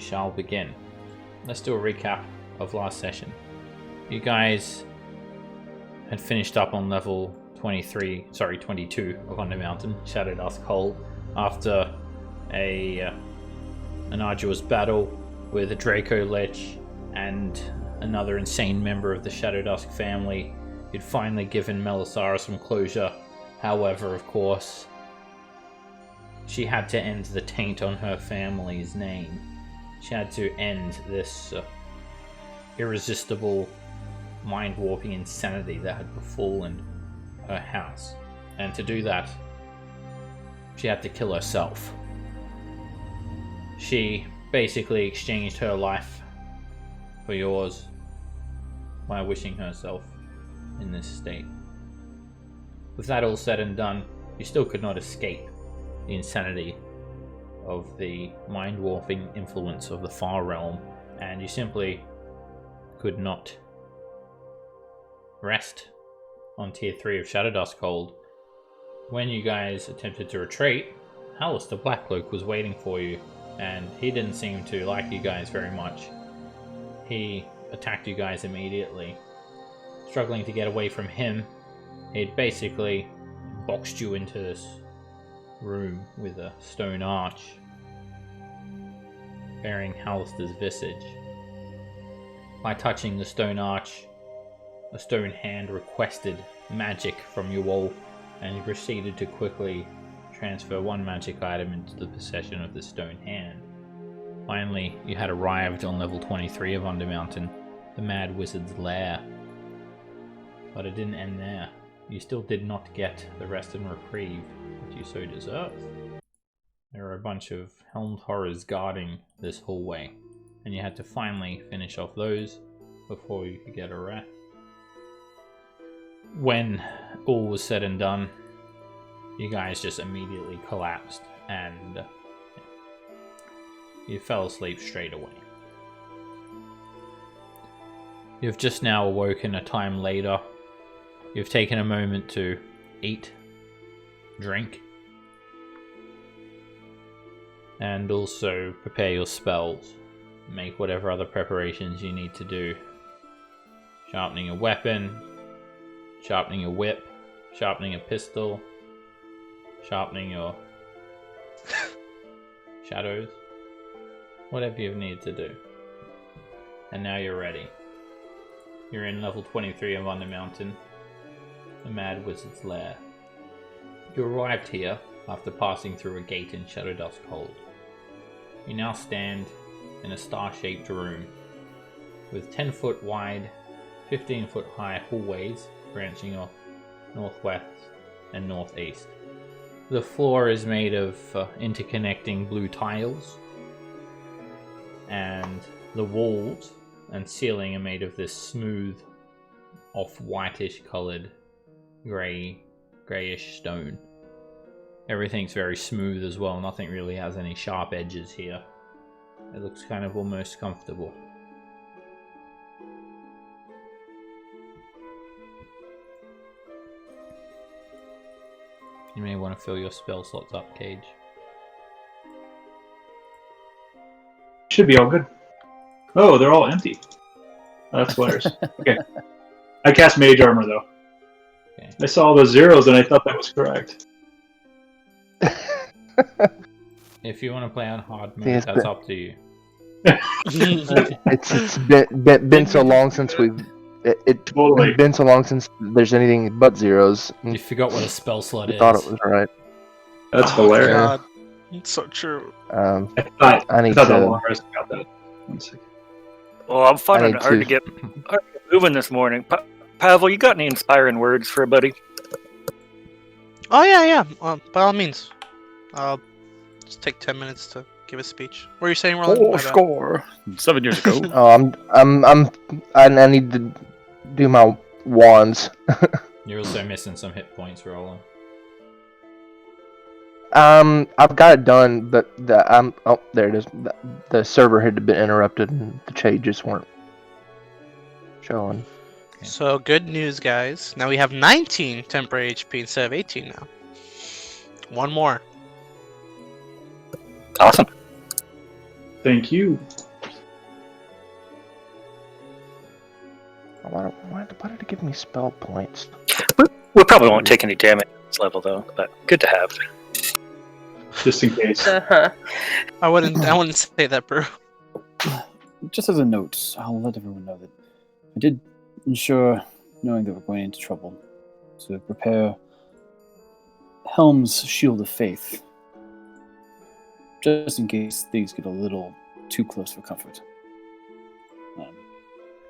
shall begin. Let's do a recap of last session. You guys had finished up on level 22 of Undermountain, Shadow Dusk Hold, after an arduous battle with a Draco Lich and another insane member of the Shadow Dusk family. You'd finally given Melisara some closure. However, of course, she had to end the taint on her family's name. She had to end this irresistible mind-warping insanity that had befallen her house. And to do that, she had to kill herself. She basically exchanged her life for yours by wishing herself in this state. With that all said and done, you still could not escape the insanity of the mind-warping influence of the Far Realm, and you simply could not rest on Tier 3 of Shadow Dusk Hold. When you guys attempted to retreat, Alistair Blackcloak was waiting for you, and he didn't seem to like you guys very much. He attacked you guys immediately. Struggling to get away from him, he'd basically boxed you into this room with a stone arch bearing Alistair's visage. By touching the stone arch, a stone hand requested magic from you all, and you proceeded to quickly transfer one magic item into the possession of the stone hand. Finally, you had arrived on level 23 of Undermountain, the Mad Wizard's lair. But it didn't end there. You still did not get the rest and reprieve that you so deserve. There were a bunch of helmed horrors guarding this hallway, and you had to finally finish off those before you could get a rest. When all was said and done, you guys just immediately collapsed and you fell asleep straight away. You've just now awoken a time later. You've taken a moment to eat, drink, and also prepare your spells. Make whatever other preparations you need to do. Sharpening a weapon, sharpening a whip, sharpening a pistol, sharpening your shadows, whatever you need to do. And now you're ready. You're in level 23 of Undermountain, the Mad Wizard's lair. You arrived here after passing through a gate in Shadow Dusk Hold. You now stand in a star-shaped room with 10-foot wide, 15-foot high hallways branching off northwest and northeast. The floor is made of interconnecting blue tiles, and the walls and ceiling are made of this smooth, off-whitish coloured greyish stone. Everything's very smooth as well, nothing really has any sharp edges here. It looks kind of almost comfortable. You may want to fill your spell slots up, Cage. Should be all good. Oh, they're all empty. Oh, that's hilarious. Okay. I cast Mage Armor, though. Okay. I saw all those zeros and I thought that was correct. If you want to play on hard mode, that's up to you. It's been so long since we've... Totally. been so long since there's anything but zeros. You forgot what a spell slot is. Thought it was right. That's hilarious. God. It's so true. I thought that long rest about that. 1 second. Well, I'm finding it hard to get moving this morning. Pavel, you got any inspiring words for a buddy? Oh, yeah. By all means. I'll just take 10 minutes to give a speech. What are you saying, Roland? Oh, score. 7 years ago. Oh, I need to do my wands. You're also missing some hit points, Roland. I've got it done, but oh, there it is. The server had been interrupted and the changes weren't showing. Okay. So, good news, guys. Now we have 19 temporary HP instead of 18 now. One more. Awesome. Thank you. Why did it give me spell points? We probably won't take any damage at this level, though. But good to have. Just in case. I wouldn't say that, bro. Just as a note, I'll let everyone know that I did ensure, knowing that we're going into trouble, to prepare Helm's Shield of Faith, just in case things get a little too close for comfort.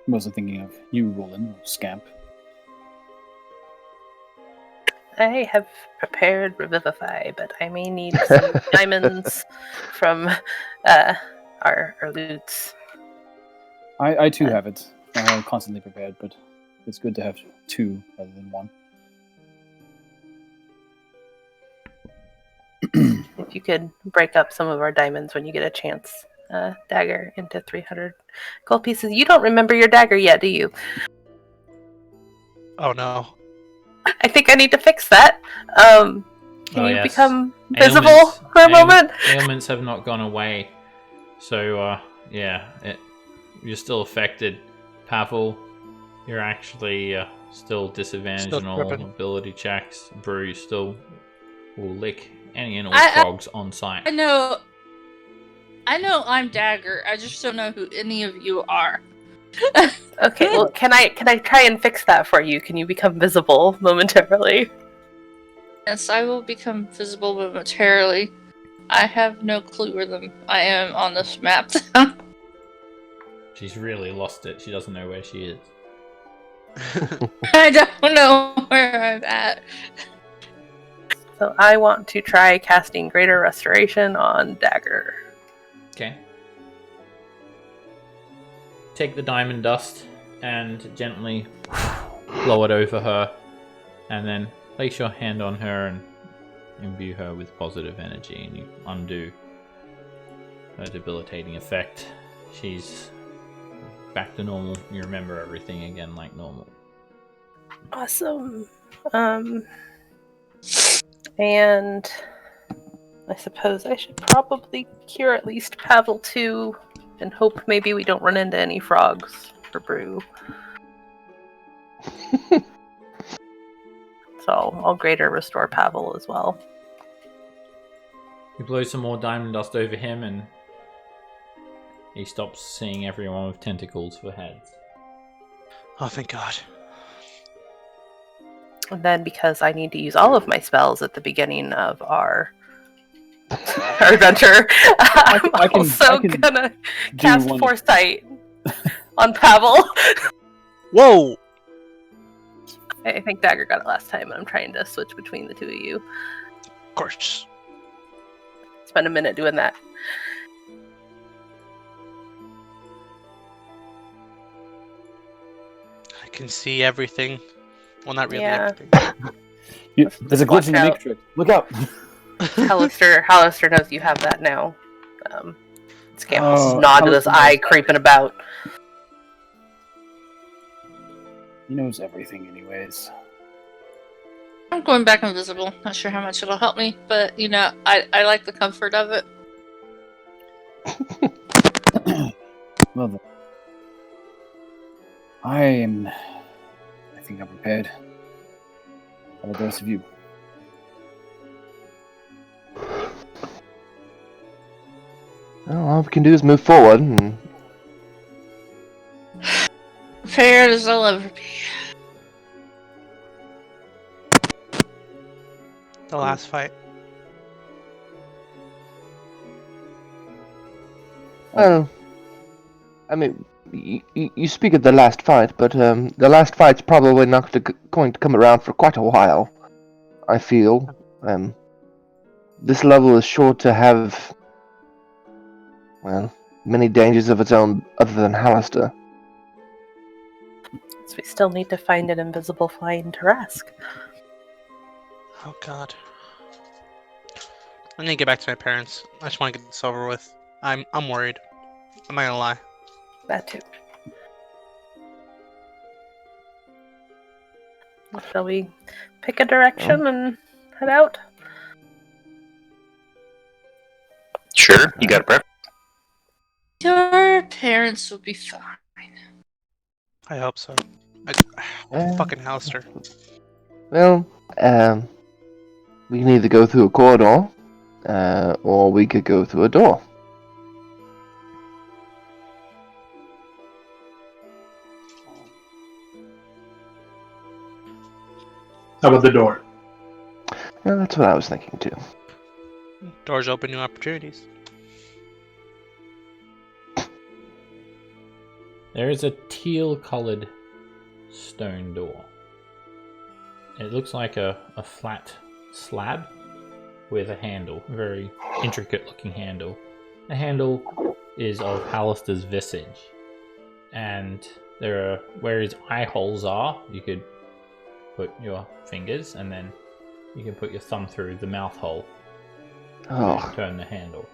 Mostly thinking of you, Roland, Scamp. I have prepared Revivify, but I may need some diamonds from our loots. I too have it. I'm constantly prepared, but it's good to have two rather than one. If you could break up some of our diamonds when you get a chance. Dagger into 300 gold pieces. You don't remember your dagger yet, do you? Oh no. I think I need to fix that. Can you yes. become visible for a moment? Ailments have not gone away. So, you're still affected. Pavel, you're actually still disadvantaged Still on all tripping. ability checks. Brew still will lick any and all I- frogs on sight. I know I'm Dagger. I just don't know who any of you are. Okay, well, can I try and fix that for you? Can you become visible momentarily? Yes, I will become visible momentarily. I have no clue where I am on this map. She's really lost it. She doesn't know where she is. I don't know where I'm at. So I want to try casting Greater Restoration on Dagger. Okay. Take the diamond dust and gently blow it over her, and then place your hand on her and imbue her with positive energy, and you undo her debilitating effect. She's back to normal. You remember everything again like normal. Awesome. And I suppose I should probably cure at least Pavel 2 and hope maybe we don't run into any frogs for Brew. So I'll greater restore Pavel as well. You blow some more diamond dust over him, and he stops seeing everyone with tentacles for heads. Oh, thank God. And then because I need to use all of my spells at the beginning of our adventure, I'm also gonna cast Foresight on Pavel. Whoa! I think Dagger got it last time, and I'm trying to switch between the two of you. Of course. Spend a minute doing that. I can see everything. Well, not really Yeah. everything. There's a glitch in the Watch out. matrix. Look out! Hollister knows you have that now. Scamp Oh, nodded his Hollister eye, knows that. creeping about. He knows everything, anyways. I'm going back invisible. Not sure how much it'll help me, but I like the comfort of it. Well then. I think I'm prepared. How about the rest of you? Well, all we can do is move forward. And Prepared as I'll ever be. The last fight. well, I mean, you speak of the last fight, but the last fight's probably not going to come around for quite a while. I feel. This level is sure to have, well, many dangers of its own other than Hallister. So we still need to find an invisible flying Tarask. Oh God. I need to get back to my parents. I just want to get this over with. I'm worried. I'm not gonna lie. That too. Shall we pick a direction and head out? Sure, you got a preference? Your parents will be fine. I hope so. Yeah. Fucking Alistair. Well, we can either go through a corridor, or we could go through a door. How about the door? Yeah, that's what I was thinking too. Doors open new opportunities. There is a teal-coloured stone door. It looks like a flat slab with a handle, a very intricate-looking handle. The handle is of Alistair's visage, and there are where his eye holes are. You could put your fingers, and then you can put your thumb through the mouth hole Oh, and turn the handle.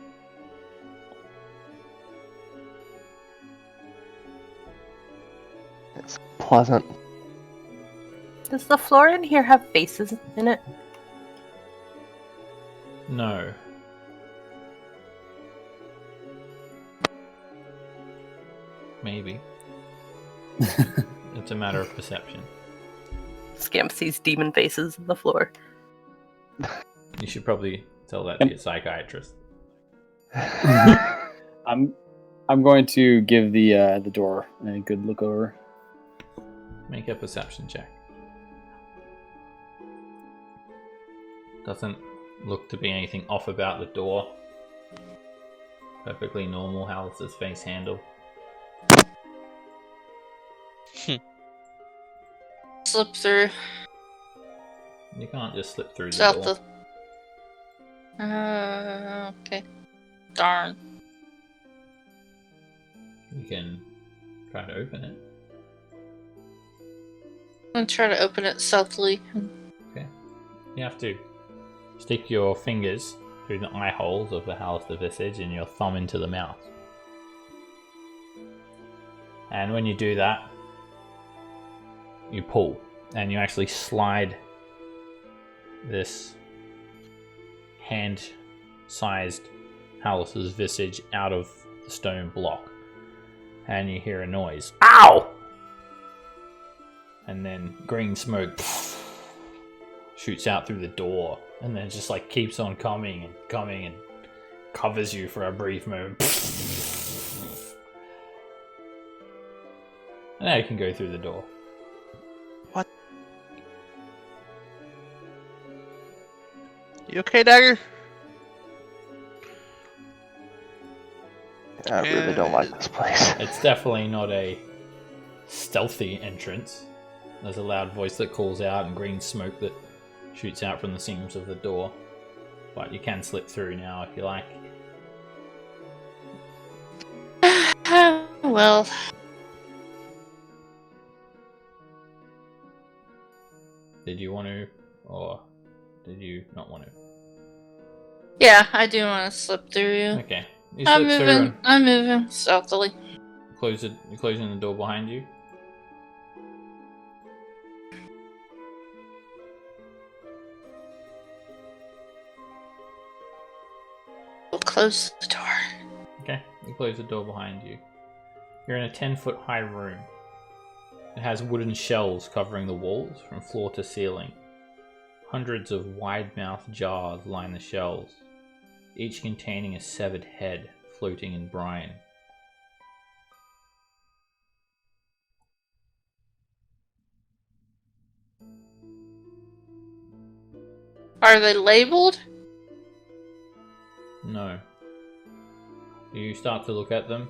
it's pleasant. Does the floor in here have faces in it? No. Maybe. It's a matter of perception. Scamp sees demon faces in the floor. You should probably tell that to your psychiatrist. I'm going to give the door a good look over. Make a perception check. Doesn't look to be anything off about the door. Perfectly normal Alistair's face handle. Slip through. You can't just slip through the South door. the. Okay. Darn. You can try to open it. I'm gonna try to open it stealthily. Okay. You have to stick your fingers through the eye holes of the Alistair visage and your thumb into the mouth. And when you do that, you pull, and you actually slide this hand-sized Alistair's visage out of the stone block. And you hear a noise. Ow! And then green smoke shoots out through the door, and then it just like keeps on coming and covers you for a brief moment. And now you can go through the door. What? You okay, Dagger? I really don't like this place. It's definitely not a stealthy entrance. There's a loud voice that calls out and green smoke that shoots out from the seams of the door. But you can slip through now if you like. Well, Did you want to, or did you not want to? yeah, I do want to slip through you. Okay. You I'm slip through moving. I'm moving stealthily. and you're closing the door behind you. We'll close the door. Okay, you close the door behind you. You're in a 10-foot high room. It has wooden shelves covering the walls from floor to ceiling. Hundreds of wide-mouthed jars line the shelves, each containing a severed head floating in brine. Are they labeled? No. You start to look at them.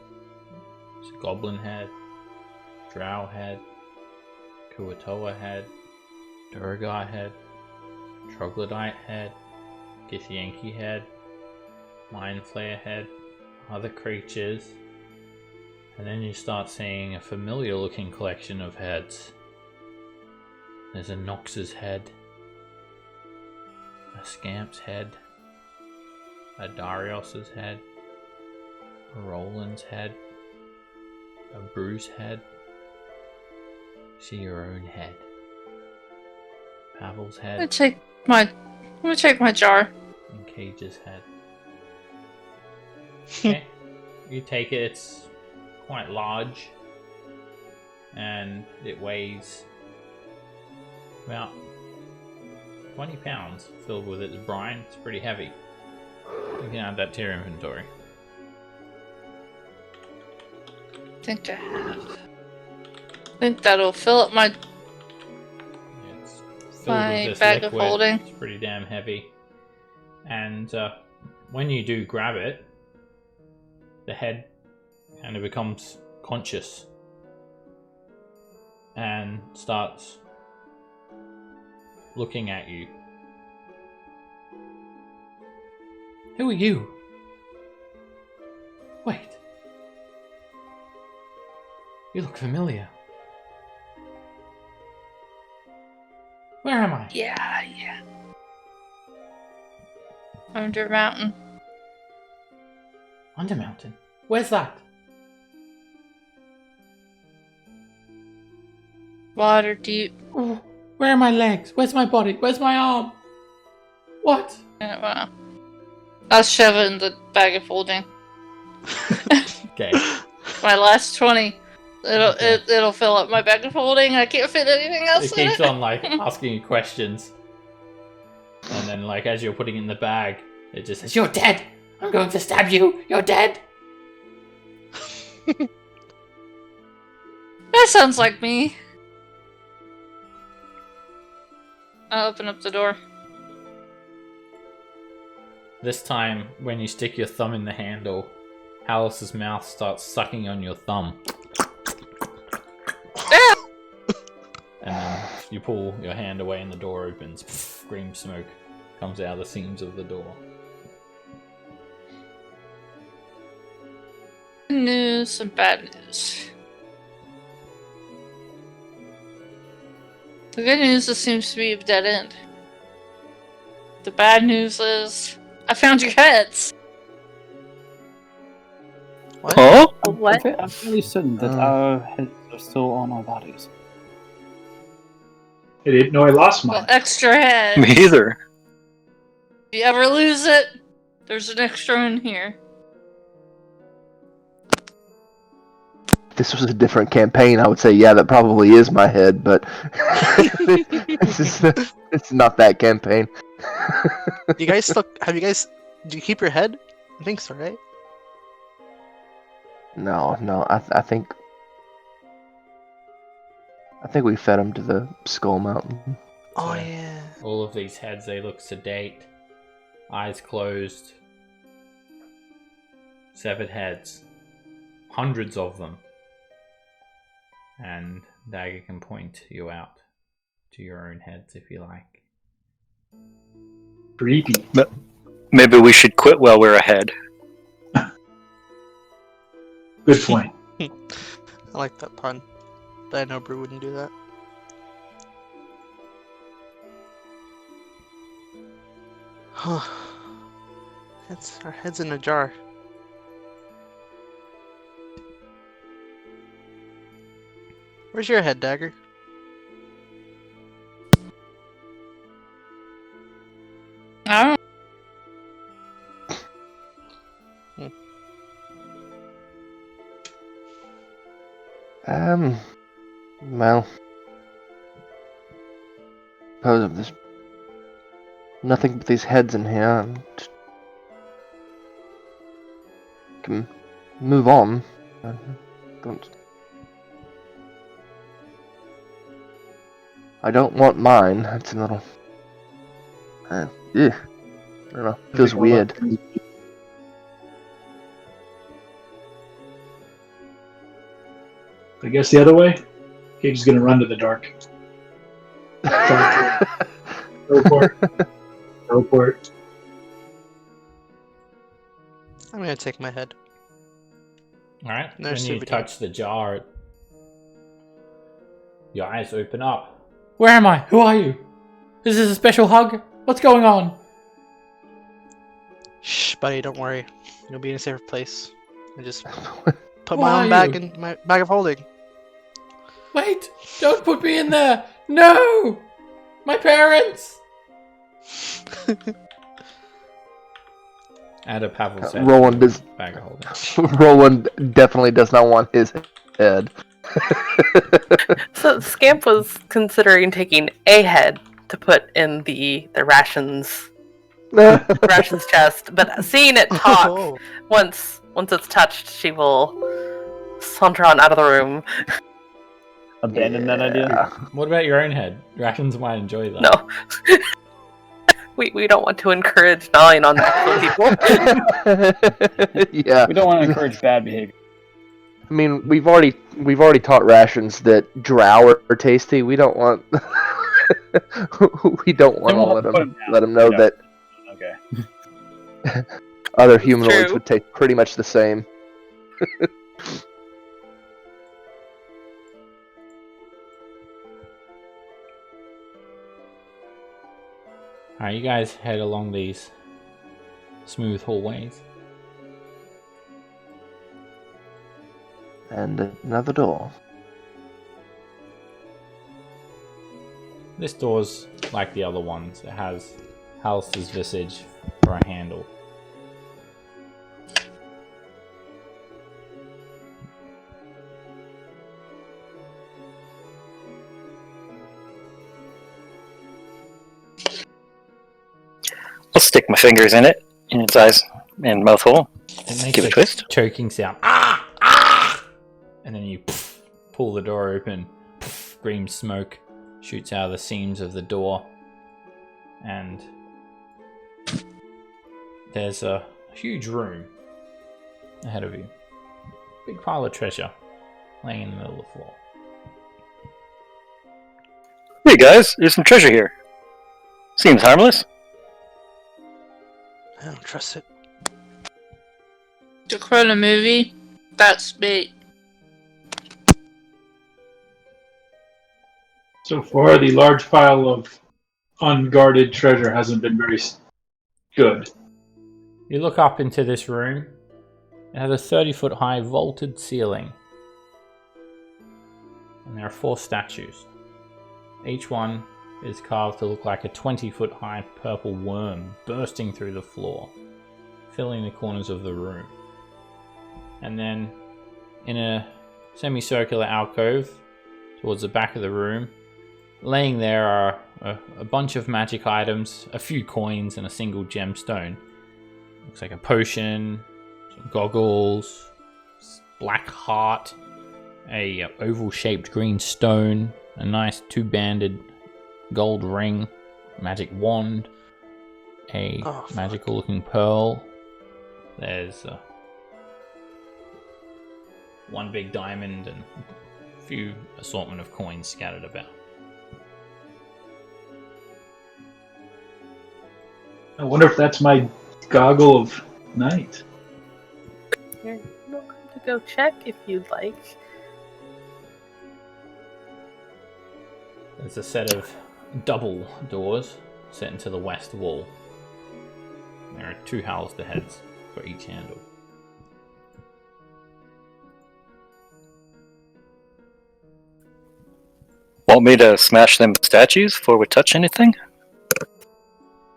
It's a goblin head, drow head, Kuatoa head, Durgar head, troglodyte head, Githyanki head, mind flayer head, other creatures, and then you start seeing a familiar looking collection of heads. There's a Nox's head, a Scamp's head, a Darius's head, a Roland's head, a Bruce head. See your own head. Pavel's I'm head gonna take my jar. and Cage's head. Okay. you take it. It's quite large, and it weighs about 20 pounds filled with its brine. It's pretty heavy. You can add that to your inventory. I think I have. I think that'll fill up my It's filled My with this bag of liquid. holding. It's pretty damn heavy. And when you do grab it, the head kind of becomes conscious and starts looking at you. Who are you? Wait. You look familiar. Where am I? Yeah. Under mountain. Undermountain. Where's that? Waterdeep. Oh, where are my legs? Where's my body? Where's my arm? What? Yeah, well, I'll shove it in the bag of holding. Okay. My last 20. Okay. It'll fill up my bag of holding. I can't fit anything else It in keeps it. on like asking you questions. And then like as you're putting it in the bag, it just says, "You're dead! I'm going to stab you! You're dead!" That sounds like me. I'll open up the door. This time, when you stick your thumb in the handle, Alice's mouth starts sucking on your thumb. And then you pull your hand away and the door opens. Green smoke comes out of the seams of the door. Good news and bad news. The good news is seems to be a dead end. The bad news is I found your heads. Huh? What? I'm fairly certain that our heads are still on our bodies. I didn't know I lost Well, mine. extra heads. Me either. If you ever lose it, there's an extra in here. If this was a different campaign, I would say, yeah, that probably is my head, but it's not that campaign. Do you guys still have you guys? Do you keep your head? I think so, right? No, I think we fed him to the Skull Mountain. Oh So, yeah. All of these heads, they look sedate. Eyes closed. Severed heads. Hundreds of them. And Dagger can point you out to your own heads if you like. Creepy. Maybe we should quit while we're ahead. Good point. I like that pun, but I know Brew wouldn't do that. Our heads in a jar. Where's your head, Dagger? I don't know. Well, suppose if there's nothing but these heads in here, and can move on. I don't want mine. It's a little. Yeah. I don't know. Feels weird. I guess the other way. Cage's gonna run to the dark. Go for it. Go for it. I'm gonna take my head. Alright, No when you souvenir. touch the jar, your eyes open up. Where am I? Who are you? Is this a special hug? What's going on? Shh, buddy, don't worry. You'll be in a safer place. I just put Who my are own bag you? in my bag of holding. Wait! Don't put me in there! No! My parents! Add a Pavel set. Roland does. Bag of holding. Roland definitely does not want his head. So Scamp was considering taking a head to put in the rations chest, but seeing it talk Oh. once it's touched, she will saunter on out of the room. Abandon that idea. What about your own head? Rations might enjoy that. No. We don't want to encourage gnawing on actual people. Yeah. We don't want to encourage bad behavior. I mean, we've already taught rations that drow are tasty. We don't want we don't want to let them know that Okay. other humanoids true. would taste pretty much the same. Alright, you guys head along these smooth hallways. And another door. This door's like the other ones. It has Halster's visage for a handle. I'll stick my fingers in its eyes and mouth hole. It makes Give it a twist. choking sound. Ah! Ah! And then you pull the door open. Green smoke shoots out of the seams of the door. And there's a huge room ahead of you. Big pile of treasure laying in the middle of the floor. Hey guys, there's some treasure here. Seems harmless. I don't trust it. To quote a movie, that's bait. So far, the large pile of unguarded treasure hasn't been very good. You look up into this room. It has a 30-foot high vaulted ceiling. And there are 4 statues. Each one is carved to look like a 20-foot high purple worm bursting through the floor, filling the corners of the room. And then, in a semicircular alcove towards the back of the room, laying there are a bunch of magic items, a few coins, and a single gemstone. Looks like a potion, some goggles, black heart, a oval-shaped green stone, a nice 2-banded gold ring, magic wand, a magical-looking pearl. There's one big diamond and a few assortment of coins scattered about. I wonder if that's my goggle of night. You're welcome to go check if you'd like. There's a set of double doors set into the west wall. There are 2 Halster heads for each handle. Want me to smash them statues before we touch anything?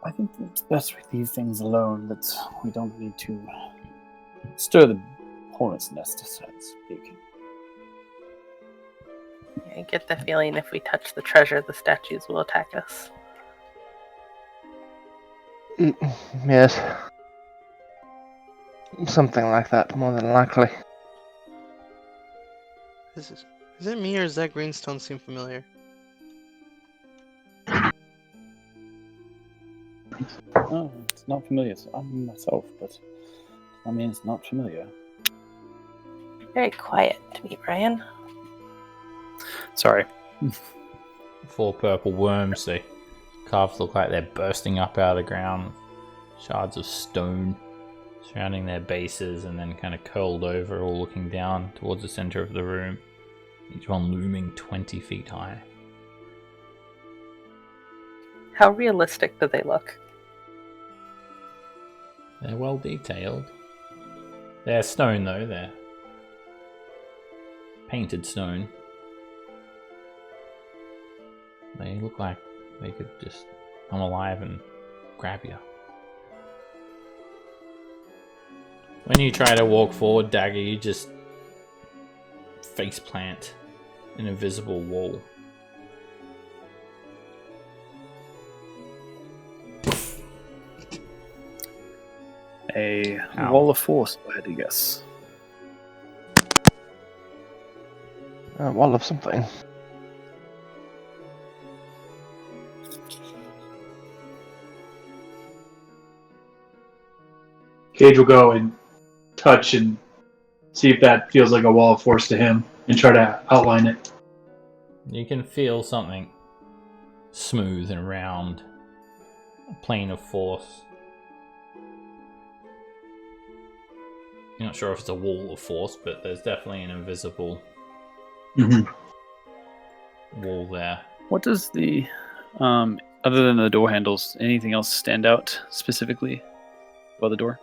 I think it's best we leave things alone, that we don't need to stir the hornet's nest, so to speak. I get the feeling if we touch the treasure, the statues will attack us. Yes. Something like that, more than likely. Is it me or does that greenstone seem familiar? Oh, it's not familiar. I'm myself, but I mean, it's not familiar. Very quiet to me, Brian. Sorry. 4 purple worms. They carved look like they're bursting up out of the ground. Shards of stone surrounding their bases and then kind of curled over, all looking down towards the center of the room. Each one looming 20 feet high. How realistic do they look? They're well detailed. They're stone though, they're painted stone. They look like they could just come alive and grab you. When you try to walk forward, Dagger, you just face plant an invisible wall. A Ow. wall of force, if I had to guess. Wall of something. Cage will go and touch and see if that feels like a wall of force to him and try to outline it. You can feel something smooth and round, a plane of force. You're not sure if it's a wall of force, but there's definitely an invisible wall there. What does the, other than the door handles, anything else stand out specifically about the door?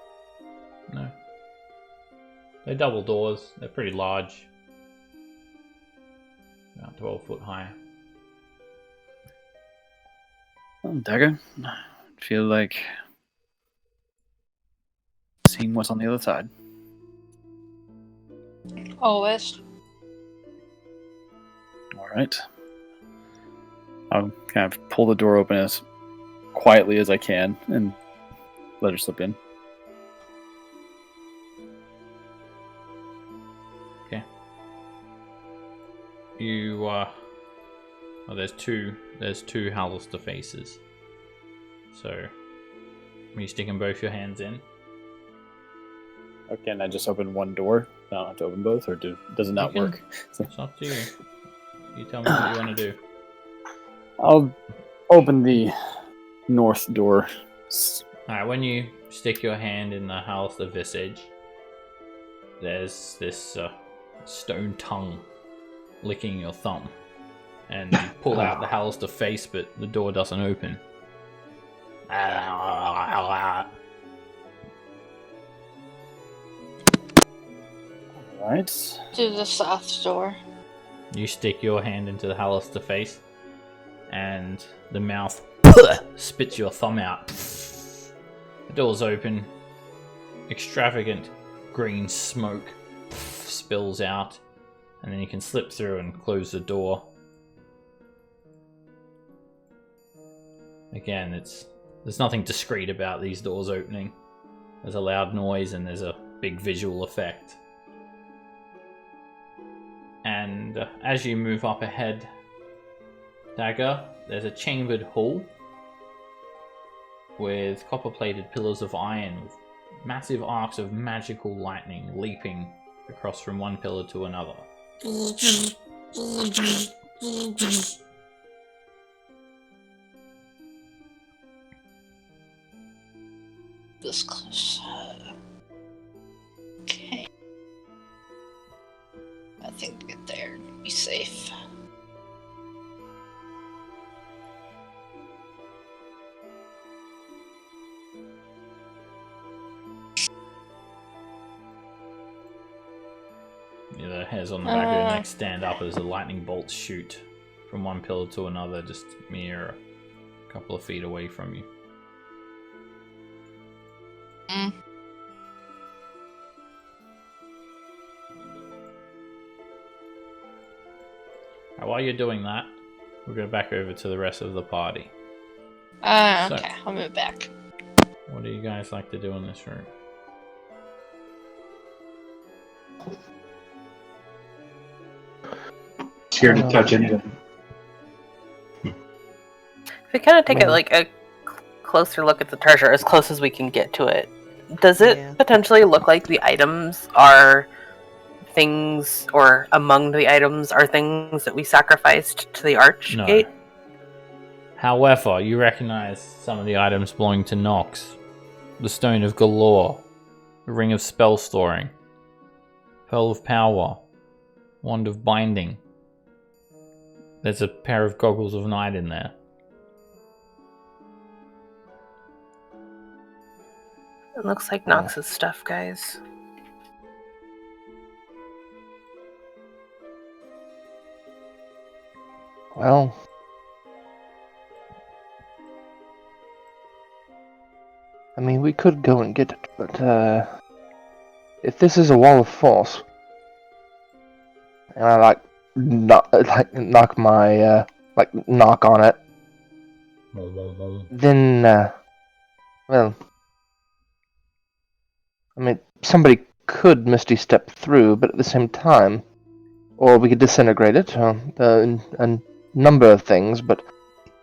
No. They're double doors. They're pretty large. About 12 foot high. Dagger, I feel like seeing what's on the other side. Always. All right. I'll kind of pull the door open as quietly as I can and let her slip in. Okay. You well, there's two Hallister faces. So are you sticking both your hands in? Can I just open one door? I don't have to open both, or does it not You can. work? It's up to you. You tell me what you want to do. I'll open the north door. Alright, when you stick your hand in the Hallister visage, there's this stone tongue licking your thumb. And you pull out the Hallister face, but the door doesn't open. Right. To the south door. You stick your hand into the Hallister face, and the mouth spits your thumb out. The door's open. Extravagant green smoke spills out, and then you can slip through and close the door. Again, there's nothing discreet about these doors opening. There's a loud noise and there's a big visual effect. And as you move up ahead, Dagger, there's a chambered hall with copper-plated pillars of iron with massive arcs of magical lightning leaping across from one pillar to another. This close. Okay. I think to get there and be safe. Yeah, the hairs on the back of your neck stand up as the lightning bolts shoot from one pillar to another, just mere a couple of feet away from you. While you're doing that, we'll go back over to the rest of the party. Okay, I'll move back. What do you guys like to do in this room? Scared to touch anything. If we kind of take a closer look at the treasure, as close as we can get to it, does it potentially look like the items are things, or among the items are things that we sacrificed to the Archgate? No. However, you recognize some of the items belonging to Nox. The Stone of Galore, the Ring of Spell Storing, Pearl of Power, Wand of Binding. There's a pair of Goggles of Night in there. It looks like Nox's stuff, guys. Well, I mean, we could go and get it, but if this is a wall of force, and I knock on it, then well, I mean, somebody could Misty Step through, but at the same time, or we could disintegrate it, a number of things, but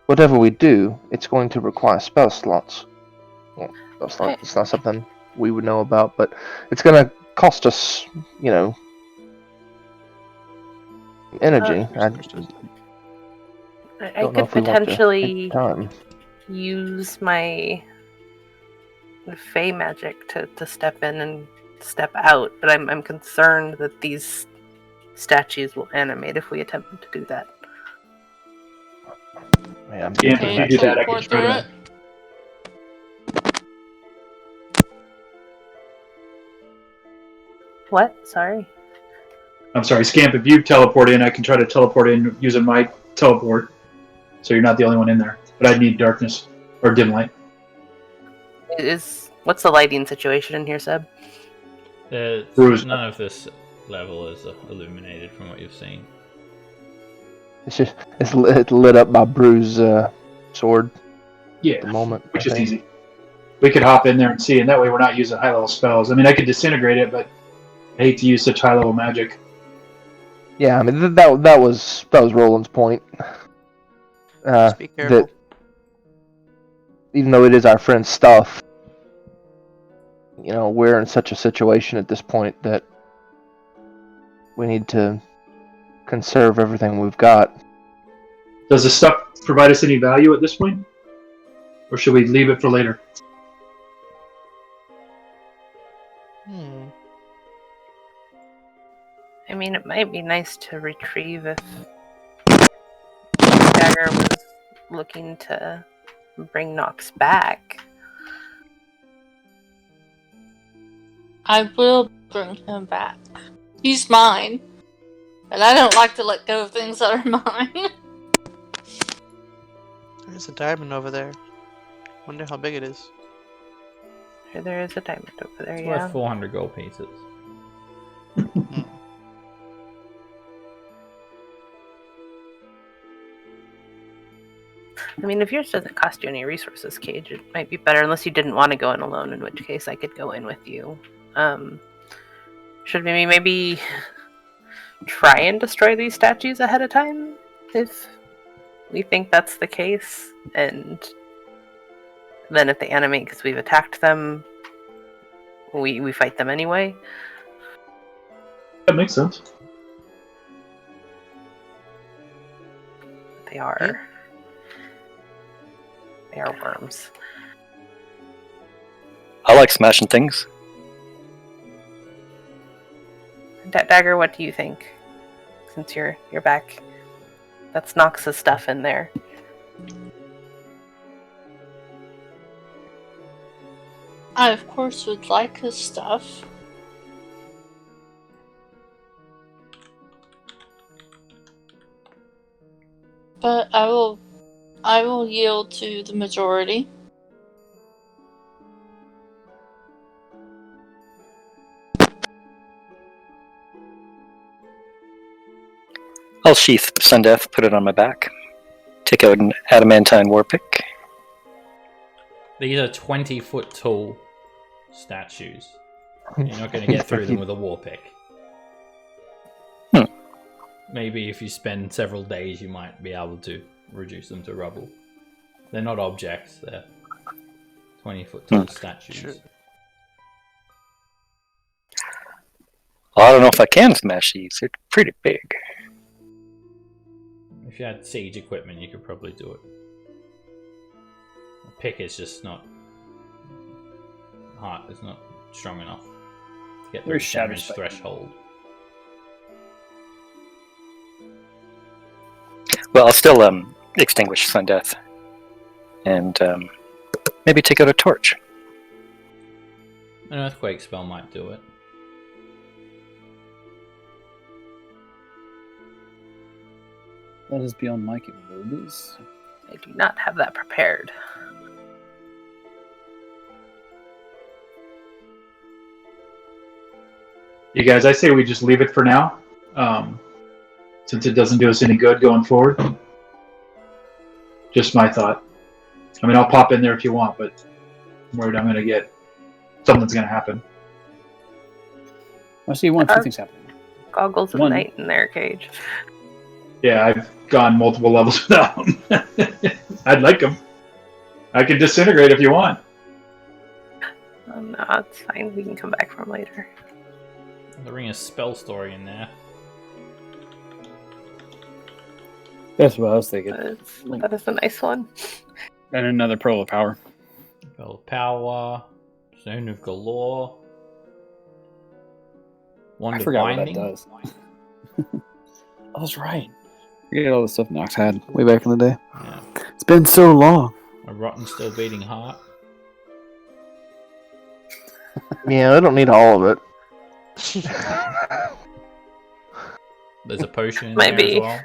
whatever we do, it's going to require spell slots. Well, spell slots, it's not something we would know about, but it's going to cost us, energy. I could potentially use my Fey magic to step in and step out, but I'm concerned that these statues will animate if we attempt to do that. Yeah, if you do that, I can try to. What? Sorry. I'm sorry, Scamp. If you teleport in, I can try to teleport in using my teleport. So you're not the only one in there. But I'd need darkness or dim light. What's the lighting situation in here, Seb? None of this level is illuminated from what you've seen. It's lit up by Brew's sword. Yeah, at the moment, which is easy. We could hop in there and see, and that way we're not using high-level spells. I mean, I could disintegrate it, but I hate to use such high-level magic. Yeah, I mean that was Roland's point. Just be careful. That even though it is our friend's stuff, we're in such a situation at this point that we need to conserve everything we've got. Does the stuff provide us any value at this point? Or should we leave it for later? I mean, it might be nice to retrieve if Dagger was looking to bring Nox back. I will bring him back. He's mine. And I don't like to let go of things that are mine. There's a diamond over there. Wonder how big it is. There is a diamond over there, It's yeah. worth 400 gold pieces. I mean, if yours doesn't cost you any resources, Cage, it might be better, unless you didn't want to go in alone, in which case I could go in with you. Should we maybe try and destroy these statues ahead of time, if we think that's the case? And then if they animate because we've attacked them, we fight them anyway? That makes sense. They are worms. I like smashing things. Dagger, what do you think? Since you're back, that's Nox's stuff in there. I of course would like his stuff. But I will yield to the majority. I'll sheath Sundeath, put it on my back. Take out an adamantine war pick. These are 20-foot tall statues. You're not going to get through them with a war pick. Maybe if you spend several days, you might be able to reduce them to rubble. They're not objects, they're 20-foot tall statues. Sure. Well, I don't know if I can smash these. They're pretty big. If you had siege equipment, you could probably do it. A pick is just not hard. It's not strong enough to get Very the damage shadow threshold. Well, I'll still extinguish Sundeath. And maybe take out a torch. An earthquake spell might do it. That is beyond my capabilities. I do not have that prepared. You guys, I say we just leave it for now, since it doesn't do us any good going forward. Just my thought. I mean, I'll pop in there if you want, but I'm worried I'm going to get... Something's going to happen. I see one, two things happening. Goggles of One. night in their cage. Yeah, I've gone multiple levels without them. I'd like them. I can disintegrate if you want. Oh, no, it's fine. We can come back for them later. The ring of spell story in there. That's what I was thinking. That is a nice one. And another Pearl of Power. Pearl of Power, Zone of Galore. Wand I of forgot what Binding. that does. Oh, that's right. Forget all the stuff Nox had way back in the day. Yeah. It's been so long. A rotten, still beating heart. Yeah, I don't need all of it. There's a potion in Might there be as well.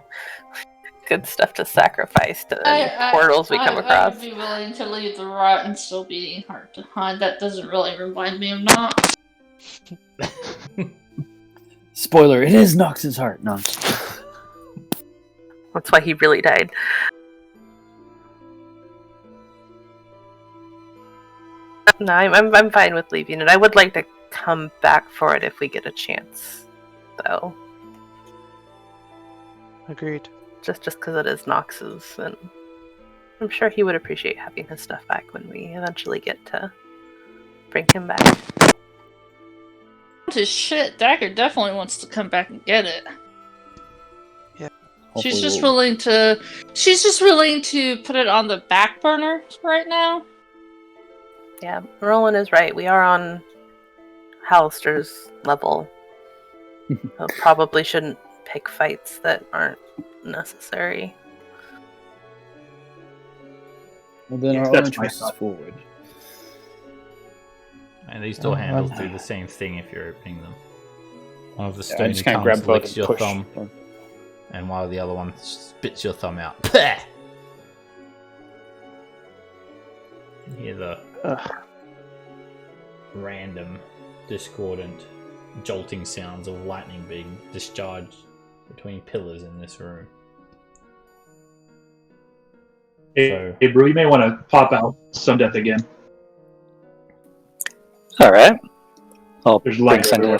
good stuff to sacrifice to any portals we come I across. would be willing to leave the rotten, still beating heart behind. That doesn't really remind me of Nox. Spoiler, it is Nox's heart. No. That's why he really died. No, I'm fine with leaving it. I would like to come back for it if we get a chance, though. Agreed. Just because it is Nox's, and I'm sure he would appreciate having his stuff back when we eventually get to bring him back. His shit, Dagger definitely wants to come back and get it. Hopefully She's just willing to put it on the back burner right now. Yeah, Roland is right. We are on Hallister's level. So probably shouldn't pick fights that aren't necessary. Well, then Yes, our that's only my choice is thought. forward. And these door handles do the same thing if you're opening them. One of the Yeah, I stony just kind of grab tongues both licks and your push. thumb, and while the other one spits your thumb out. Pah! You hear the random, discordant, jolting sounds of lightning being discharged between pillars in this room. Hey, Brew, you may want to pop out some death again. All right. I'll There's bring light everywhere.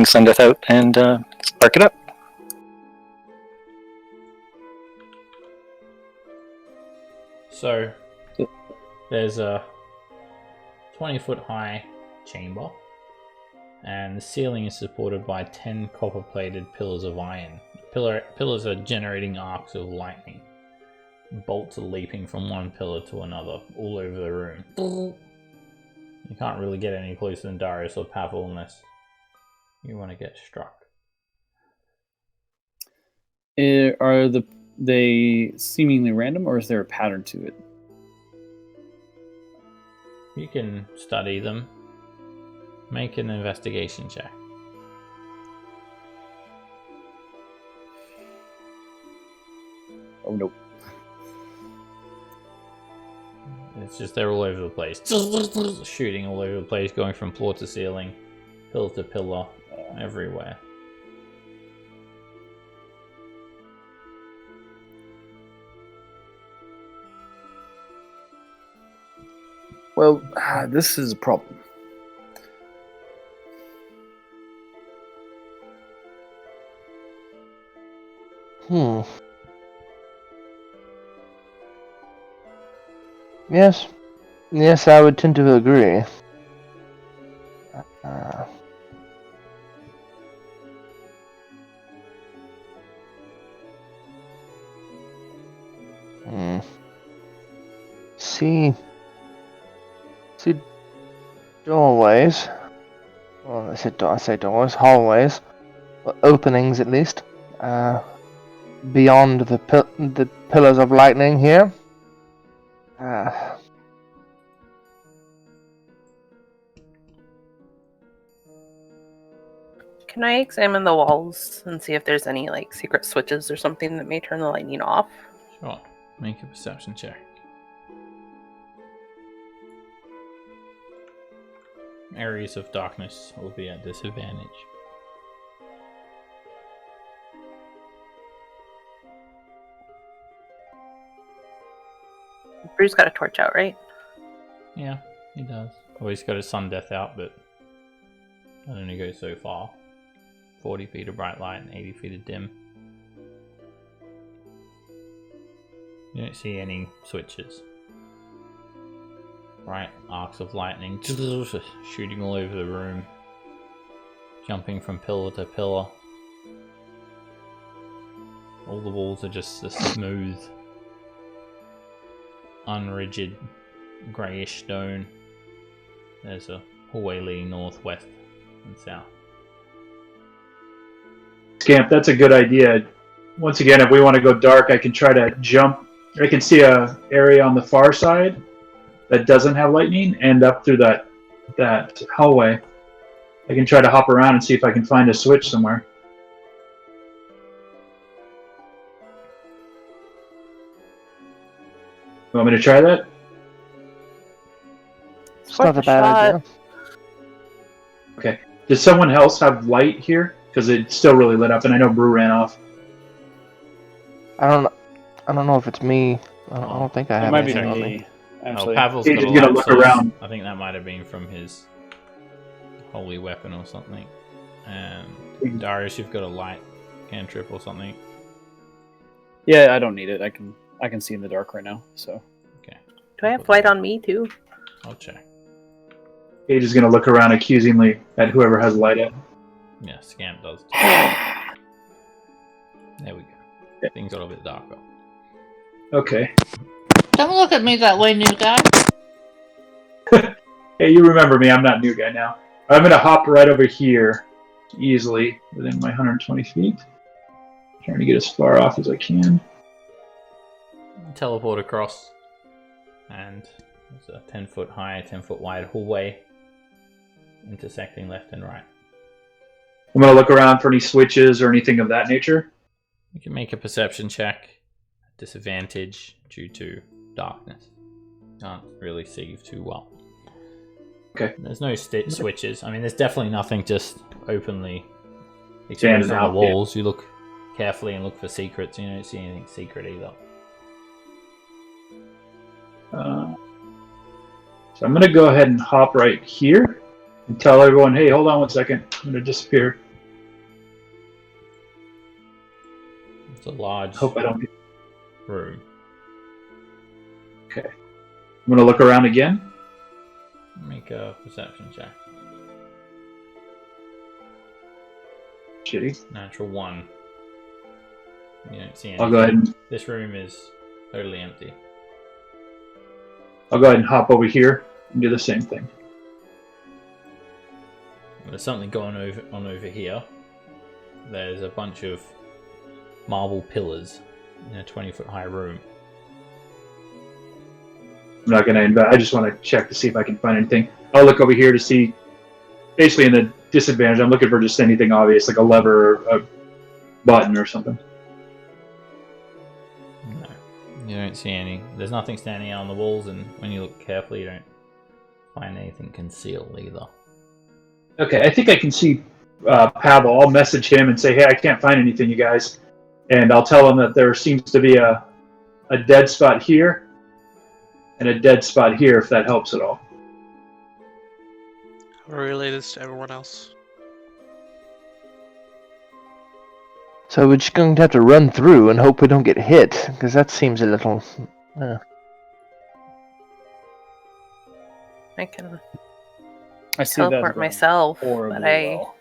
Sendeth out and spark it up. So, there's a 20-foot high chamber, and the ceiling is supported by 10 copper-plated pillars of iron. Pillars are generating arcs of lightning. Bolts are leaping from one pillar to another, all over the room. You can't really get any closer than Darius or Pavel unless you want to get struck. Are they seemingly random, or is there a pattern to it? You can study them. Make an investigation check. Oh, no. It's just they're all over the place. Shooting all over the place, going from floor to ceiling, pillar to pillar, everywhere. Well, this is a problem. Yes, I would tend to agree. See doorways. Well, I say doorways, hallways, openings at least. Beyond the pillars of lightning here. Can I examine the walls and see if there's any like secret switches or something that may turn the lightning off? Sure. Make a perception check. areas of darkness will be at disadvantage. Bruce got a torch out, right? Yeah, he does. Well, he's got his sun death out, but it only goes so far. 40 feet of bright light and 80 feet of dim. You don't see any switches. Bright arcs of lightning shooting all over the room, jumping from pillar to pillar. All the walls are just a smooth, unrigid, greyish stone. There's a hallway leading northwest and south. Scamp, that's a good idea. Once again, if we want to go dark, I can try to jump. I can see a area on the far side that doesn't have lightning, and up through that hallway. I can try to hop around and see if I can find a switch somewhere. You want me to try that? It's not a bad idea. Okay. Does someone else have light here? Because it's still really lit up, and I know Brew ran off. I don't know if it's me. I don't think I It have might be anything on me. me. Actually, Pavel's He's got a gonna light look source. around. I think that might have been from his holy weapon or something. And Darius, you've got a light cantrip or something. yeah, I don't need it. I can see in the dark right now. So Okay. Do I have light on me too? I'll check. Paige is going to look around accusingly at whoever has light at. Yeah, Scamp does. There we go. Yeah. Things got a bit darker. Okay. Don't look at me that way, new guy. Hey, you remember me. I'm not new guy now. I'm going to hop right over here easily within my 120 feet. Trying to get as far off as I can. Teleport across, and there's a 10-foot high, 10-foot wide hallway intersecting left and right. I'm going to look around for any switches or anything of that nature. You can make a perception check. Disadvantage due to darkness. Can't really see too well. Okay. There's no switches. I mean, there's definitely nothing just openly Standing exposed on out, the walls. You look carefully and look for secrets. You don't see anything secret either. So I'm going to go ahead and hop right here and tell everyone, hey, hold on one second. I'm going to disappear. It's a large Hope I don't get... room. Okay. I'm going to look around again. Make a perception check. Shitty. Natural 1. You don't see anything. I'll go ahead and This room is totally empty. hop over here and do the same thing. There's something going on over here. There's a bunch of marble pillars in a 20-foot high room. I'm not going to invest. I just want to check to see if I can find anything. I'll look over here to see, basically in the disadvantage, I'm looking for just anything obvious, like a lever or a button or something. No, you don't see any. There's nothing standing out on the walls, and when you look carefully, you don't find anything concealed either. Okay, I think I can see Pavel. I'll message him and say, hey, I can't find anything, you guys. And I'll tell him that there seems to be a dead spot here and a dead spot here, if that helps at all. I'll relay this to everyone else. So we're just going to have to run through and hope we don't get hit, because that seems a little... I can I see that teleport going myself, horribly but I well.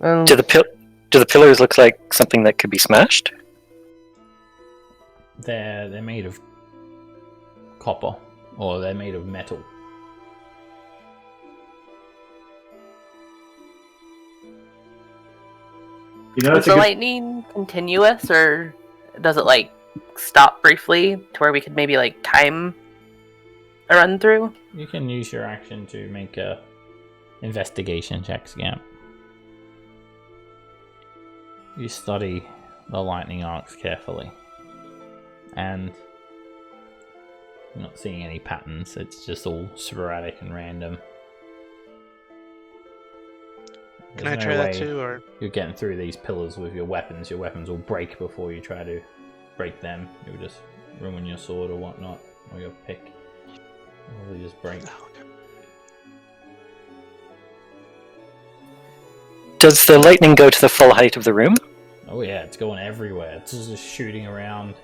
Well, Do the pillars look like something that could be smashed? They're made of copper, or they're made of metal. You know, is it's a the good... lightning continuous, or does it like stop briefly to where we could maybe like time a run through? You can use your action to make a investigation check, Scamp. You study the lightning arcs carefully, and You're not seeing any patterns. It's just all sporadic and random. Can I There's try no that way too, or you're getting through these pillars with your weapons. Your weapons will break before you try to break them. You'll just ruin your sword or whatnot, or your pick. Or they'll just break. Oh, okay. Does the lightning go to the full height of the room? Oh yeah, it's going everywhere. It's just shooting around,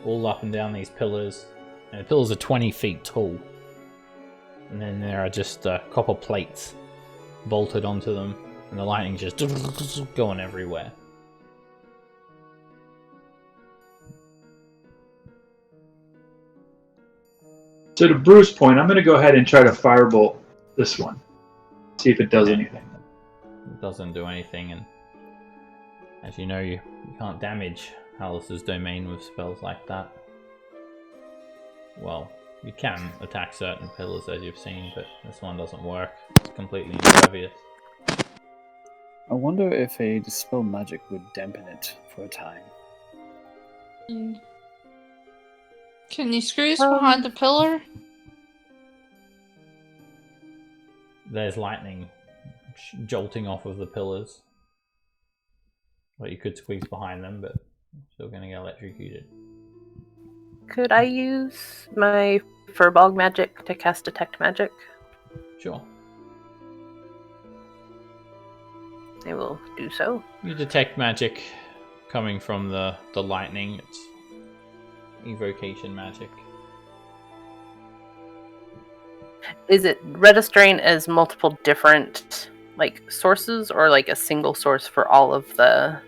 all up and down these pillars. And the pillars are 20 feet tall. And then there are just copper plates bolted onto them, and the lightning just going everywhere. So to Bruce's point, I'm going to go ahead and try to firebolt this one. See if it does anything. It doesn't do anything, and as you know, you can't damage Alice's domain with spells like that. Well, you can attack certain pillars, as you've seen, but this one doesn't work. It's completely impervious. I wonder if a dispel magic would dampen it for a time. Can you squeeze behind the pillar? There's lightning jolting off of the pillars. Well, you could squeeze behind them, but still going to get electrocuted. Could I use my Furbog magic to cast Detect Magic? Sure. I will do so. You detect magic coming from the lightning. It's evocation magic. Is it registering as multiple different sources, or like a single source for all of the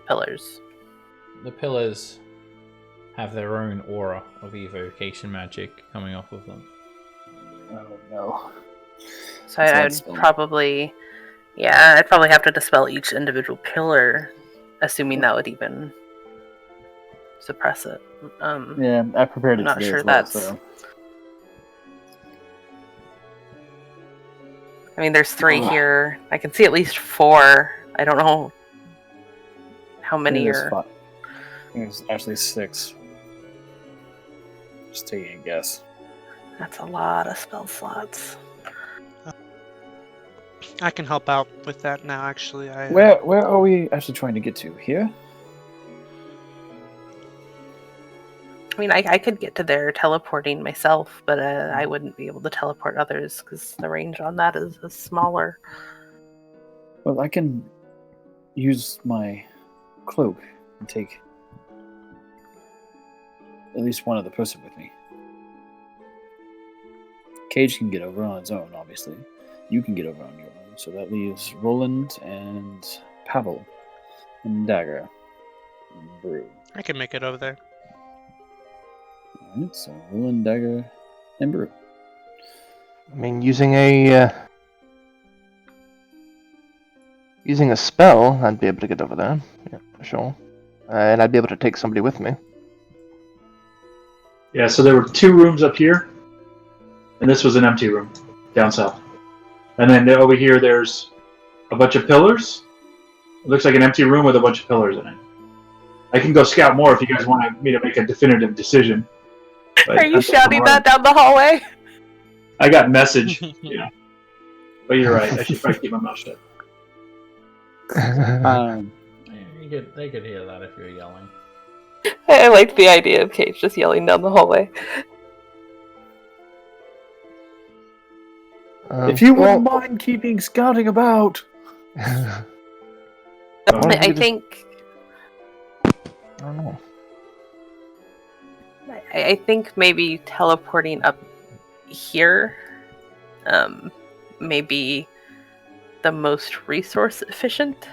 pillars? The pillars have their own aura of evocation magic coming off of them. Oh no. So I'd probably have to dispel each individual pillar, assuming that would even suppress it. Yeah, I prepared it I'm not today sure as well, that's. so. I mean, there's 3 here. I can see at least 4. I don't know how many are. I think it's actually 6. Just taking a guess. That's a lot of spell slots. I can help out with that now. Actually, Where are we actually trying to get to? Here? I mean, I could get to there teleporting myself, but I wouldn't be able to teleport others because the range on that is smaller. Well, I can use my cloak and take at least one other person with me. Cage can get over on his own, obviously. You can get over on your own, so that leaves Roland and Pavel and Dagger and Brew. I can make it over there. Alright, so Roland, Dagger, and Brew. I mean, using a spell, I'd be able to get over there. Yeah, for sure. And I'd be able to take somebody with me. Yeah, so there were 2 rooms up here, and this was an empty room down south. And then over here, there's a bunch of pillars. It looks like an empty room with a bunch of pillars in it. I can go scout more if you guys want me to make a definitive decision. But are you shouting that down the hallway? I got message, yeah. But you're right. I should probably keep my mouth shut. They could hear that if you're yelling. I like the idea of Cage just yelling down the hallway. If you wouldn't mind keeping scouting about. I think. I don't know. I think maybe teleporting up here may be the most resource efficient,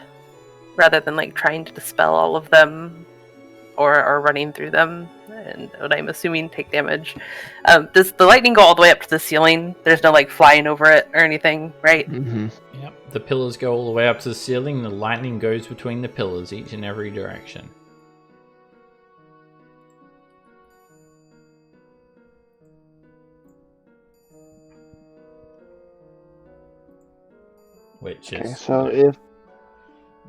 rather than trying to dispel all of them or running through them, and what I'm assuming take damage. Does the lightning go all the way up to the ceiling? There's no flying over it or anything, right? Mm-hmm. Yep, the pillars go all the way up to the ceiling. The lightning goes between the pillars, each in every direction. Which is So if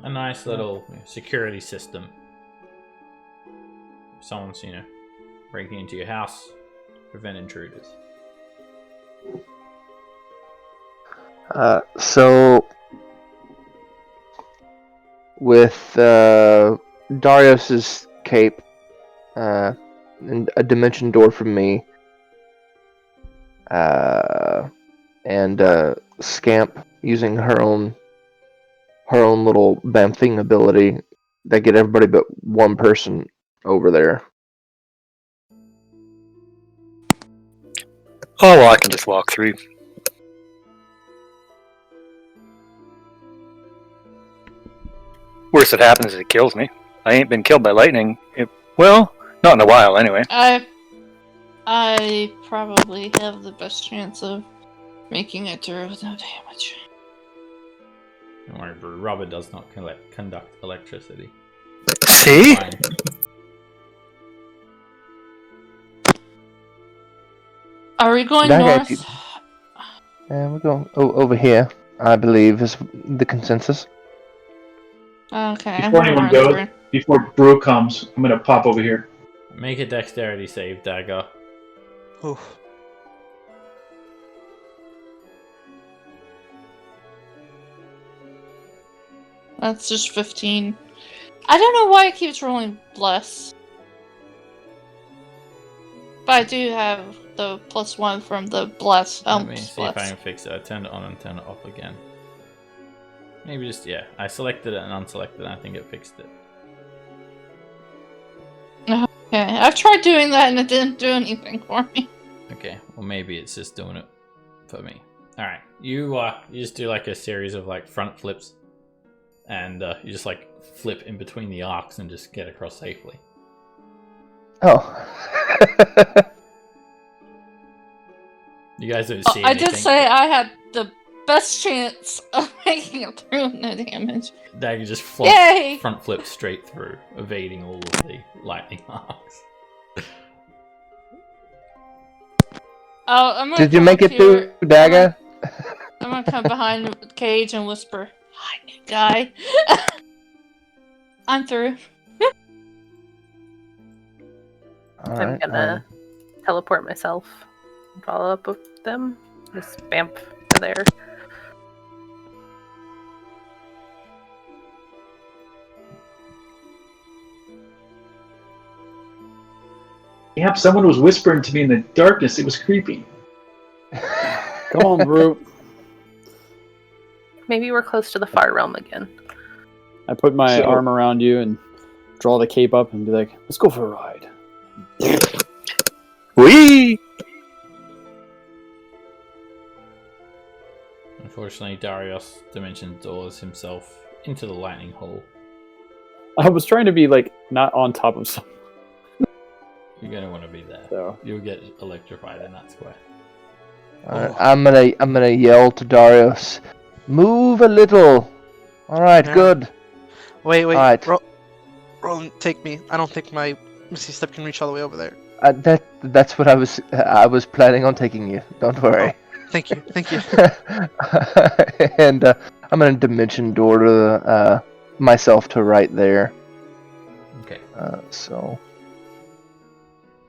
a nice little security system. If someone's, breaking into your house, prevent intruders. So with Darius's cape and a dimension door from me, and Scamp using her own little bamfing ability, that get everybody but one person over there. Oh, well, I can just walk through. Worst that happens is it kills me. I ain't been killed by lightning. Well, not in a while, anyway. I probably have the best chance of making it through with no damage. Don't worry, Brew. Rubber does not conduct electricity. See? Fine. Are we going Dagger, north? And we're going over here, I believe, is the consensus. Okay. Before I'm anyone going goes, before Brew comes, I'm gonna pop over here. Make a dexterity save, Dagger. Oof. That's just 15. I don't know why it keeps rolling bless. But I do have the +1 from the bless. Let me see if I bless. can fix it. I turned it on and turned it off again. Maybe just, yeah. I selected it and unselected it and I think it fixed it. Okay, I've tried doing that and it didn't do anything for me. Okay, well maybe it's just doing it for me. Alright, you just do like a series of like front flips. And you just like flip in between the arcs and just get across safely. Oh. You guys don't see I anything. did say I had the best chance of making it through with no damage. Dagger just Yay! front flip straight through, evading all of the lightning arcs. I'm gonna Did you come make up it through, here- Dagger? I'm gonna come behind Cage and whisper, "Hi, new guy." I'm through. I'm gonna teleport myself and follow up with them. Just bamf to there. Yep, someone was whispering to me in the darkness. It was creepy. Come on, Brew. Maybe we're close to the far realm again. I put my arm around you and draw the cape up and be like, let's go for a ride. Whee! Unfortunately, Darius dimension doors himself into the lightning hole. I was trying to be like not on top of something. You're gonna want to be there. So You'll get electrified in that square. Alright, I'm gonna yell to Darius, move a little. Alright, Yeah. good. Wait. Alright. Roland, take me. I don't think my Misty Step can reach all the way over there. That's what I was planning on taking you. Don't worry. Thank you. And I'm gonna dimension door to myself to right there. Okay. So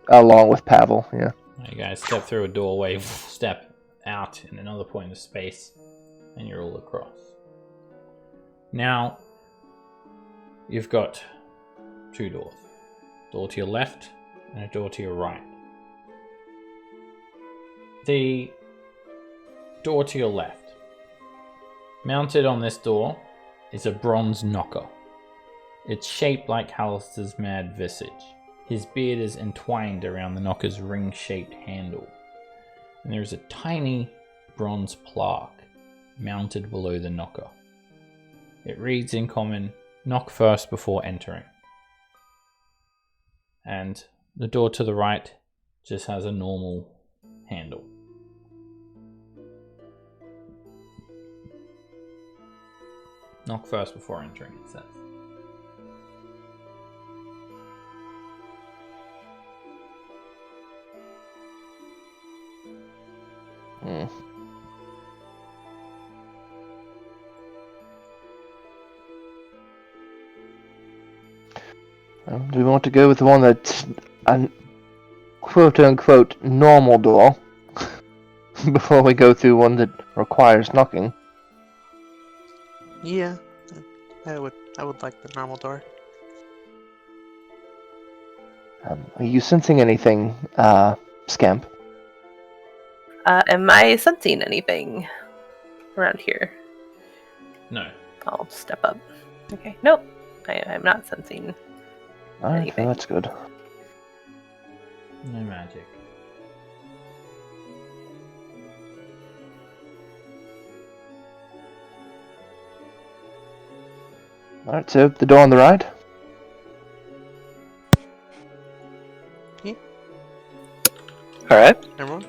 along with Pavel, yeah. You guys step through a doorway, step out in another point of space, and you're all across. Now, you've got two doors. A door to your left and a door to your right. The door to your left. Mounted on this door is a bronze knocker. It's shaped like Hallister's mad visage. His beard is entwined around the knocker's ring-shaped handle. And there is a tiny bronze plaque mounted below the knocker. It reads in common, "Knock first before entering." And the door to the right just has a normal handle. Knock first before entering, it says. Do we want to go with the one that quote-unquote normal door before we go through one that requires knocking. Yeah, I would like the normal door. Are you sensing anything, Scamp? Am I sensing anything around here? No. I'll step up. Okay, nope. I'm not sensing Alright, anything. well, that's good. No magic. Alright, so the door on the right? All right. Everyone?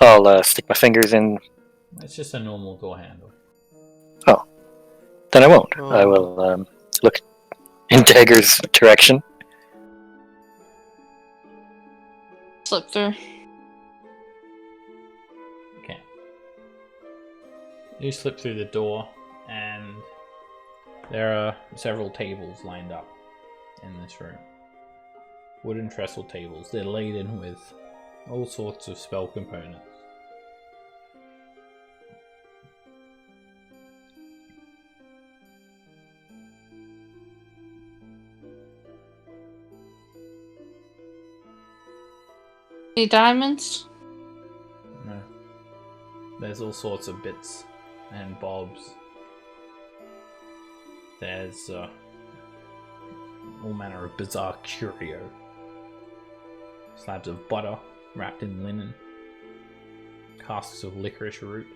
I'll stick my fingers in. It's just a normal door handle. Then I won't. Oh. I will look in Dagger's direction. Slip through. Okay. You slip through the door, and there are several tables lined up in this room. Wooden trestle tables. They're laden with all sorts of spell components. Any diamonds? No. There's all sorts of bits and bobs. There's all manner of bizarre curio. Slabs of butter wrapped in linen. Casks of licorice root.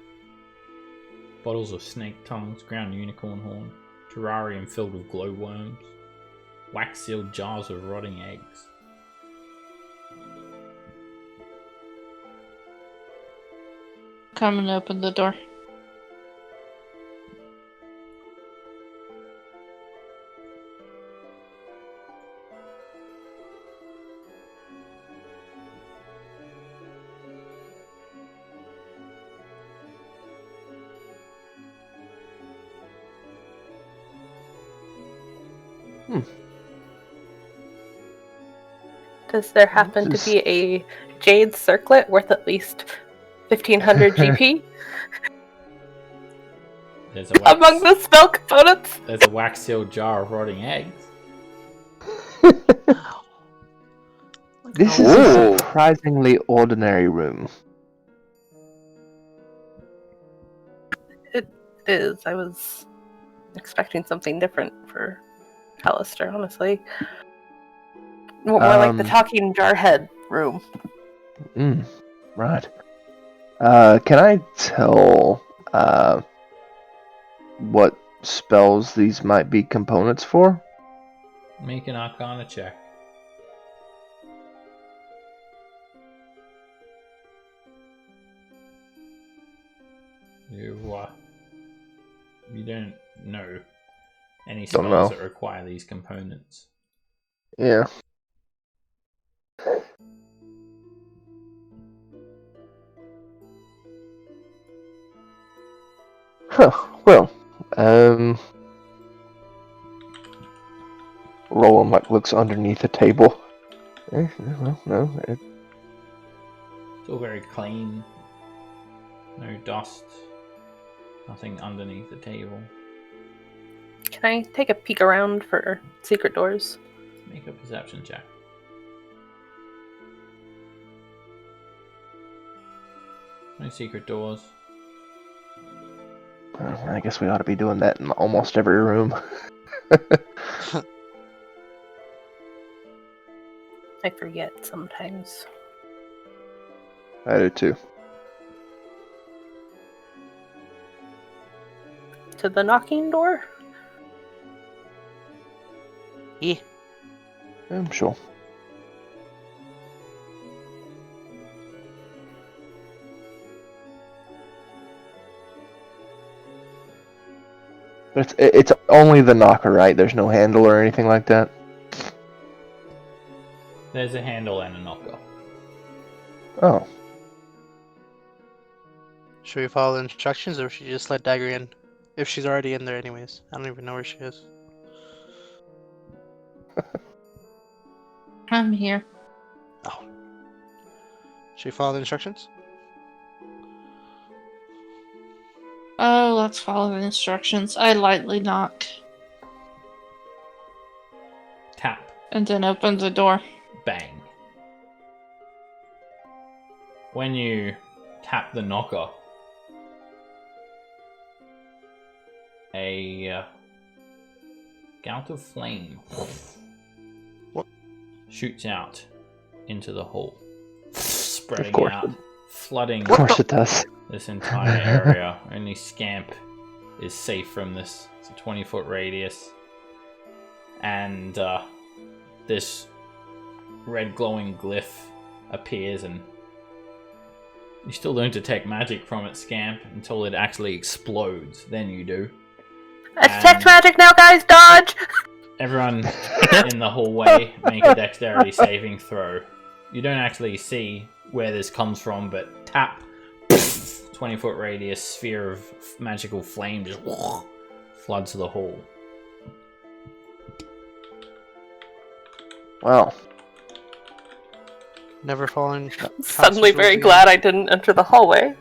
Bottles of snake tongues, ground unicorn horn. Terrarium filled with glowworms. Wax-sealed jars of rotting eggs. Come and open the door. Does there happen to be a jade circlet worth at least 1500 GP There's a wax, among the spell components? There's a wax-sealed jar of rotting eggs. This is a surprisingly ordinary room. It is. I was expecting something different for Alistair, honestly. More like the talking jarhead room. Right. Can I tell what spells these might be components for? Make an Arcana check. You don't know any spells that require these components. Yeah. Huh. Well, Roland looks underneath the table. No. It's all very clean. No dust. Nothing underneath the table. Can I take a peek around for secret doors? Make a perception check. No secret doors. I guess we ought to be doing that in almost every room. I forget sometimes. I do too. To the knocking door? Yeah. I'm sure. But it's only the knocker, right? There's no handle or anything like that? There's a handle and a knocker. Oh. Should we follow the instructions, or should we just let Dagger in? If she's already in there anyways. I don't even know where she is. I'm here. Should we follow the instructions? Oh, let's follow the instructions. I lightly knock Tap. and then open the door. Bang. When you tap the knocker, a gout of flame What? shoots out into the hole, spreading course out, flooding Of course it does. this entire area. Only Scamp is safe from this. It's a 20-foot radius. And this red glowing glyph appears, and you still don't detect magic from it, Scamp, until it actually explodes. Then you do. Detect magic now, guys! Dodge! Everyone in the hallway make a dexterity saving throw. You don't actually see where this comes from, but tap, 20-foot radius sphere of magical flame just floods the hall. Wow. Never fallen. Suddenly very glad I didn't enter the hallway.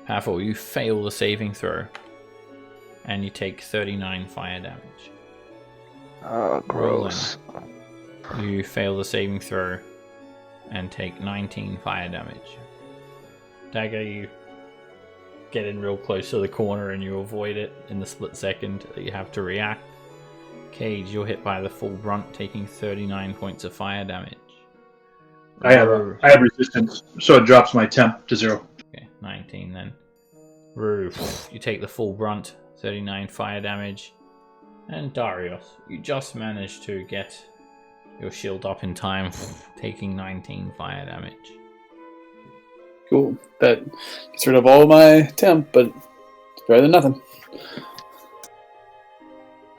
Pavel, you fail the saving throw, and you take 39 fire damage. Oh, gross. You fail the saving throw, and take 19 fire damage. Dagger, you get in real close to the corner and you avoid it in the split second that you have to react. Cage, you're hit by the full brunt, taking 39 points of fire damage. I have resistance, so it drops my temp to 0. Okay, 19 then. Rue, you take the full brunt, 39 fire damage. And Darius, you just managed to get your shield up in time, taking 19 fire damage. Cool. That gets rid of all my temp, but it's better than nothing.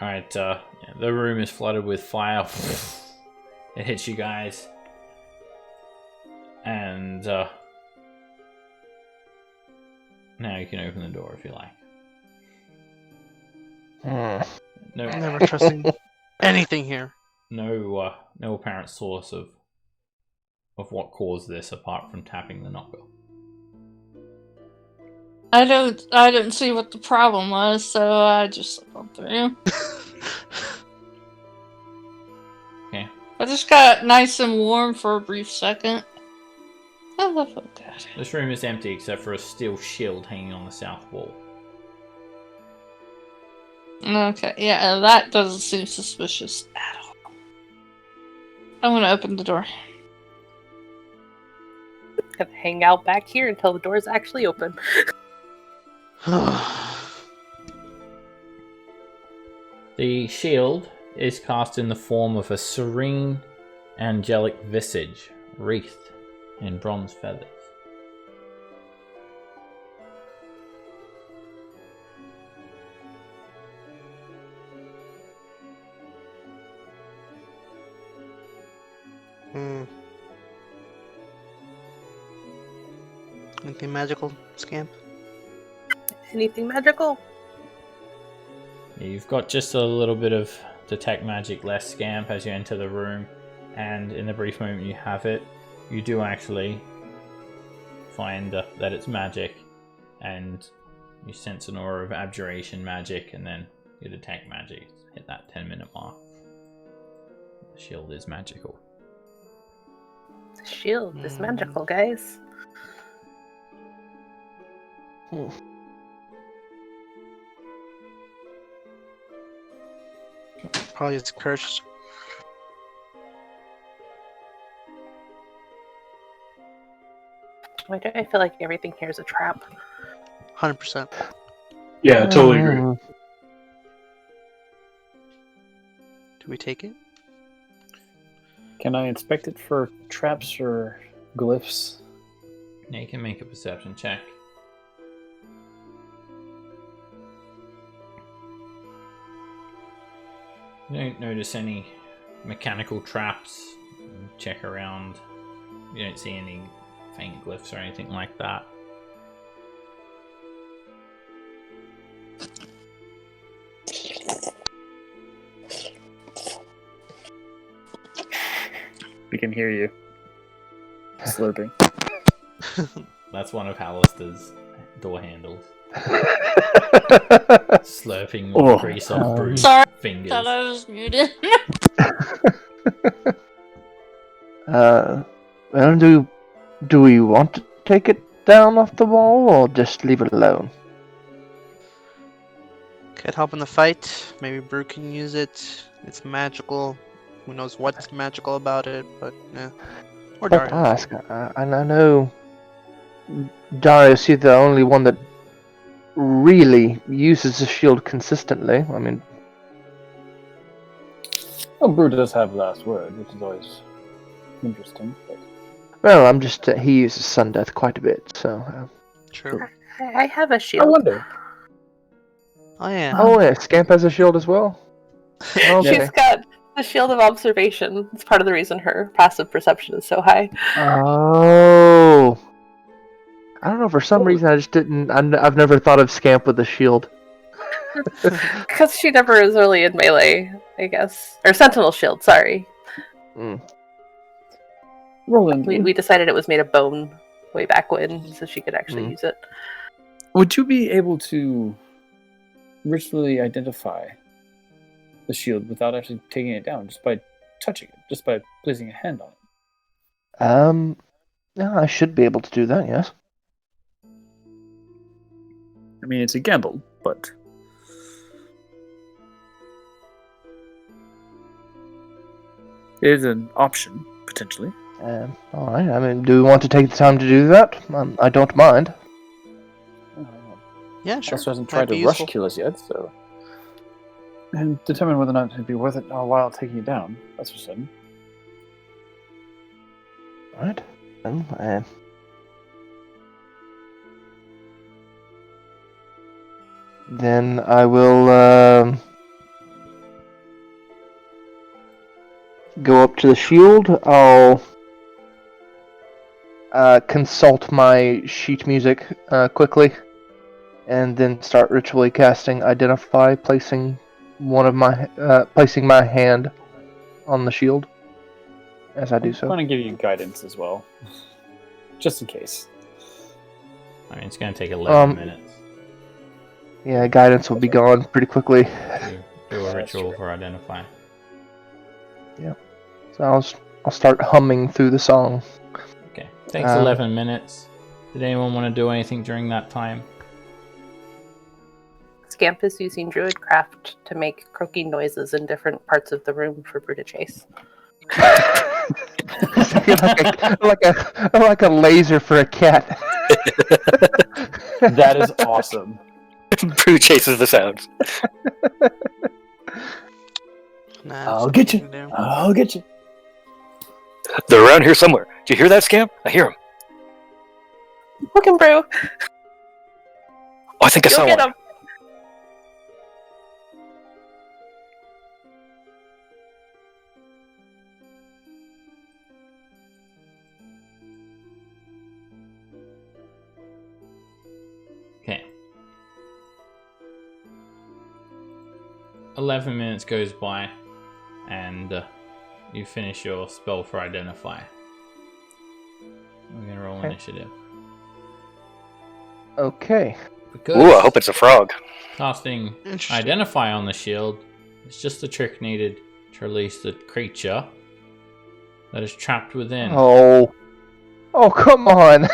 Alright, the room is flooded with fire. It hits you guys. And now you can open the door if you like. No, I'm never trusting anything here. no apparent source of what caused this apart from tapping the knocker. I didn't see what the problem was, so I just looked through. Okay. I just got nice and warm for a brief second. I love that. This room is empty except for a steel shield hanging on the south wall. Okay, yeah, that doesn't seem suspicious at all. I'm gonna open the door. Gonna hang out back here until the door is actually open. The shield is cast in the form of a serene, angelic visage, wreathed in bronze feathers. Anything magical, Scamp? Anything magical? Yeah, you've got just a little bit of detect magic less, Scamp, as you enter the room, and in the brief moment you have it, you do actually find that it's magic, and you sense an aura of abjuration magic, and then you detect magic. Hit that 10-minute mark. The shield is magical. The shield is magical, guys. Probably it's cursed. Why do I feel like everything here is a trap? 100%. Yeah, I totally agree. Do we take it? Can I inspect it for traps or glyphs? Yeah, you can make a perception check. You don't notice any mechanical traps. Check around. You don't see any faint glyphs or anything like that. We can hear you. Slurping. That's one of Hallister's door handles. Slurping Oh. grease off Bruce's Sorry, fingers. thought I was muted. Well, do we want to take it down off the wall, or just leave it alone? Could help in the fight. Maybe Brew can use it. It's magical. Who knows what's magical about it, but yeah. Or But Darius. ask, and I know Darius, you're the only one that really uses the shield consistently. I mean, Well, Brew does have last word, which is always interesting. But well, I'm just he uses Sun Death quite a bit, so. True. I have a I shield. wonder. Oh yeah. Oh yeah, Scamp has a shield as well. Okay. She's got the shield of observation. It's part of the reason her passive perception is so high. Oh. I don't know. For some reason, I just didn't. I've never thought of Scamp with a shield. Because she never is really in melee, I guess. Or Sentinel Shield, sorry. Roland, We decided it was made of bone way back when, so she could actually use it. would you be able to ritually identify the shield without actually taking it down, just by touching it, just by placing a hand on it? Yeah, I should be able to do that. Yes. I mean, it's a gamble, but it is an option, potentially. All right. I mean, do we want to take the time to do that? I don't mind. Yeah, sure. Also hasn't Might tried to be rush useful. kill us yet, so and determine whether or not it'd be worth it our while taking it down. That's for certain. All right. Then I will go up to the shield. I'll consult my sheet music quickly, and then start ritually casting Identify, placing my hand on the shield as I do I'm so. going to give you guidance as well, just in case. I mean, it's going to take 11 minutes. Yeah, guidance will be gone pretty quickly. Do a ritual for Identify. So I'll start humming through the song. Okay. Takes 11 minutes. Did anyone want to do anything during that time? Scamp is using Druidcraft to make croaking noises in different parts of the room for Brew to chase. like a laser for a cat. That is awesome. Brew chases the sounds. Nah, I'll it's get you. nothing there. I'll get you. They're around here somewhere. Do you hear that, Scamp? I hear him. Look him, Brew. Oh, I think I You'll saw get one. him. Okay. 11 minutes goes by, and you finish your spell for Identify. We're going to roll initiative. Okay. Because Ooh, I hope it's a frog. casting Interesting. Identify on the shield is just the trick needed to release the creature that is trapped within. Oh, come on.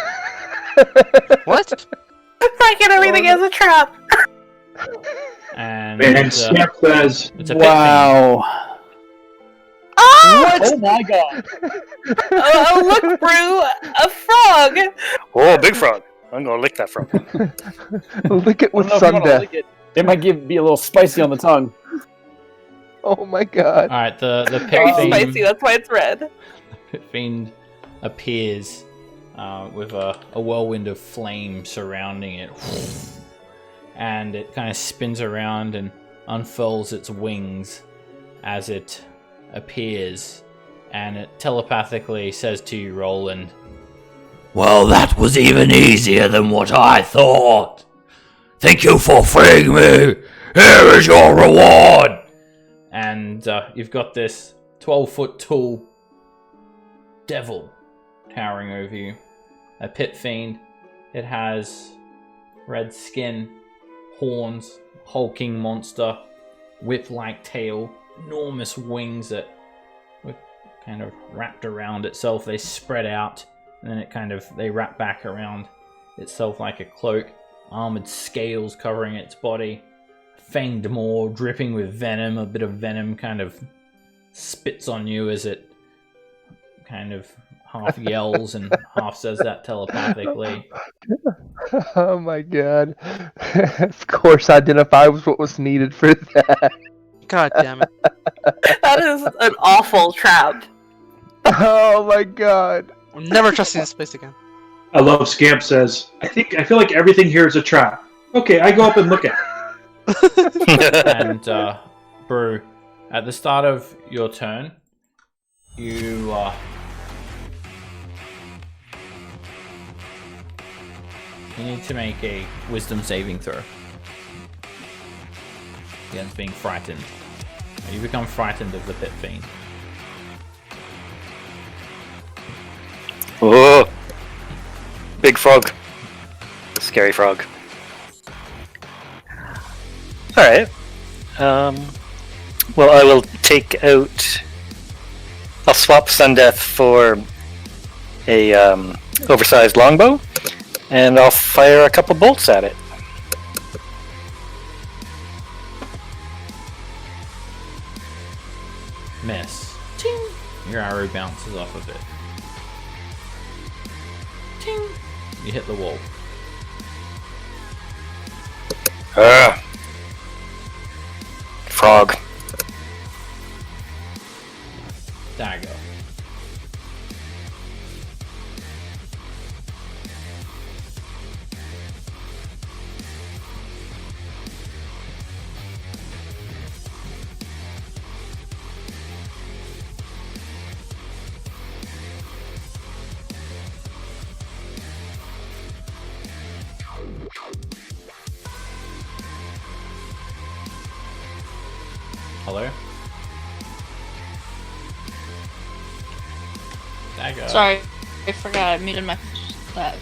What? Breaking everything as a trap. And And Scamp says, it's a pit fiend. Wow. Oh! Oh my god. Oh, look, Brew! A frog! Oh, big frog. I'm going to lick that frog. Lick it with I don't know if you sun wanna death. lick it. They might be a little spicy on the tongue. Oh my god. Alright, the Very pit spicy, fiend, that's why it's red. pit fiend appears with a whirlwind of flame surrounding it. And it kind of spins around and unfurls its wings as it appears. And it telepathically says to you, Roland, "Well, that was even easier than what I thought. Thank you for freeing me. Here is your reward." And you've got this 12-foot tall devil towering over you. A pit fiend. It has red skin, horns, hulking monster, whip-like tail, enormous wings that were kind of wrapped around itself. They spread out, and then they wrap back around itself like a cloak. Armored scales covering its body. Fanged maw dripping with venom. A bit of venom kind of spits on you as it kind of half yells and half says that telepathically. Oh my god. Of course, identify was what was needed for that. God damn it. That is an awful trap. Oh my god. I'm never trusting this place again. I love Scamp says, I feel like everything here is a trap. Okay, I go up and look at it. And, Brew, at the start of your turn, you need to make a wisdom saving throw against being frightened. You become frightened of the pit fiend. Oh, big frog, scary frog. All right. Well, I will take out. I'll swap Sundeath for a oversized longbow, and I'll fire a couple bolts at it. Miss. Ting. Your arrow bounces off of it. Ting. You hit the wall. Frog. Dagger. Hello? Dagger. Sorry, I forgot I muted my flag.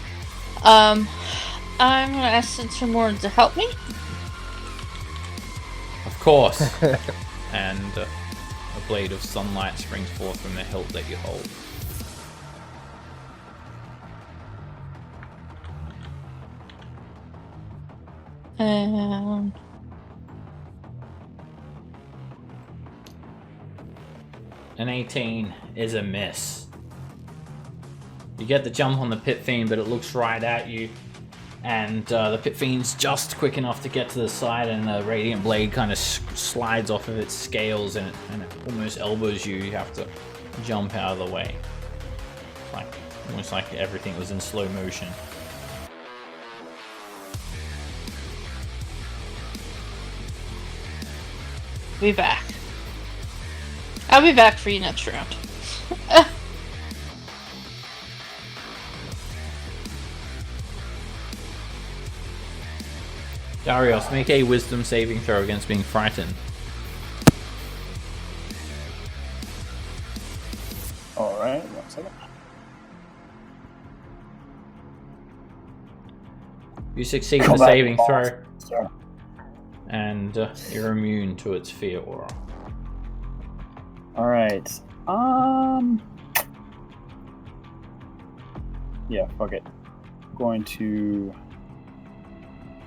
I'm gonna ask Centramore to help me. Of course. And a blade of sunlight springs forth from the hilt that you hold. And An 18 is a miss. You get the jump on the pit fiend, but it looks right at you. And the pit fiend's just quick enough to get to the side, and the radiant blade kind of slides off of its scales, and it almost elbows you. You have to jump out of the way. It's almost like everything was in slow motion. be back. I'll be back for you next round. Darius, make a wisdom saving throw against being frightened. Alright, 1 second. You succeed the Come back, saving boss. throw, Sorry. and you're immune to its fear aura. Alright. Yeah, fuck it. I'm going to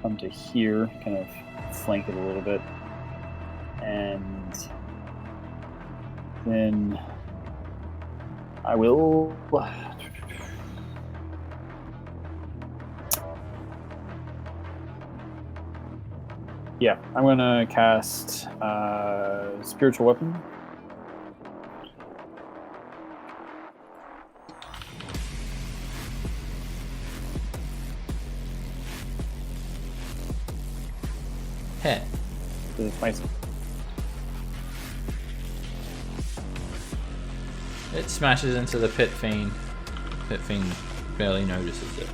come to here, kind of flank it a little bit. And then I will yeah, I'm gonna cast Spiritual Weapon. Hit. It smashes into the pit fiend. Pit fiend barely notices it.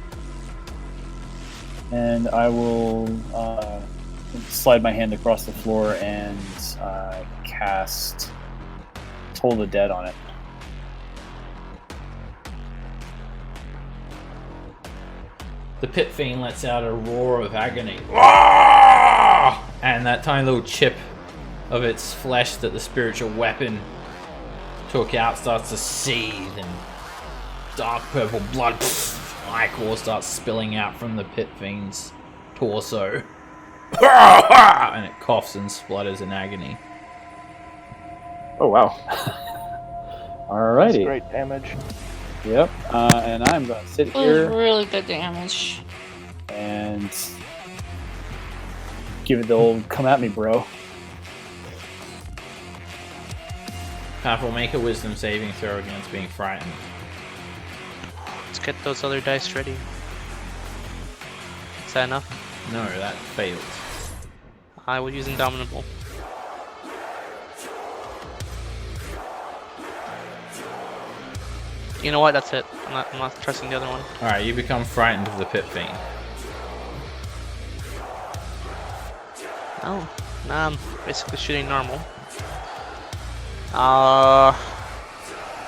And I will slide my hand across the floor and cast Toll the Dead on it. The pit fiend lets out a roar of agony. And that tiny little chip of its flesh that the spiritual weapon took out starts to seethe, and dark purple blood, ichor starts spilling out from the pit fiend's torso. And it coughs and splutters in agony. Oh, wow. That's Alrighty. great damage. Yep. And I'm going to sit It was here really good damage. and give it the old come at me, bro. Path will make a wisdom saving throw against being frightened. Let's get those other dice ready. Is that enough? No, that fails. I will use Indomitable. You know what? That's it. I'm not trusting the other one. Alright, you become frightened of the pit fiend. Oh, nah, I'm basically shooting normal.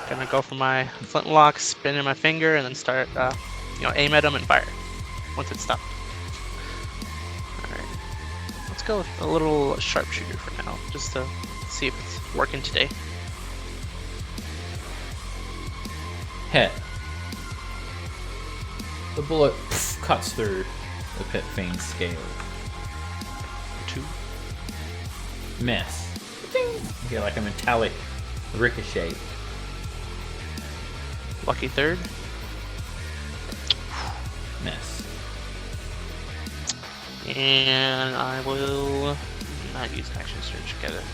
Gonna go for my flintlock, spin in my finger, and then start, aim at him and fire once it's stopped. Alright, let's go with a little sharpshooter for now, just to see if it's working today. Hit. The bullet cuts through the pit fiend's scale. 2. Miss. You get like a metallic ricochet. Lucky 3rd. Miss. And I will not use action surge. Get it.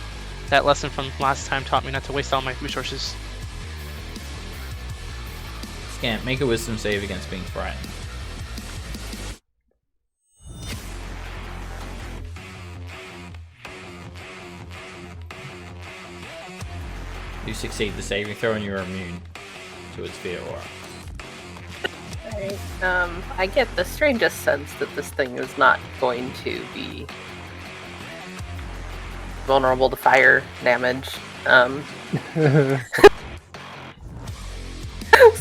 That lesson from last time taught me not to waste all my resources. Scamp, make a wisdom save against being frightened. You succeed the saving throw and you're immune to its fear aura. I get the strangest sense that this thing is not going to be vulnerable to fire damage.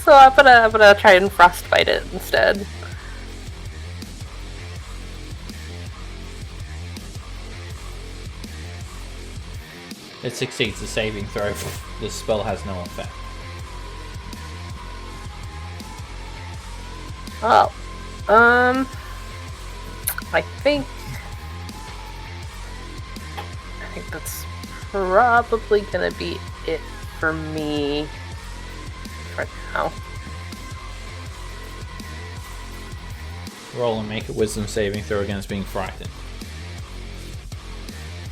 So I'm gonna try and frostbite it instead. It succeeds the saving throw. The spell has no effect. Oh, I think that's probably gonna be it for me for now. Roll and make a wisdom saving throw against being frightened.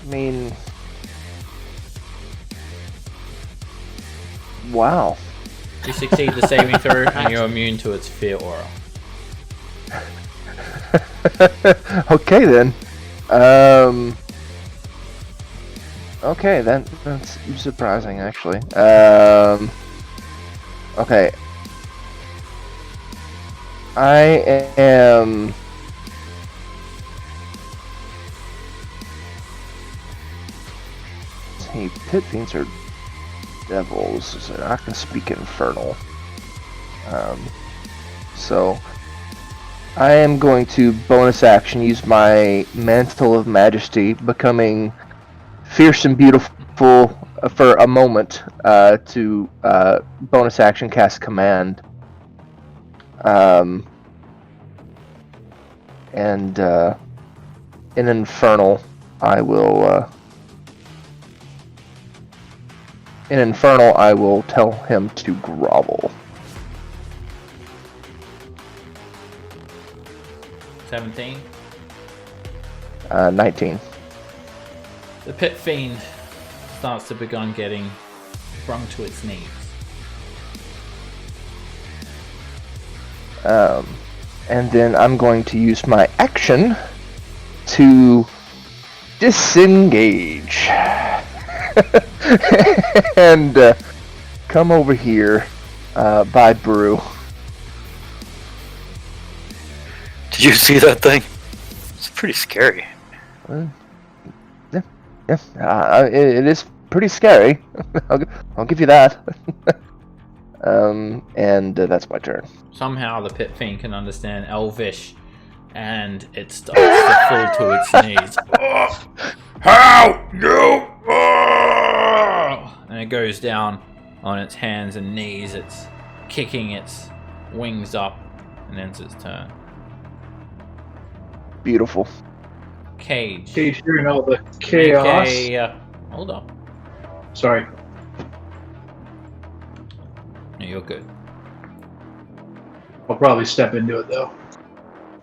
I mean, wow. You succeed the saving throw and you're immune to its fear aura. Okay then. Okay, that's surprising actually. Okay. I am. Hey, pit fiends are devils, so I can speak infernal. So I am going to bonus action use my Mantle of Majesty, becoming fierce and beautiful for a moment, to bonus action cast command. And in infernal, I will. In infernal, I will tell him to grovel. 17. 19. The pit fiend starts to begin getting sprung to its knees. And then I'm going to use my action to disengage. And come over here by Brew. Did you see that thing? It's pretty scary. Yeah, it is pretty scary. I'll give you that. And that's my turn. Somehow the pit fiend can understand Elvish, and it starts to fall to its knees. How you? And it goes down on its hands and knees. It's kicking its wings up, and ends its turn. Beautiful. Cage. Cage hearing all the chaos. Hold up. Sorry. No, you're good. I'll probably step into it though.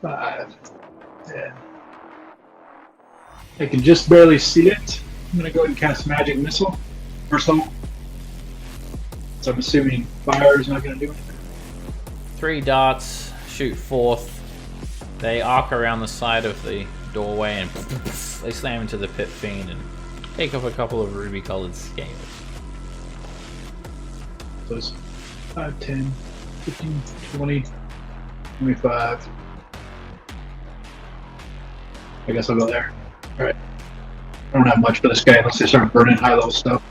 5, 10. I can just barely see it. I'm gonna go ahead and cast Magic Missile. First level. So I'm assuming fire is not gonna do anything. 3 darts shoot forth. They arc around the side of the doorway and they slam into the pit fiend and take off a couple of ruby-colored scales. So it's 5, 10, 15, 20, 25. I guess I'll go there. Alright. I don't have much for this guy unless they start burning high level stuff.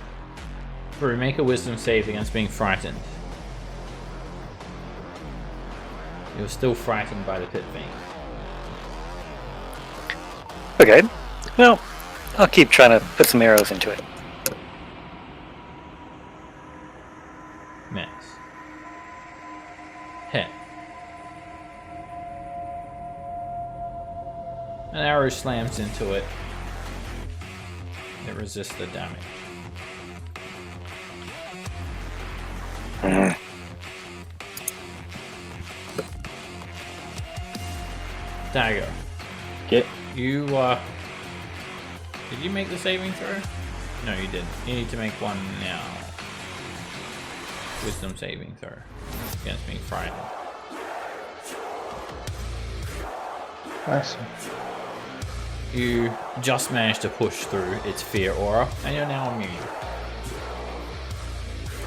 Brew, make a wisdom save against being frightened. You're still frightened by the pit fiend. Okay. Well, I'll keep trying to put some arrows into it. Miss. Hit. An arrow slams into it. It resists the damage. Dagger. Get. You, did you make the saving throw? No, you didn't. You need to make one now. Wisdom saving throw. Against being frightened. Nice. You just managed to push through its fear aura, and you're now immune.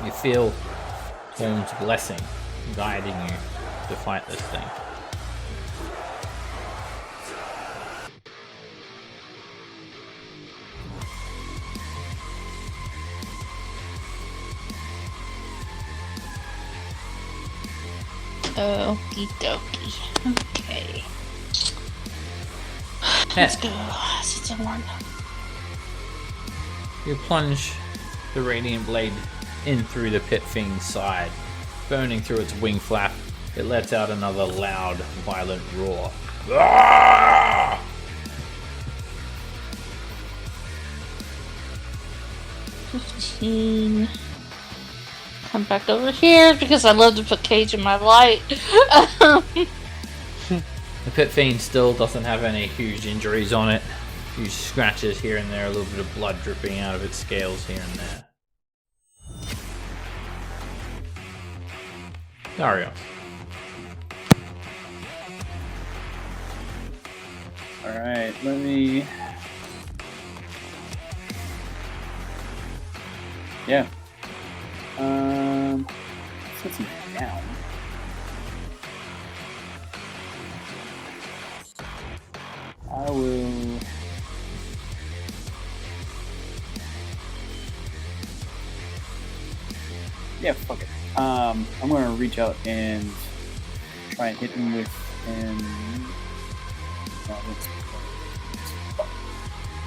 You feel Torm's blessing guiding you to fight this thing. Okie dokie. Okay. Let's go. Sit down. You plunge the radiant blade in through the pit fiend's side, burning through its wing flap. It lets out another loud, violent roar. Ah! $15. Come back over here because I love to put Cage in my light. The pit fiend still doesn't have any huge injuries on it. Huge scratches here and there, a little bit of blood dripping out of its scales here and there. Dario. Alright, let me... Yeah. Let's him down. I will... Yeah, fuck it. I'm gonna reach out and try and hit him with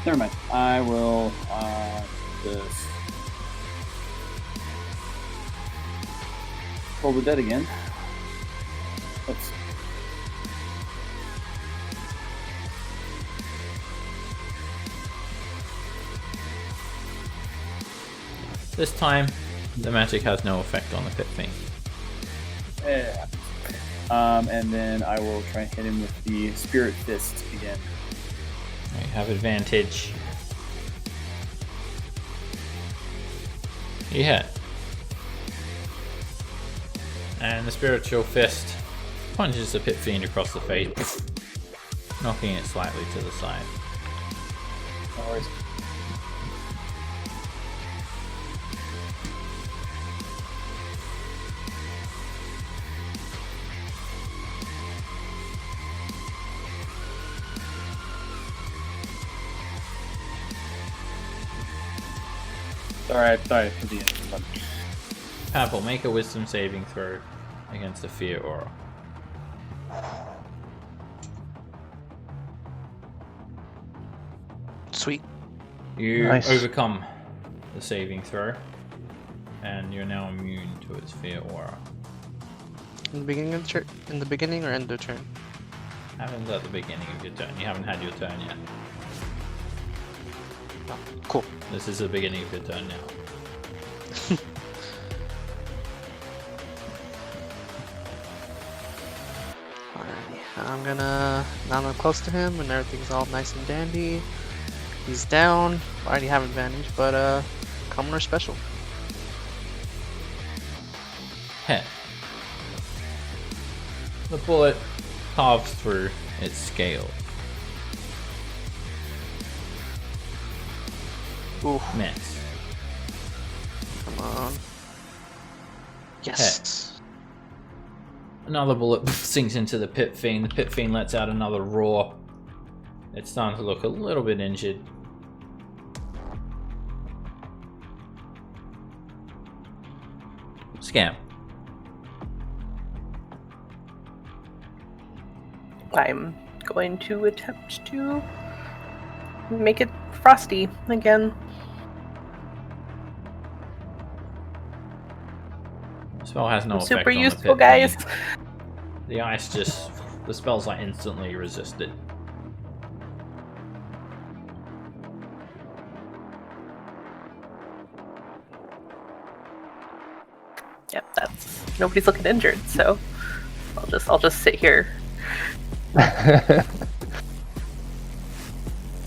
never mind. I will just roll the dead again. Let's see. This time, the magic has no effect on the pit fiend. Yeah. And then I will try and hit him with the Spirit Fist again. You have advantage. You hit. And the spiritual fist punches the pit fiend across the face, knocking it slightly to the side. No worries. Sorry for the end. Apple, make a wisdom saving throw against the fear aura. Sweet. You Nice. overcome the saving throw, and you're now immune to its fear aura. In the beginning of the turn, in the beginning or end of the turn? Happens at the beginning of your turn. You haven't had your turn yet. Oh, cool. This is the beginning of your turn now. Alrighty, I'm gonna, now that I'm close to him and everything's all nice and dandy, he's down, I already have advantage, but common or special? Heh. The bullet carves through its scale. Ooh, Miss. come on. Yes. Another bullet sinks into the pit fiend. The pit fiend lets out another roar. It's starting to look a little bit injured. Scam. I'm going to attempt to make it frosty again. The spell has no effect Super on useful, the pit guys. fiend. The ice just... the spells are instantly resisted. Yep, that's nobody's looking injured, so I'll just sit here.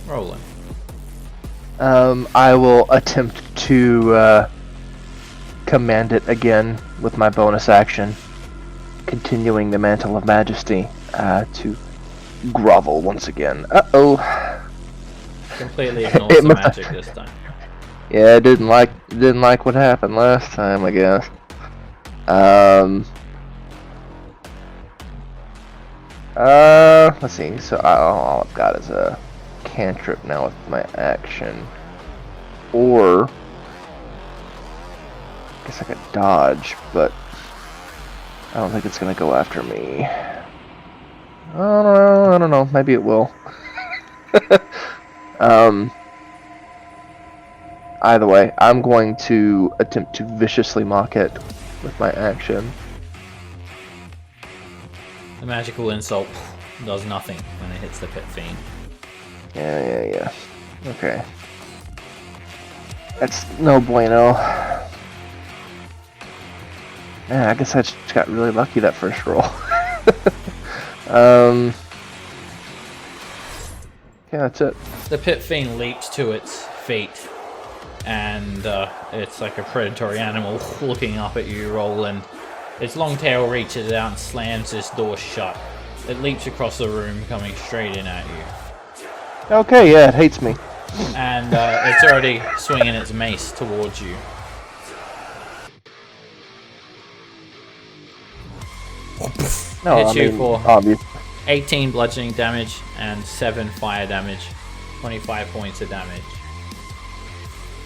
Rolling. I will attempt to command it again with my bonus action, continuing the Mantle of Majesty to grovel once again. Uh-oh. Completely ignores It the must- magic this time. Yeah, didn't like what happened last time, I guess. Let's see. So all I've got is a cantrip now with my action, or I guess I could dodge, but I don't think it's gonna go after me. I don't know. Maybe it will. Either way, I'm going to attempt to viciously mock it with my action. The magical insult does nothing when it hits the pit fiend. Yeah. Okay. That's no bueno. Man, I guess I just got really lucky that first roll. Yeah, that's it. The pit fiend leaps to its feet, and it's like a predatory animal looking up at you, Roland. Its long tail reaches out and slams this door shut. It leaps across the room, coming straight in at you. Okay, yeah, it hates me. And it's already swinging its mace towards you. No, Hits I you mean, for obvious. 18 bludgeoning damage and 7 fire damage, 25 points of damage.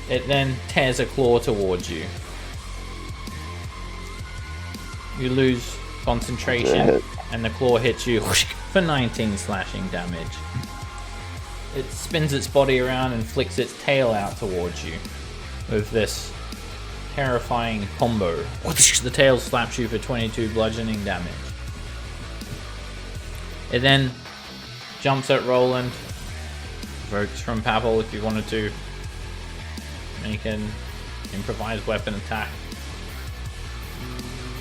It then tears a claw towards you. You lose concentration, and the claw hits you for 19 slashing damage. It spins its body around and flicks its tail out towards you with this terrifying combo. The tail slaps you for 22 bludgeoning damage. It then jumps at Roland, evokes from Pavel if you wanted to make an improvised weapon attack.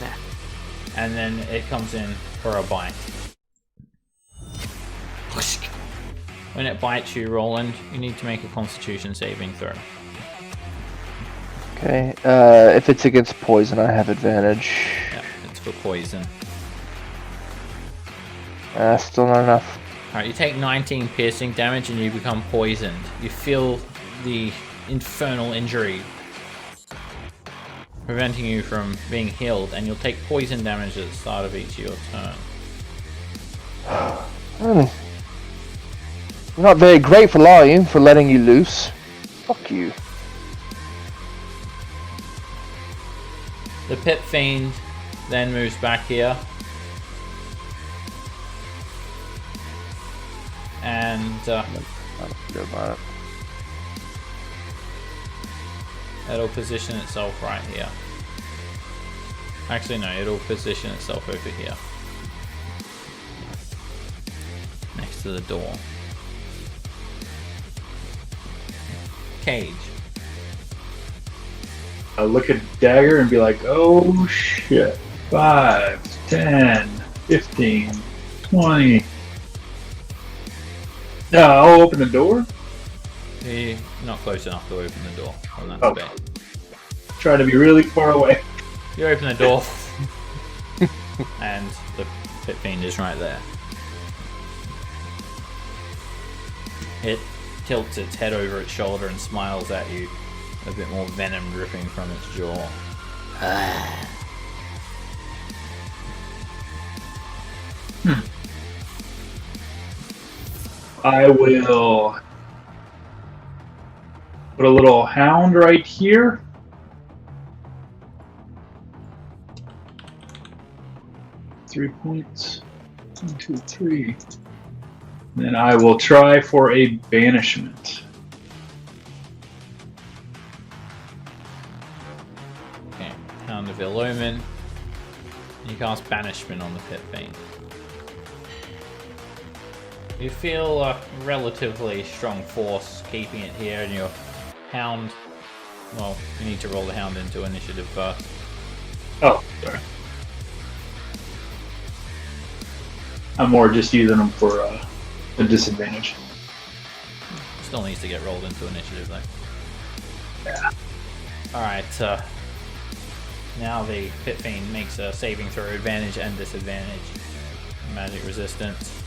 Nah. And then it comes in for a bite. When it bites you, Roland, you need to make a Constitution saving throw. Okay, if it's against poison, I have advantage. Yeah, it's for poison. Still not enough. Alright, you take 19 piercing damage and you become poisoned. You feel the infernal injury preventing you from being healed, and you'll take poison damage at the start of each of your turn. I'm not very grateful, are you, for letting you loose? Fuck you. The Pit Fiend then moves back here. And I don't know about it. it'll position itself right here. Actually, no, it'll position itself over here. Next to the door. Cage. I'll look at Dagger and be like, oh shit. 5, 10, 15, 20. I'll open the door. You're not close enough to open the door on that Okay. space. Try to be really far away. You open the door, and the Pit Fiend is right there. It tilts its head over its shoulder and smiles at you, a bit more venom dripping from its jaw. I will put a little hound right here. Three points. 1, 2, 3. Then I will try for a banishment. Okay, Hound of Ill Omen. You cast Banishment on the Pit Fiend. You feel a relatively strong force keeping it here, and your Hound. Well, you need to roll the Hound into initiative first. Oh, sorry. I'm more just using them for a disadvantage. Still needs to get rolled into initiative though. Yeah. Alright, now the Pit Fiend makes a saving throw, advantage and disadvantage. Magic resistance.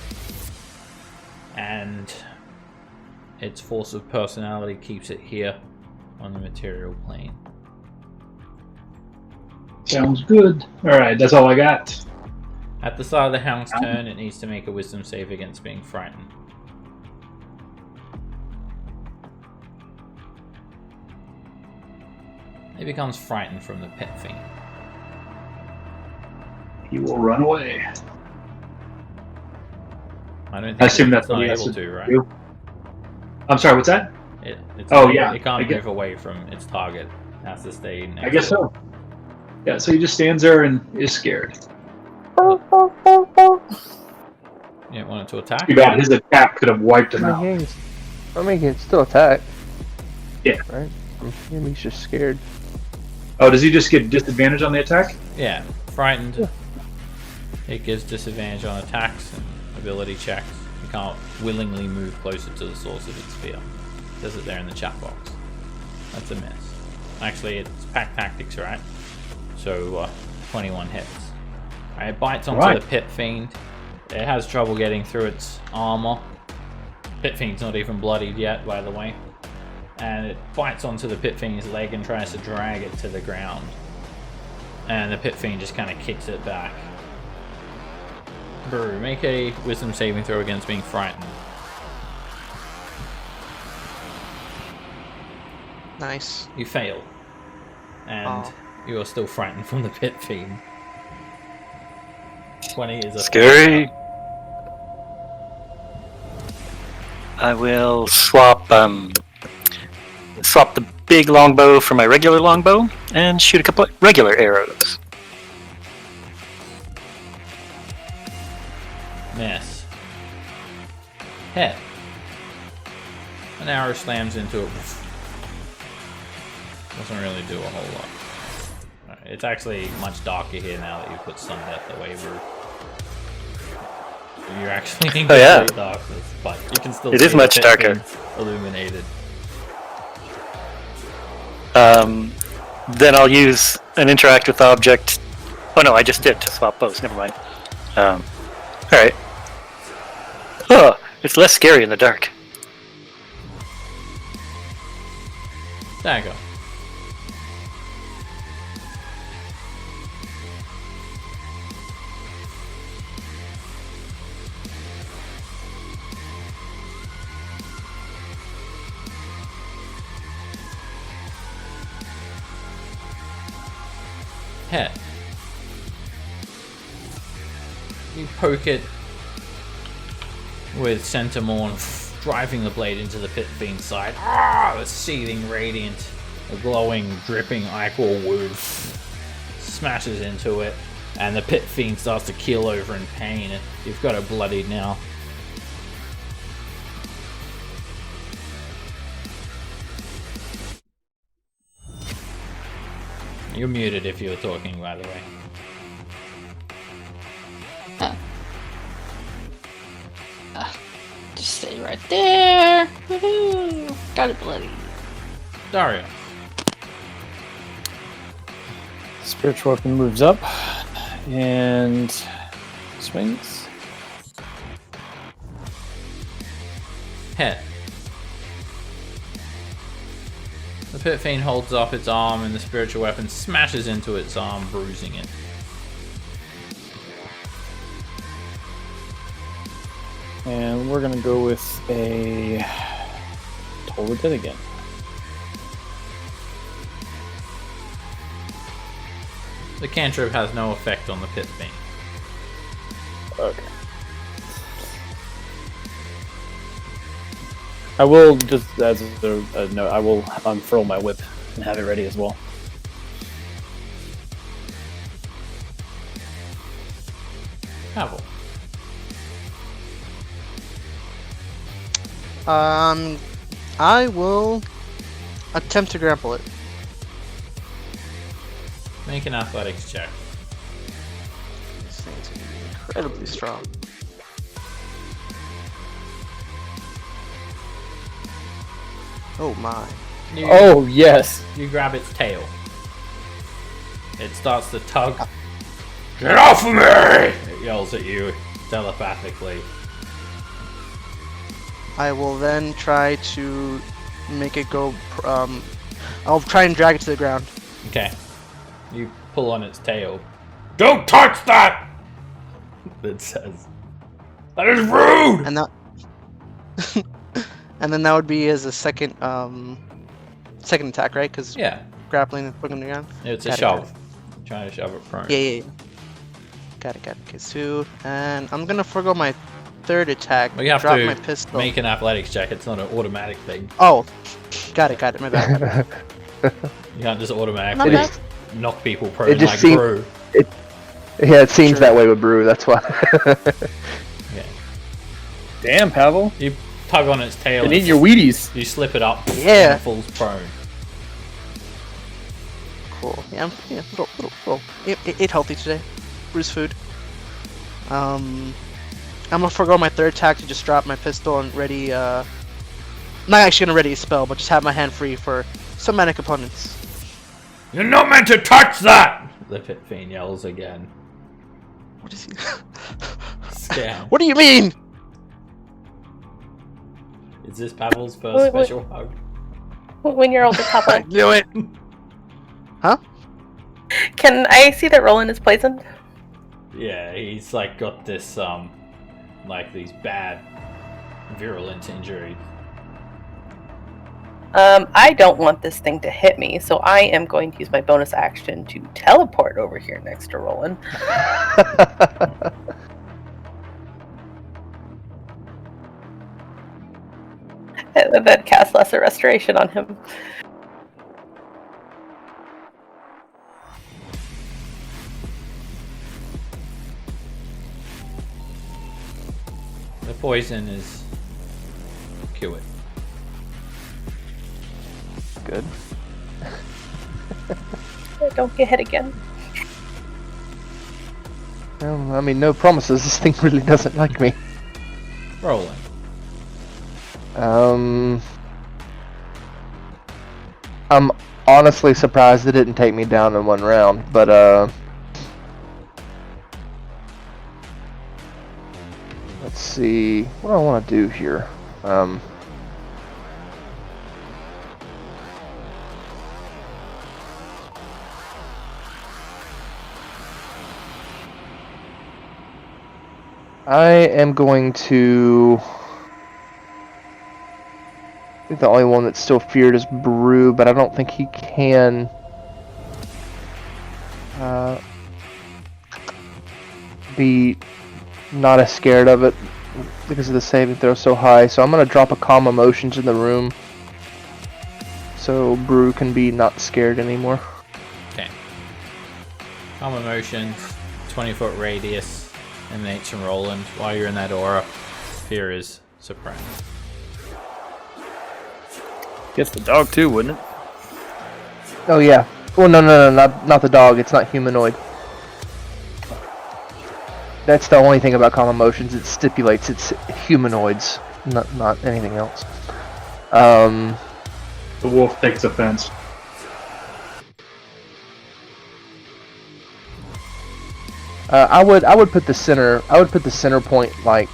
And its force of personality keeps it here on the material plane. Sounds good. Alright, that's all I got. At the start of the Hound's turn, it needs to make a wisdom save against being frightened. It becomes frightened from the Pit Fiend. He will run away. I don't think I assume it's that's what not he has able to to, right? do. I'm sorry, what's that? It's Oh, not- yeah, It can't I guess- move away from its target. It has to stay next I guess to it. so. Yeah, so he just stands there and is scared. You don't want it to attack? Too bad his attack could have wiped him out. He can still attack. Yeah. Right? Maybe he's just scared. Oh, does he just get disadvantage on the attack? Yeah, frightened. It gives disadvantage on attacks and ability checks. You can't willingly move closer to the source of its fear. It says it there in the chat box. That's a miss. Actually, it's pack tactics, right? So 21 hits. Alright, it bites onto Right. the Pit Fiend. It has trouble getting through its armor. Pit Fiend's not even bloodied yet, by the way. And it bites onto the Pit Fiend's leg and tries to drag it to the ground. And the Pit Fiend just kind of kicks it back. Brew, make a wisdom saving throw against being frightened. Nice. You fail. And you are still frightened from the Pit Fiend. 20 is a Scary. I will swap swap the big longbow for my regular longbow and shoot a couple of regular arrows. Miss. Hit. An arrow slams into it. Doesn't really do a whole lot. Alright, it's actually much darker here now that you've put Sun Death away, Brew. You're actually in Oh, yeah. complete darkness, but you can still It see is the much Pit darker. Fiend's illuminated. Then I'll use an interact with object. Oh no, I just did to swap bows. Never mind. Alright. Oh, it's less scary in the dark. Dagger. Het. You poke it with Centimorn, driving the blade into the Pit Fiend's side. A seething radiant, a glowing, dripping ichor wound smashes into it, and the Pit Fiend starts to keel over in pain. And you've got it bloodied now. You're muted if you're talking, by the way. Just stay right there. Woohoo! Got it bloody. Dario. Spiritual weapon moves up and swings. Het. The Pit Fiend holds up its arm and the spiritual weapon smashes into its arm, bruising it. And we're gonna go with a Toll the Dead again. The cantrip has no effect on the Pit Fiend. Okay. I will just as a note, I will unfurl my whip and have it ready as well. Pavel. I will attempt to grapple it. Make an athletics check. This thing's gonna be incredibly strong. Oh my. Oh yes! You grab its tail. It starts to tug. Get off of me! It yells at you telepathically. I will then try to make it go. I'll try and drag it to the ground. Okay. You pull on its tail. Don't touch that! It says. That is rude! And that. And then that would be as a second attack, right? Because Yeah, grappling and putting them down. it's a Got it, shove. Trying to shove it prone. Yeah. Got it. Okay, two. And I'm gonna forgo my third attack. Well, you have drop to my pistol. make an athletics check. It's not an automatic thing. Oh, got it. My bad. You can't just automatically Not bad. knock people prone It just like seems- Brew. Yeah, it seems Sure. that way with Brew. That's why. Yeah. Damn, Pavel! You tug on its tail. I and need your Wheaties. You slip it up. Yeah. And it falls prone. Cool. Yeah, little. Ate healthy today. Bruce food. I'm gonna forgo my third attack to just drop my pistol and ready. Not actually gonna ready a spell, but just have my hand free for some manic opponents. You're not meant to touch that! The Pit Fiend yells again. What is he? Scan. What do you mean? Is this Pavel's first Wait. special hug? When you're on the top one, Knew it. can I see that Roland is poisoned? Yeah, he's like got this like these bad virulent injuries. I don't want this thing to hit me, so I am going to use my bonus action to teleport over here next to Roland. And then cast Lesser Restoration on him. The poison is cured. Good. Don't get hit again. Well, I mean, no promises. This thing really doesn't like me. Rolling. I'm honestly surprised it didn't take me down in one round, but let's see. What do I want to do here? I am going to. I think the only one that's still feared is Brew, but I don't think he can. be not as scared of it because of the saving throw so high. So I'm gonna drop a calm emotions in the room, so Brew can be not scared anymore. Okay. Calm emotions, 20-foot radius, emanates from Roland. While you're in that aura, fear is suppressed. Gets the dog too, wouldn't it? Oh yeah. Well, no, not the dog. It's not humanoid. That's the only thing about calm emotions. It stipulates it's humanoids, not anything else. The wolf takes offense. I would put the center. I would put the center point like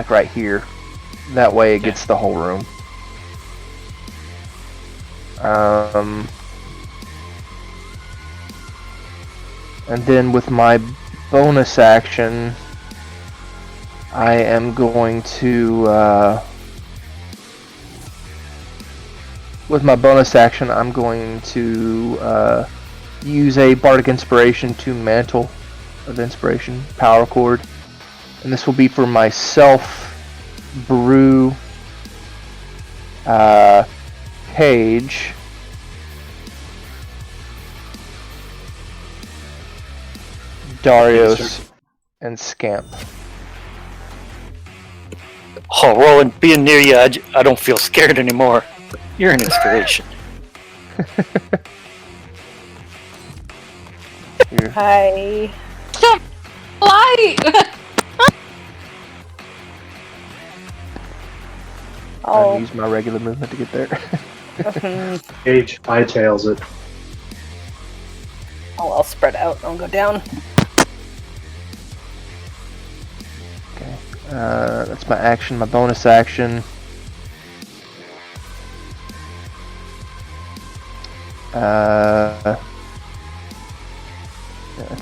right here. That way it gets the whole room. And then with my bonus action, I am going to use a Bardic Inspiration to Mantle of Inspiration, Power Chord. And this will be for myself, Brew, Page, Darius, and Scamp. Oh, Roland, being near you, I don't feel scared anymore. You're an inspiration. Here. Hi. Light! I'll use my regular movement to get there. Page hightails it. I'll spread out. I'll go down. Okay. That's my action, my bonus action. That's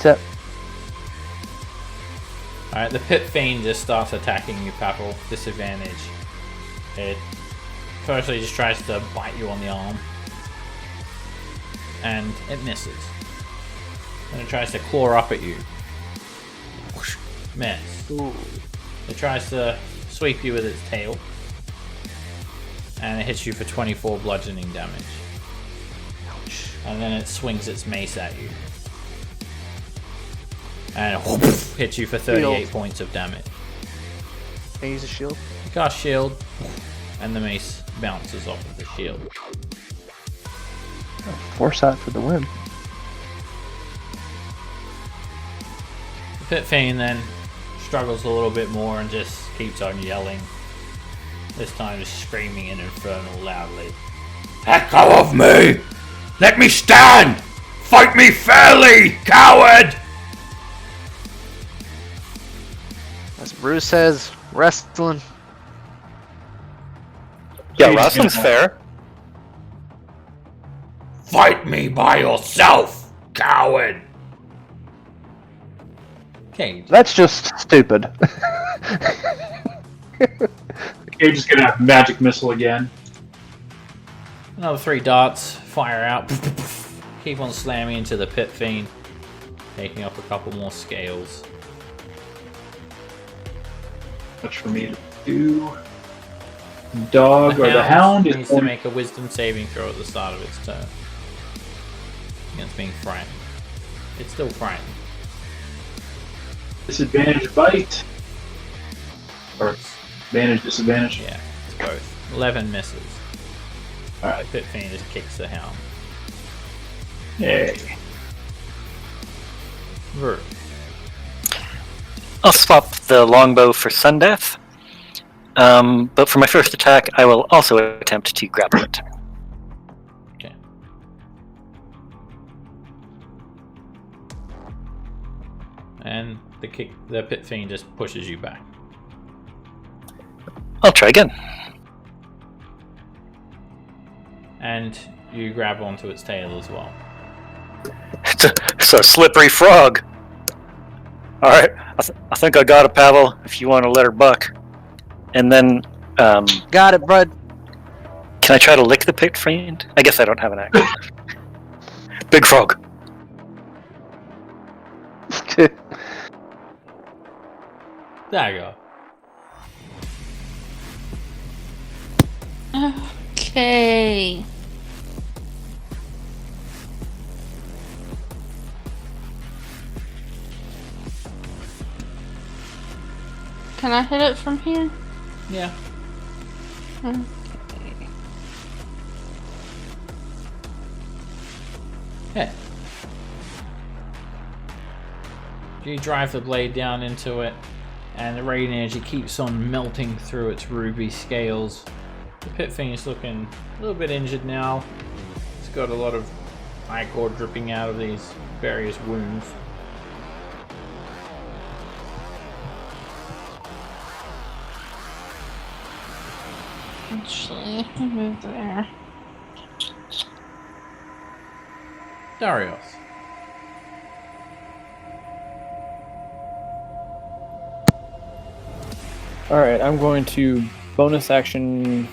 it. Alright, the Pit Fiend just starts attacking you, Papel. Disadvantage. It firstly just tries to bite you on the arm. And it misses. Then it tries to claw up at you. Miss. It tries to sweep you with its tail. And it hits you for 24 bludgeoning damage. And then it swings its mace at you. And it hits you for 38 points of damage. Can I use a shield? You cast shield, and the mace bounces off of the shield. Foresight for the win. The Pit Fiend then struggles a little bit more and just keeps on yelling. This time just screaming in Infernal loudly. Let go of me! Let me stand! Fight me fairly, coward! As Bruce says, wrestling. Yeah, wrestling's fair. Fight me by yourself, coward! Cage. That's just stupid. Cage is gonna have magic missile again. Another 3 darts fire out. Keep on slamming into the Pit Fiend, taking off a couple more scales. Much for me to do. Dog or the hound is needs to make a wisdom saving throw at the start of its turn. Against being frightened. It's still frightened. disadvantage bite. Or advantage, disadvantage. Yeah, it's both. 11 misses. Alright, Pit Fiend just kicks the hound. Yay. Vert. I'll swap the longbow for Sundeath. But for my first attack, I will also attempt to grapple it. Okay. And the Pit Fiend just pushes you back. I'll try again. And you grab onto its tail as well. It's a slippery frog. Alright, I think I got it, Pavel, if you want to let her buck. And then, Got it, bud. can I try to lick the Pit Fiend? I guess I don't have an axe. Big frog. There you go. Okay. Can I hit it from here? Yeah. Okay. Hit. You drive the blade down into it, and the radiant energy keeps on melting through its ruby scales. The pit fiend's looking a little bit injured now. It's got a lot of ichor dripping out of these various wounds. Actually, I'll move there. Darius. Alright, I'm going to bonus action.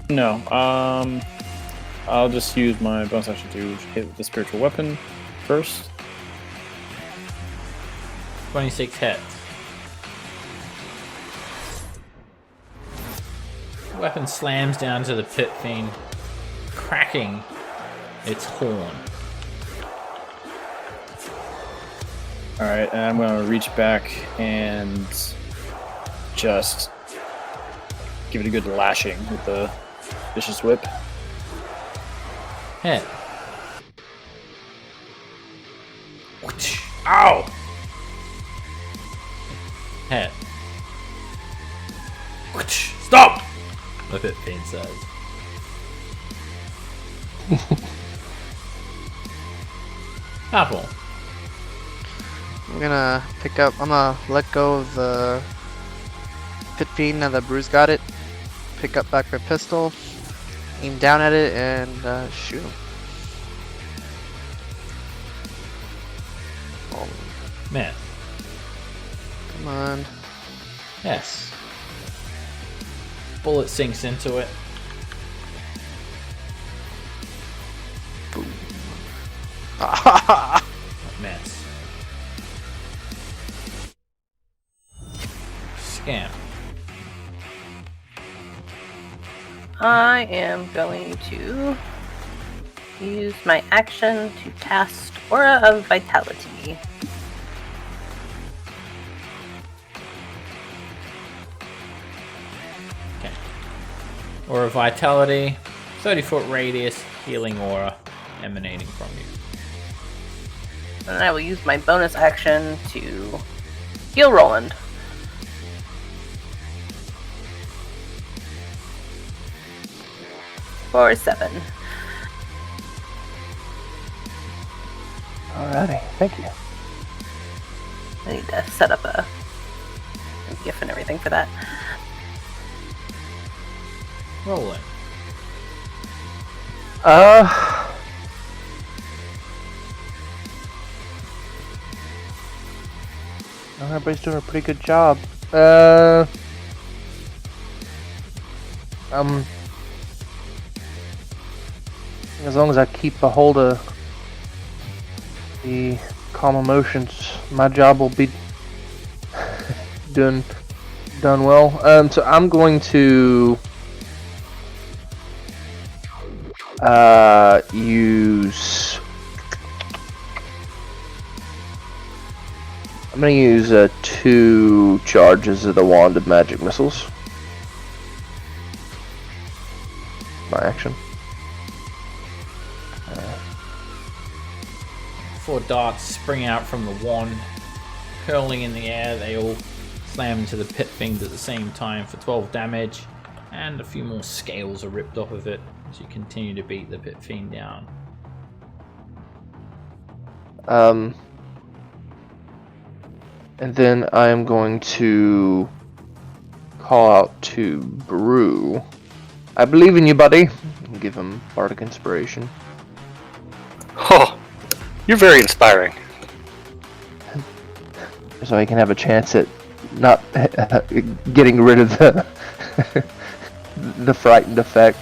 No, I'll just use my bonus action to hit with the spiritual weapon first. 26 hits. The weapon slams down to the pit fiend, cracking its horn. Alright, and I'm going to reach back and just give it a good lashing with the vicious whip. Hit. Ow! Hit. Stop! The pit fiend says. Apple. I'm gonna let go of the pit fiend now that Bruce got it. Pick up back my pistol, aim down at it, and shoot him. Oh, Man. come on. Yes. Bullet sinks into it. Miss. Scam. I am going to use my action to cast Aura of Vitality. Okay. Aura of Vitality. 30-foot radius healing aura emanating from you. And I will use my bonus action to heal Roland. For 7. Alrighty, thank you. I need to set up a GIF and everything for that. Rolling. Everybody's doing a pretty good job. As long as I keep a hold of the calm emotions, my job will be done well. So I'm going to use. I'm going to use 2 charges of the Wand of Magic Missiles. My action. 4 darts spring out from the wand, curling in the air. They all slam into the pit fiend at the same time for 12 damage, and a few more scales are ripped off of it as you continue to beat the pit fiend down. And then I am going to call out to Brew. I believe in you, buddy. And give him Bardic Inspiration. Oh, you're very inspiring. So he can have a chance at not getting rid of the the frightened effect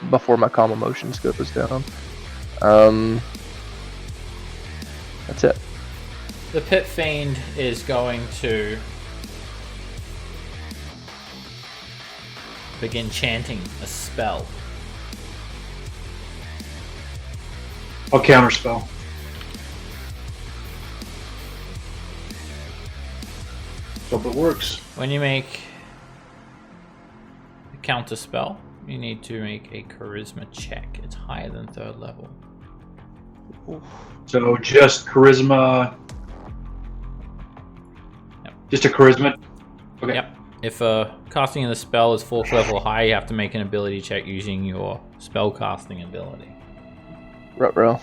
before my calm emotions goes down. That's it. The Pit Fiend is going to begin chanting a spell. I'll counterspell. Hope it works. When you make a counter spell, you need to make a charisma check. It's higher than 3rd level. So just charisma. Yep. Just a charisma. Okay. Yep. If casting of the spell is 4th level or higher, you have to make an ability check using your spell casting ability. Ruh-roh.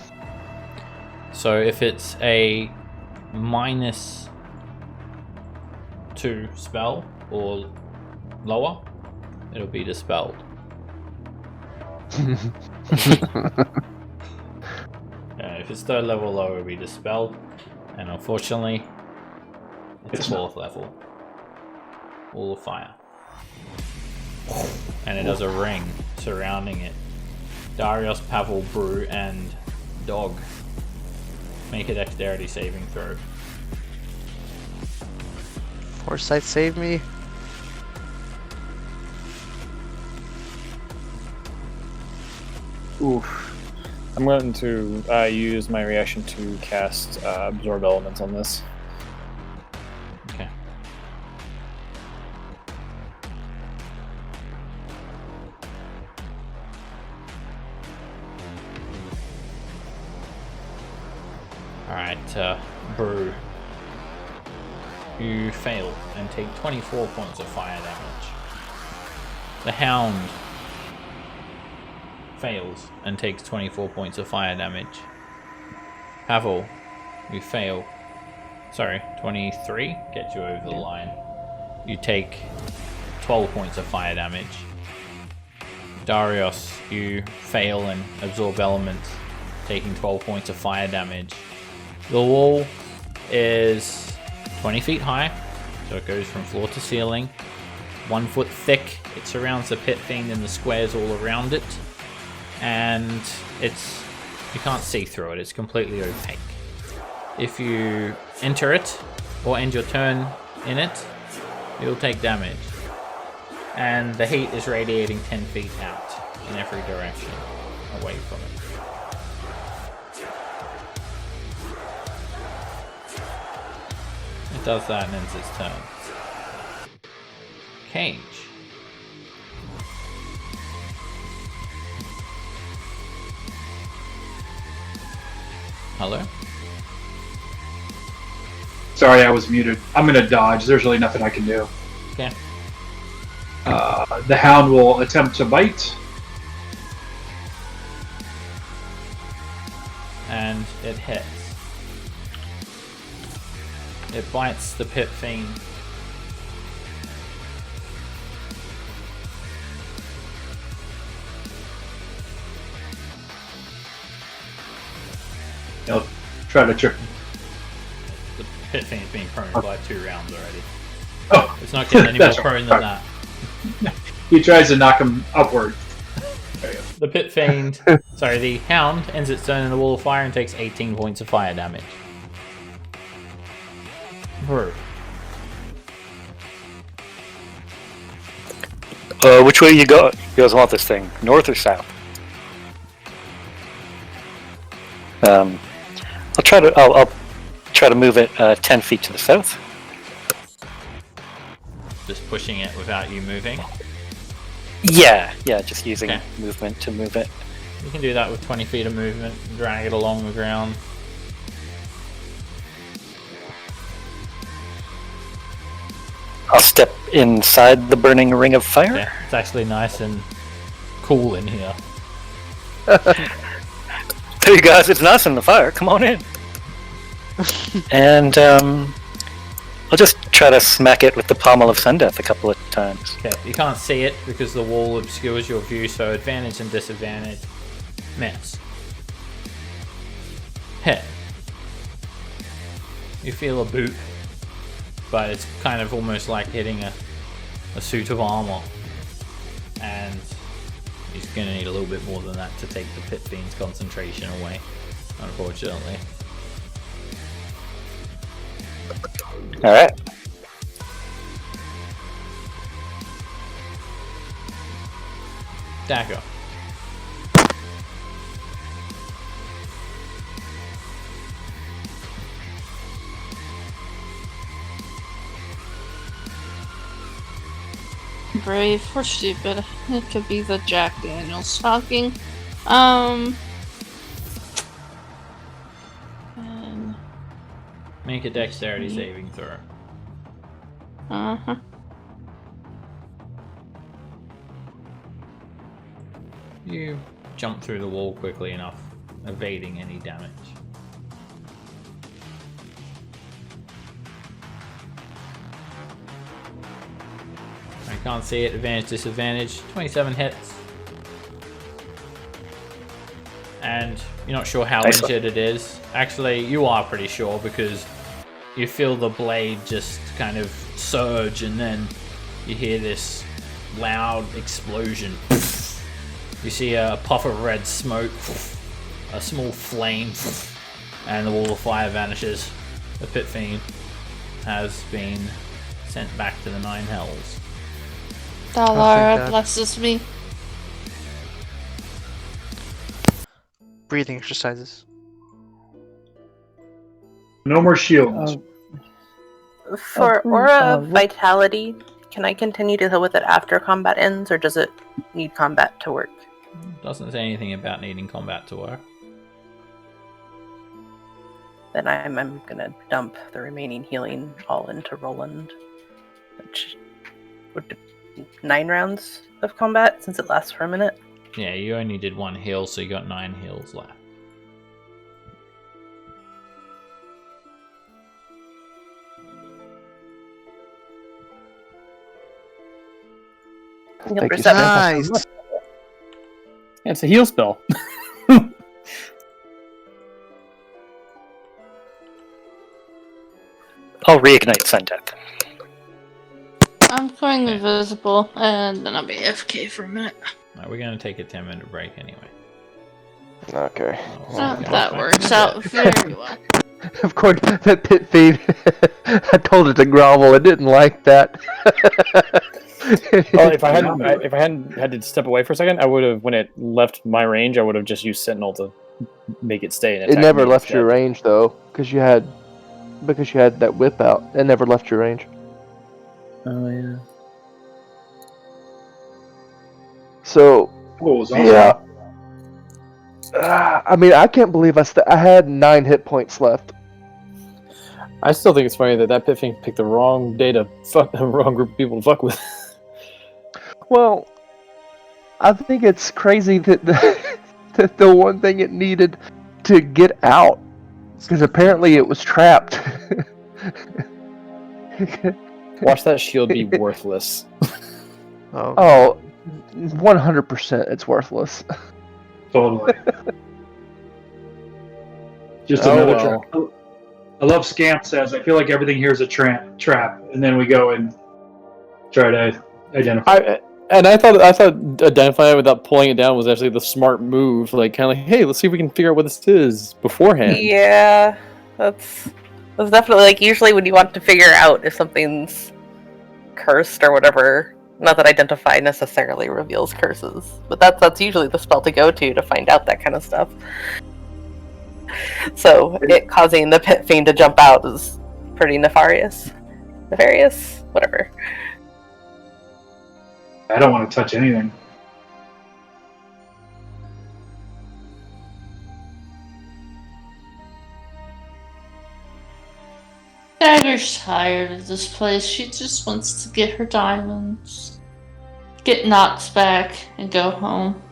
So if it's a -2 spell or lower, it'll be dispelled. If it's 3rd level or lower, it'll be dispelled. And unfortunately, it's 4th level. Wall of Fire. And it does a ring surrounding it. Darius, Pavel, Brew, and Dog make a dexterity saving throw. Foresight save me. Oof. I'm going to use my reaction to cast Absorb Elements on this. Okay. Alright, Brew. You fail and take 24 points of fire damage. The Hound fails and takes 24 points of fire damage. Pavel, you fail. Sorry, 23 gets you over the line. You take 12 points of fire damage. Darius, you fail and absorb elements, taking 12 points of fire damage. The wall is 20 feet high, so it goes from floor to ceiling. 1 foot thick. It surrounds the Pit Fiend and the squares all around it. And you can't see through it, it's completely opaque. If you enter it or end your turn in it, you'll take damage. And the heat is radiating 10 feet out in every direction away from it. It does that and ends its turn. Cage. Hello? Sorry, I was muted. I'm gonna dodge. There's really nothing I can do. Okay. The Hound will attempt to bite. And it hits. It bites the Pit Fiend. He'll try to trip. The Pit Fiend's been prone by 2 rounds already. Oh, It's not getting any more that's prone right. than that. He tries to knock him upward. The Pit Fiend, sorry, the Hound ends its turn in the Wall of Fire and takes 18 points of fire damage. Brew. Which way you go? You guys want this thing? North or south? I'll try to move it 10 feet to the south. Just pushing it without you moving. Yeah, just using Okay. movement to move it. You can do that with 20 feet of movement, drag it along the ground. I'll step inside the burning ring of fire. Yeah, it's actually nice and cool in here. There you guys, it's nice in the fire. Come on in. And I'll just try to smack it with the pommel of Sundeath a couple of times. Okay, you can't see it because the wall obscures your view, so advantage and disadvantage. Miss. Hit. You feel a boot, but it's kind of almost like hitting a suit of armor. And He's going to need a little bit more than that to take the Pit Fiend's concentration away, unfortunately. Alright. Dagger. Brave or stupid. It could be the Jack Daniels talking. And Make a dexterity saving throw. uh-huh. You jump through the wall quickly enough, evading any damage. I can't see it. Advantage, disadvantage. 27 hits. And you're not sure how Nice one. injured it is. Actually, you are pretty sure because you feel the blade just kind of surge and then you hear this loud explosion. You see a puff of red smoke, a small flame, and the wall of fire vanishes. The Pit Fiend has been sent back to the Nine Hells. Dalara God. blesses me. Breathing exercises. No more shields. For Bruce, Aura of what- Vitality, can I continue to heal with it after combat ends, or does it need combat to work? Doesn't say anything about needing combat to work. Then I'm gonna dump the remaining healing all into Roland, which would be 9 rounds of combat since it lasts for a minute. Yeah, you only did one heal, so you got 9 heals left. Heal Thank for you, 7. Nice. Yeah, it's a heal spell. I'll reignite Sundeath. I'm going invisible, and then I'll be AFK for a minute. Right, we're going to take a 10-minute break anyway. Okay. That works out very well. Of course, that Pit Fiend. I told it to grovel. It didn't like that. Well, if I hadn't had to step away for a second, I would have. When it left my range, I would have just used Sentinel to make it stay. And It attack never me left your instead. range though, because you had that whip out. It never left your range. Oh yeah. So Oh, it was awesome. yeah. I mean, I can't believe I had 9 hit points left. I still think it's funny that Pit Fiend picked the wrong day to fuck the wrong group of people to fuck with. Well, I think it's crazy that that the one thing it needed to get out, because apparently it was trapped. Watch that shield be worthless. Oh. Oh, 100% it's worthless. Totally. Just Oh, another well. trap. I love Scamp says, I feel like everything here is a trap, and then we go and try to identify. I thought identifying it without pulling it down was actually the smart move. Like, kind of like, hey, let's see if we can figure out what this is beforehand. Yeah, that's definitely like usually when you want to figure out if something's cursed or whatever. Not that identify necessarily reveals curses, but that's usually the spell to go to find out that kind of stuff. So it causing the Pit Fiend to jump out is pretty nefarious, whatever. I don't want to touch anything. Dagger's tired of this place. She just wants to get her diamonds, get knocked back, and go home.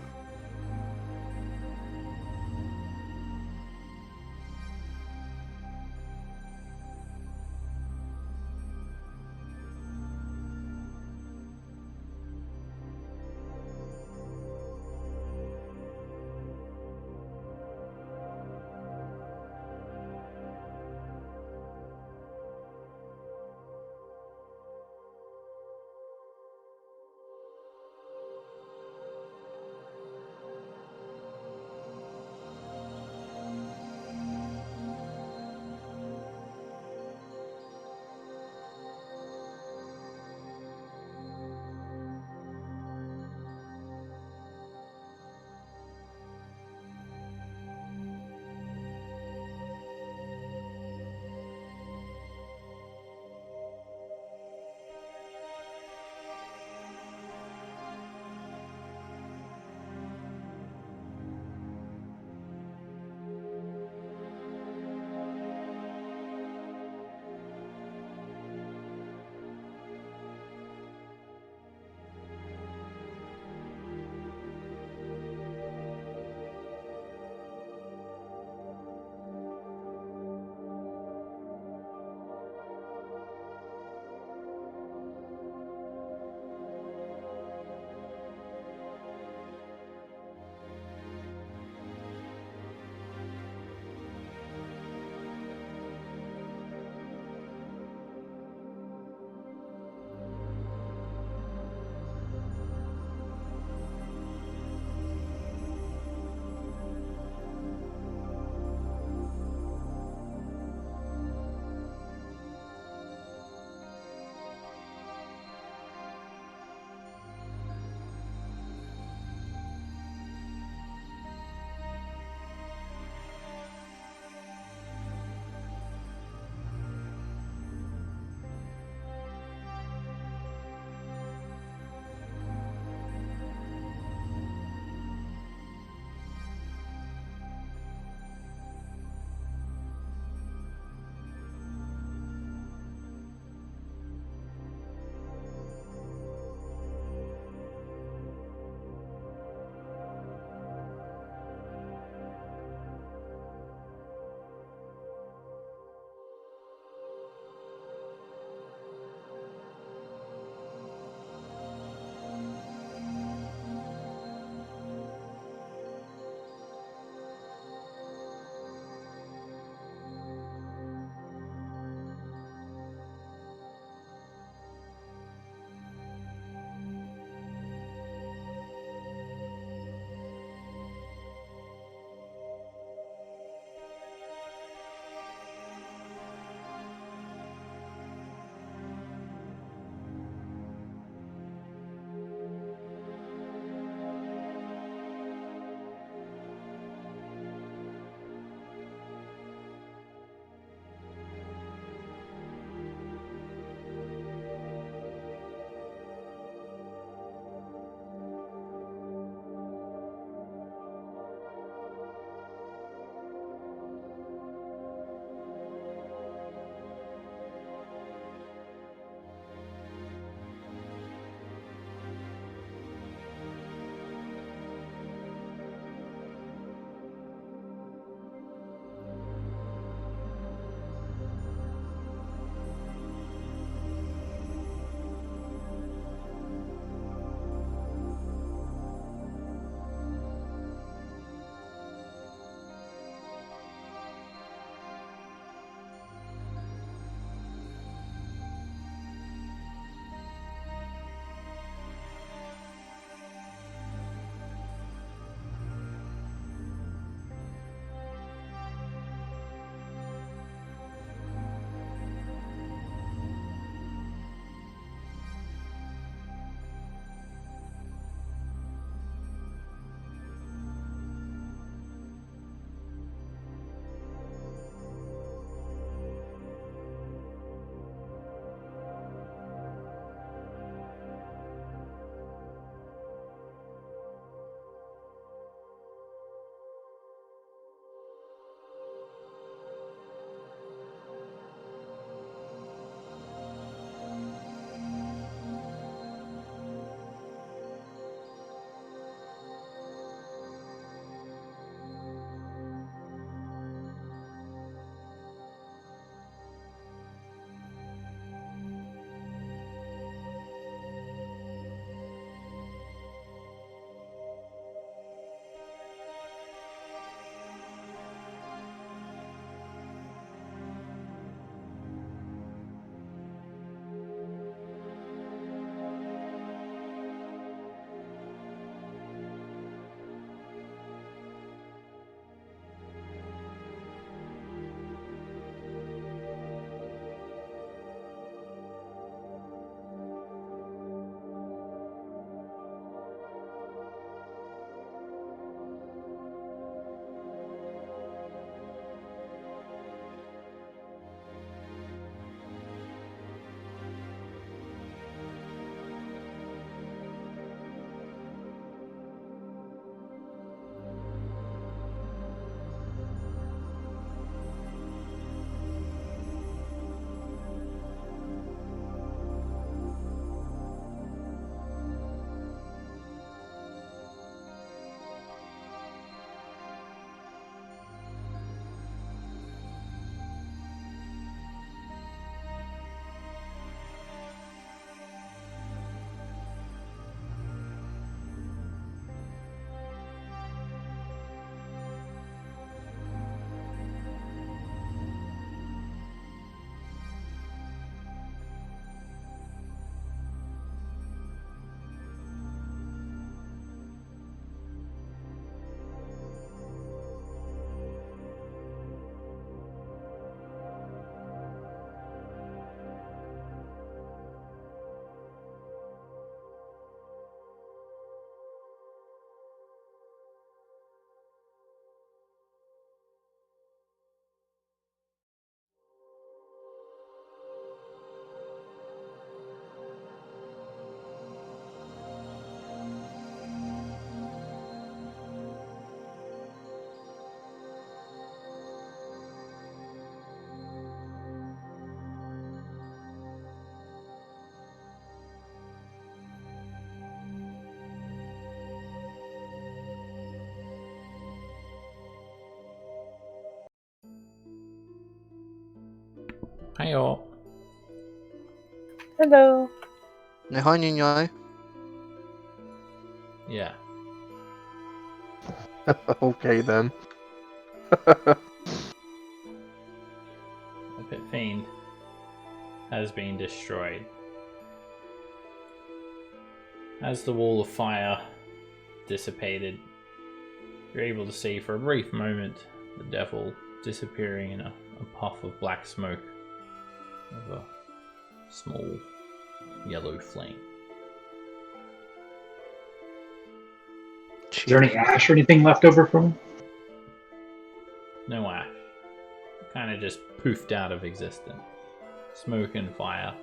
Hey all. Hello. Nihon Yunyoy. Yeah. Okay then. The Pit Fiend has been destroyed. As the wall of fire dissipated, you're able to see for a brief moment the devil disappearing in a puff of black smoke of a small yellow flame. Is there any ash or anything left over from him? No ash. Kind of just poofed out of existence. Smoke and fire.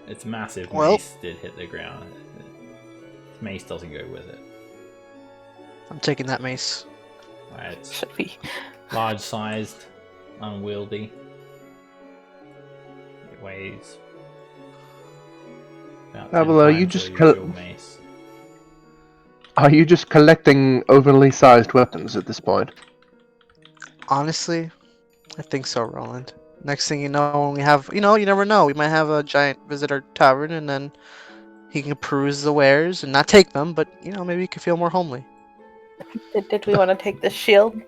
Its massive mace did hit the ground. Its mace doesn't go with it. I'm taking that mace. Right, it's Should be. large-sized, unwieldy. It weighs about 10 well, are you times just your mace. Are you just collecting overly sized weapons at this point? Honestly, I think so, Roland. Next thing you know, when we have, you never know. We might have a giant visitor tavern, and then he can peruse the wares and not take them, but maybe he can feel more homely. Did we want to take the shield?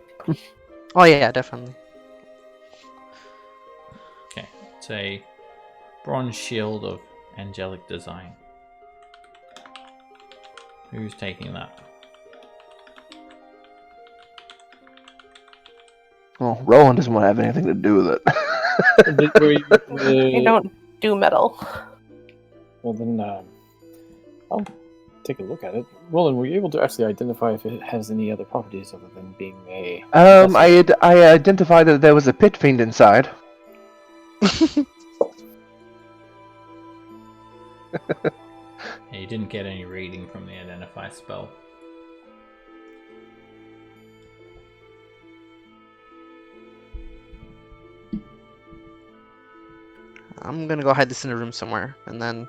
Oh yeah, definitely. Okay, it's a bronze shield of angelic design. Who's taking that? Well, Rowan doesn't want to have anything to do with it. You don't do metal. Well then, I'll take a look at it. Roland, were you able to actually identify if it has any other properties other than being a... I identified that there was a pit fiend inside. Yeah, you didn't get any reading from the identify spell. I'm gonna go hide this in a room somewhere, and then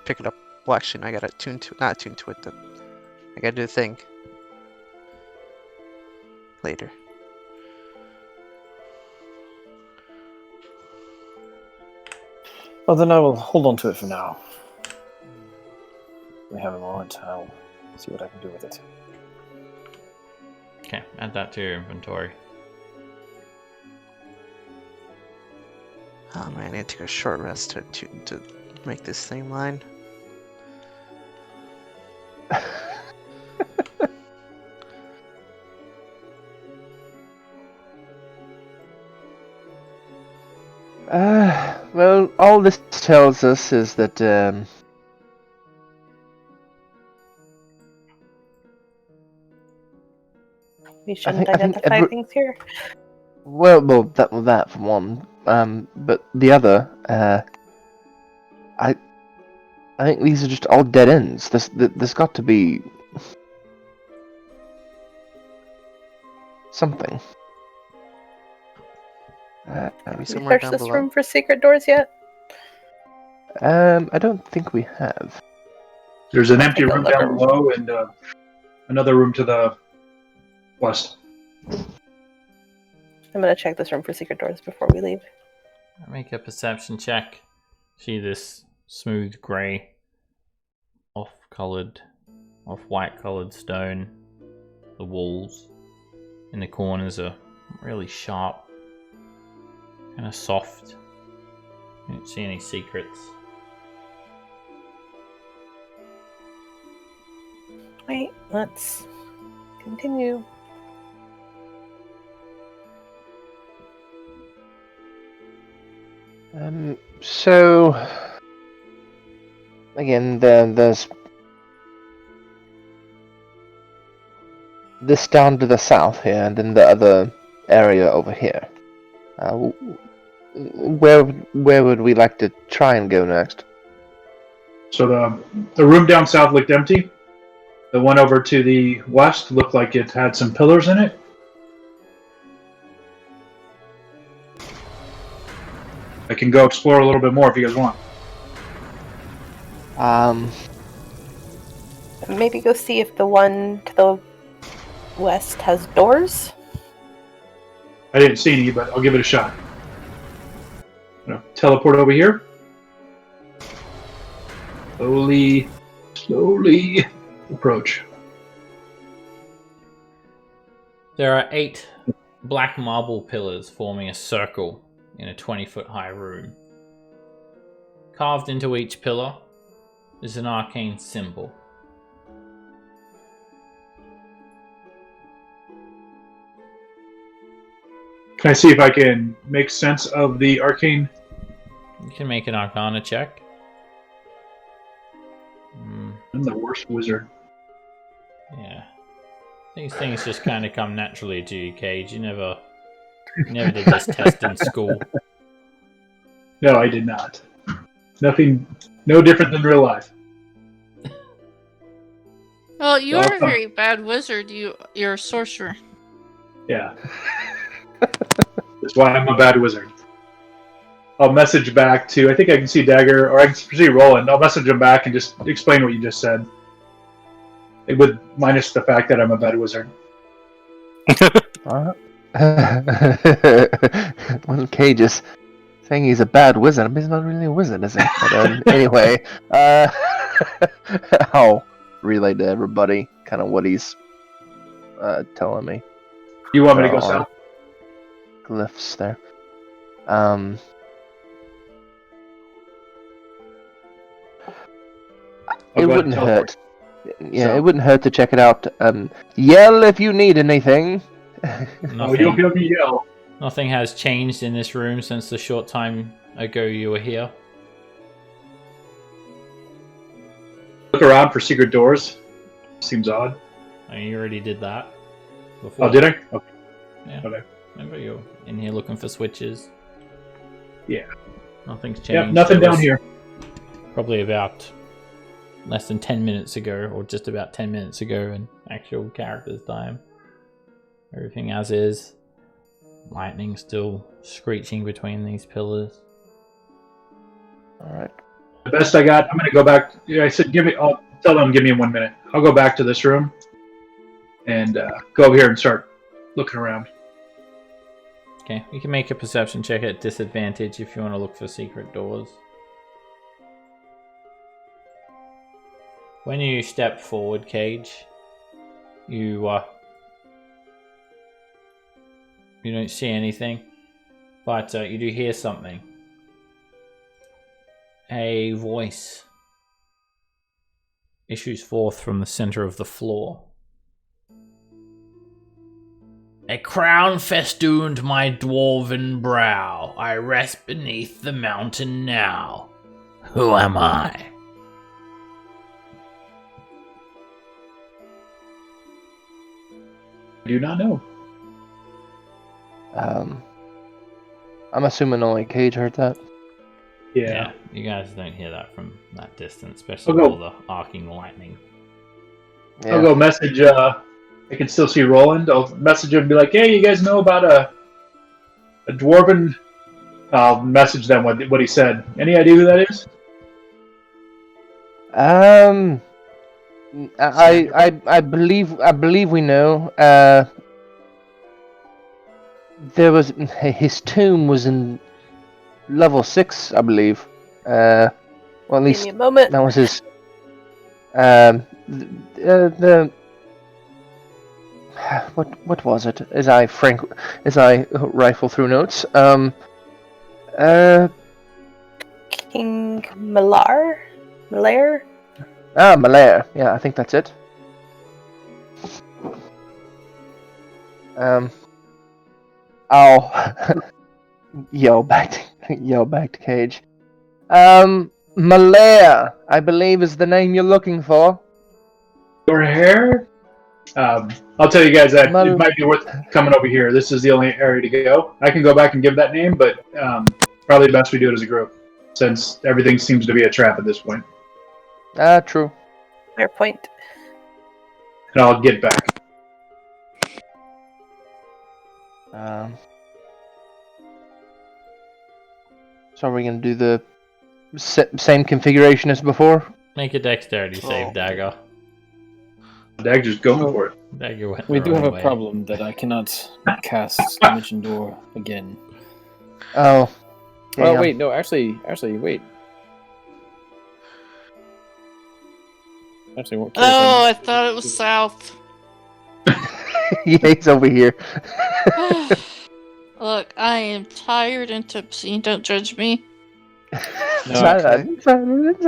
pick it up. Well, actually, no, I gotta not attune to it. Then I gotta do the thing later. Well, then I will hold on to it for now. When we have a moment, I'll see what I can do with it. Okay, add that to your inventory. Oh man, I need to take a short rest to make this thing mine. Well, all this tells us is that We shouldn't I think identify things here. well, that for one. But the other, I think these are just all dead ends. There's got to be something. Have we somewhere searched down this below. room for secret doors yet? I don't think we have. There's an empty Take a room look down around. below and another room to the west. I'm gonna check this room for secret doors before we leave. Make a perception check. See this smooth grey, off-white coloured stone. The walls in the corners are really sharp, kind of soft. You don't see any secrets. Wait, let's continue. So again, there's this down to the south here, and then the other area over here. Where would we like to try and go next? So the room down south looked empty. The one over to the west looked like it had some pillars in it. I can go explore a little bit more if you guys want. Maybe go see if the one to the west has doors. I didn't see any, but I'll give it a shot. I'm gonna teleport over here. Slowly approach. There are 8 black marble pillars forming a circle in a 20-foot high room. Carved into each pillar is an arcane symbol. Can I see if I can make sense of the arcane? You can make an Arcana check. I'm the worst wizard. Yeah. These things just kind of come naturally to you, Cage. You never did this test in school. No, I did not. Nothing, no different than real life. Well, you Well, are a very bad wizard. You're a sorcerer. Yeah. That's why I'm a bad wizard. I'll message back to, I think I can see Dagger, or I can see Roland. I'll message him back and just explain what you just said. With minus the fact that I'm a bad wizard. One Cage is saying he's a bad wizard. I mean, he's not really a wizard, is he? But, anyway, I'll relay to everybody kind of what he's telling me. You want me to go south? Glyphs there. It wouldn't hurt. Yeah, So- it wouldn't hurt to check it out. Yell if you need anything. Oh, you'll hear me yell. Nothing has changed in this room since the short time ago you were here. Look around for secret doors. Seems odd. I mean, you already did that before. Oh, did I? Okay. Yeah. Okay. Remember, you're in here looking for switches. Yeah. Nothing's changed. Yep, nothing There down was here. Probably about less than 10 minutes ago, or just about 10 minutes ago in actual character's time. Everything as is. Lightning still screeching between these pillars. Alright. The best I got, I'm going to go back. Yeah, I said, I'll tell them, give me 1 minute. I'll go back to this room and go over here and start looking around. Okay, you can make a perception check at disadvantage if you want to look for secret doors. When you step forward, Cage, you don't see anything, but you do hear something. A voice issues forth from the center of the floor. A crown festooned my dwarven brow. I rest beneath the mountain now. Who am I? I do not know. I'm assuming only Cage heard that. Yeah. You guys don't hear that from that distance, especially I'll with all the arcing lightning. Yeah. I'll go message, I can still see Roland. I'll message him and be like, hey, you guys know about a dwarven... I'll message them what he said. Any idea who that is? I believe we know. There was his tomb was in level 6, I believe. Well, at Give least me a moment. that was his. The what was it? As I rifle through notes. King Malar? Malair? Malair. Yeah, I think that's it. I'll yell back to Cage. Malair, I believe is the name you're looking for. Your hair? I'll tell you guys that it might be worth coming over here. This is the only area to go. I can go back and give that name, but probably best we do it as a group, since everything seems to be a trap at this point. True. Fair point. And I'll get back. So are we gonna do the same configuration as before? Make a dexterity save, Dagger. Dagger's going for it. Dagger went We the do wrong have a way. problem that I cannot cast Dimension Door again. Oh. Oh damn. wait, no, actually, wait. Actually, won't care if Oh, I thought it was south. Yeah, he's over here. Look, I am tired and tipsy. Don't judge me. No, I didn't say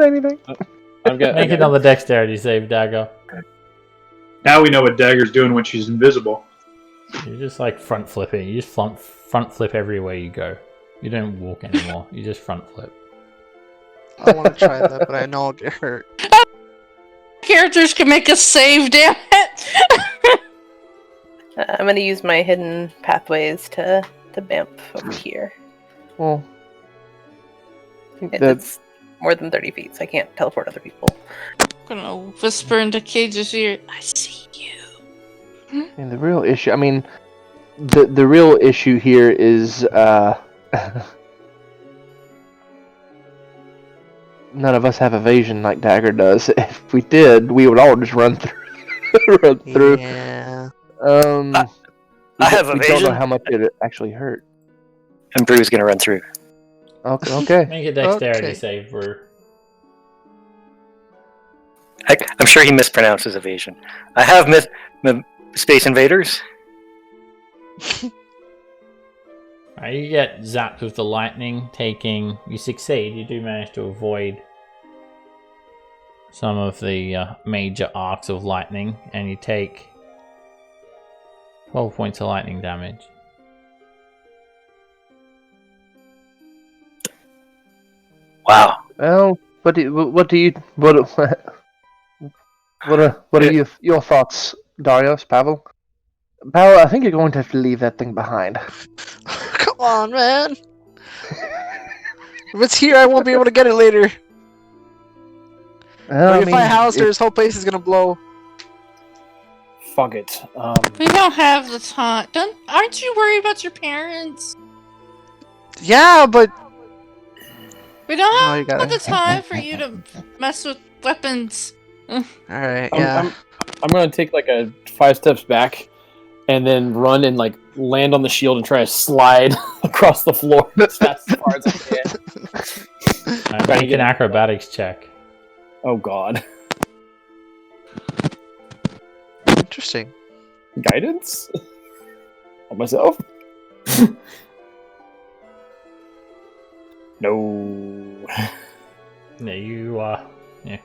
anything. I've got. Make another dexterity save, Dagger. Now we know what Dagger's doing when she's invisible. You're just like front flipping. You just front flip everywhere you go. You don't walk anymore. You just front flip. I want to try that, but I know I'll get hurt. Characters can make a save, damn it! I'm gonna use my hidden pathways to bamf over here. Well, I think that It's more than 30 feet, so I can't teleport other people. I'm gonna whisper into Cage's ear, I see you. and the real issue. I mean, the real issue here is none of us have evasion like Dagger does. If we did, we would all just run through. run through. Yeah. I have we don't evasion. know how much it actually hurt. And Brew's gonna run through. Okay. Okay. Make a dexterity Okay. save, Brew. I'm sure he mispronounces evasion. I have Space Invaders. You get zapped with the lightning, you succeed, you do manage to avoid some of the major arcs of lightning, and you take 12 points of lightning damage. Wow. Well, what are your thoughts, Darius, Pavel? Pavel, I think you're going to have to leave that thing behind. Come on, man. If it's here, I won't be able to get it later. Well, If I house, this whole place is gonna blow. Fuck it. We don't have the time. Aren't you worried about your parents? Yeah, but We don't Oh, have you gotta- the time for you to mess with weapons. all right, yeah. I'm gonna take like a 5 steps back, and then run and like land on the shield and try to slide across the floor as fast as far as I can. Make an acrobatics check. Oh god. Interesting. Guidance? On myself? No. Yeah,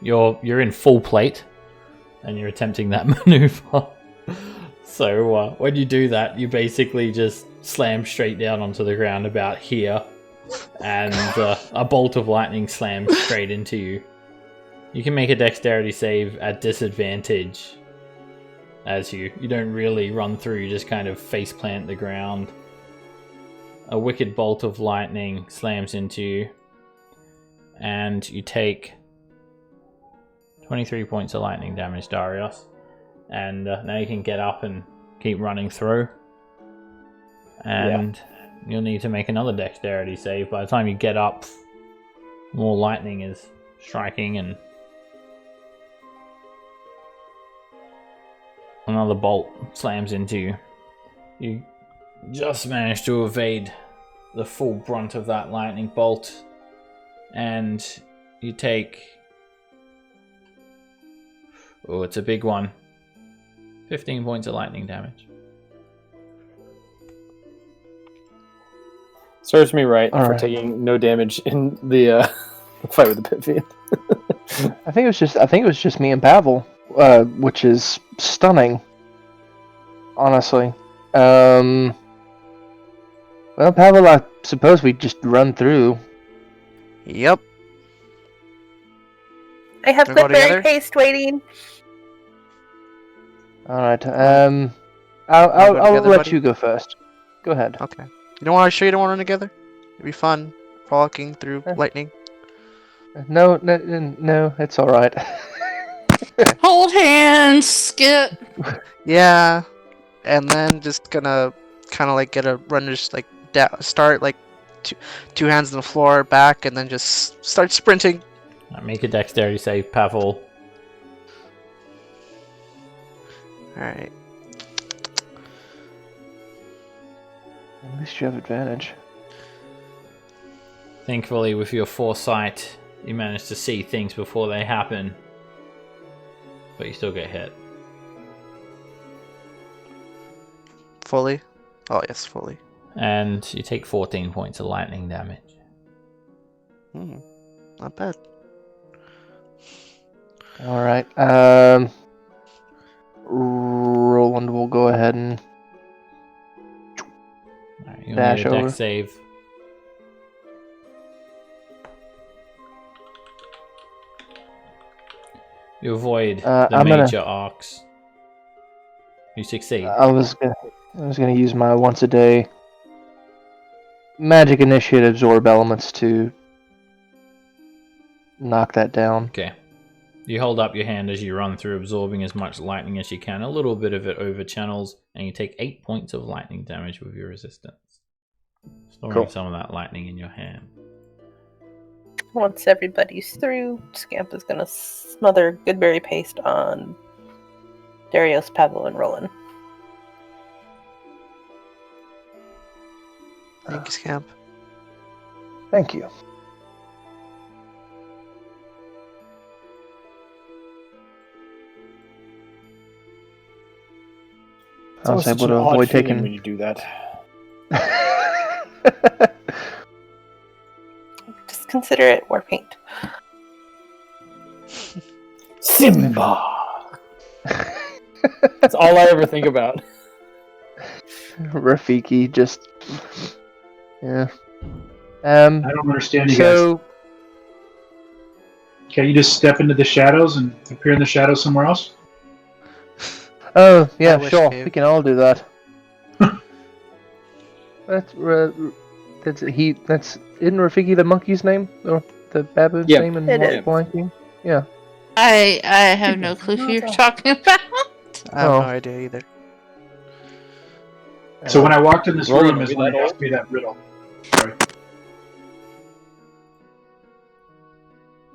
you're in full plate, and you're attempting that maneuver. So when you do that, you basically just slam straight down onto the ground about here, and a bolt of lightning slams straight into you. You can make a dexterity save at disadvantage, as you don't really run through, you just kind of face plant the ground. A wicked bolt of lightning slams into you, and you take 23 points of lightning damage, Darius. And now you can get up and keep running through. And you'll need to make another dexterity save. By the time you get up, more lightning is striking, and another bolt slams into you. You just manage to evade the full brunt of that lightning bolt, and you take... Oh, it's a big one. 15 points of lightning damage. Serves me right All for right. taking no damage in the fight with the pit fiend. I think it was just me and Pavel, which is stunning. Honestly. Well, Pavel, I suppose we just run through. Yep. I have Wanna go Clipberry together? Paste waiting. All right. Wanna go I'll together, let buddy? you go first. Go ahead. Okay. You don't want to show you don't want to run together? It'd be fun, frolicking through lightning. No, it's all right. Hold hands, Skip. Yeah, and then just gonna kind of like get a run, just like start like two hands on the floor, back, and then just start sprinting. Make a dexterity save, Pavel. Alright. At least you have advantage. Thankfully, with your foresight, you manage to see things before they happen. But you still get hit. Fully? Oh, yes, fully. And you take 14 points of lightning damage. Not bad. Alright. Roland will go ahead and Alright, you'll dash need a dex over. save. You avoid the I'm gonna- major arcs. You succeed. I was gonna use my once a day magic initiate absorb elements to knock that down. Okay. You hold up your hand as you run through, absorbing as much lightning as you can. A little bit of it over channels, and you take 8 points of lightning damage with your resistance. Storing Cool. some of that lightning in your hand. Once everybody's through, Scamp is gonna smother Goodberry paste on Darius, Pavel, and Roland. Thank you, Scamp. Thank you. It's I always was such able an to odd avoid feeling taking. when you do that. Just consider it war paint. Simba! That's all I ever think about. Rafiki just. Yeah. I don't understand you guys. So Can't you just step into the shadows and appear in the shadows somewhere else? Oh, yeah, wish, sure. Cave. We can all do that. That's isn't Rafiki the monkey's name or the baboon's Yep. name in It Mont is. Blanc? Yeah. I have no clue who you're talking about. I have Oh. no idea either. So when I walked in this Roland, room are is we when that it old? asked me that riddle. Sorry.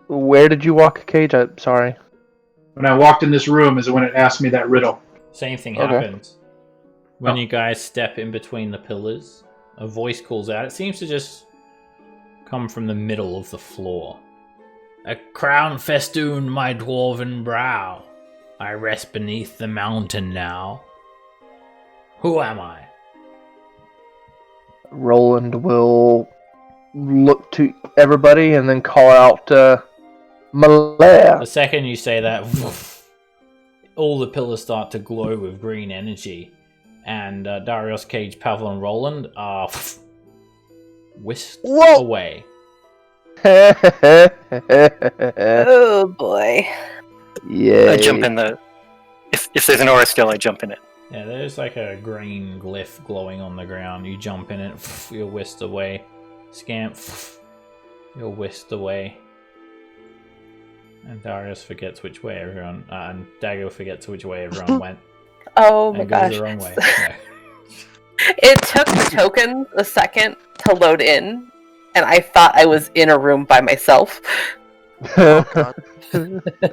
Where did you walk, Cage? I'm sorry. When I walked in this room is when it asked me that riddle. Same thing Okay. happens. When Oh. you guys step in between the pillars, a voice calls out. It seems to just come from the middle of the floor. A crown festoon my dwarven brow. I rest beneath the mountain now. Who am I? Roland will look to everybody and then call out Malaya. The second you say that, all the pillars start to glow with green energy. And Darius, Cage, Pavel, and Roland are whisked Whoa! away. Oh boy. Yeah. I jump in the. If there's an aura still, I jump in it. Yeah, there's like a green glyph glowing on the ground. You jump in it, you're whisked away. Scamp, you're whisked away. And Darius forgets which way everyone, and Dago forgets which way everyone went. Oh my And goes gosh. the wrong way. No. It took the token a second to load in, and I thought I was in a room by myself. Oh god.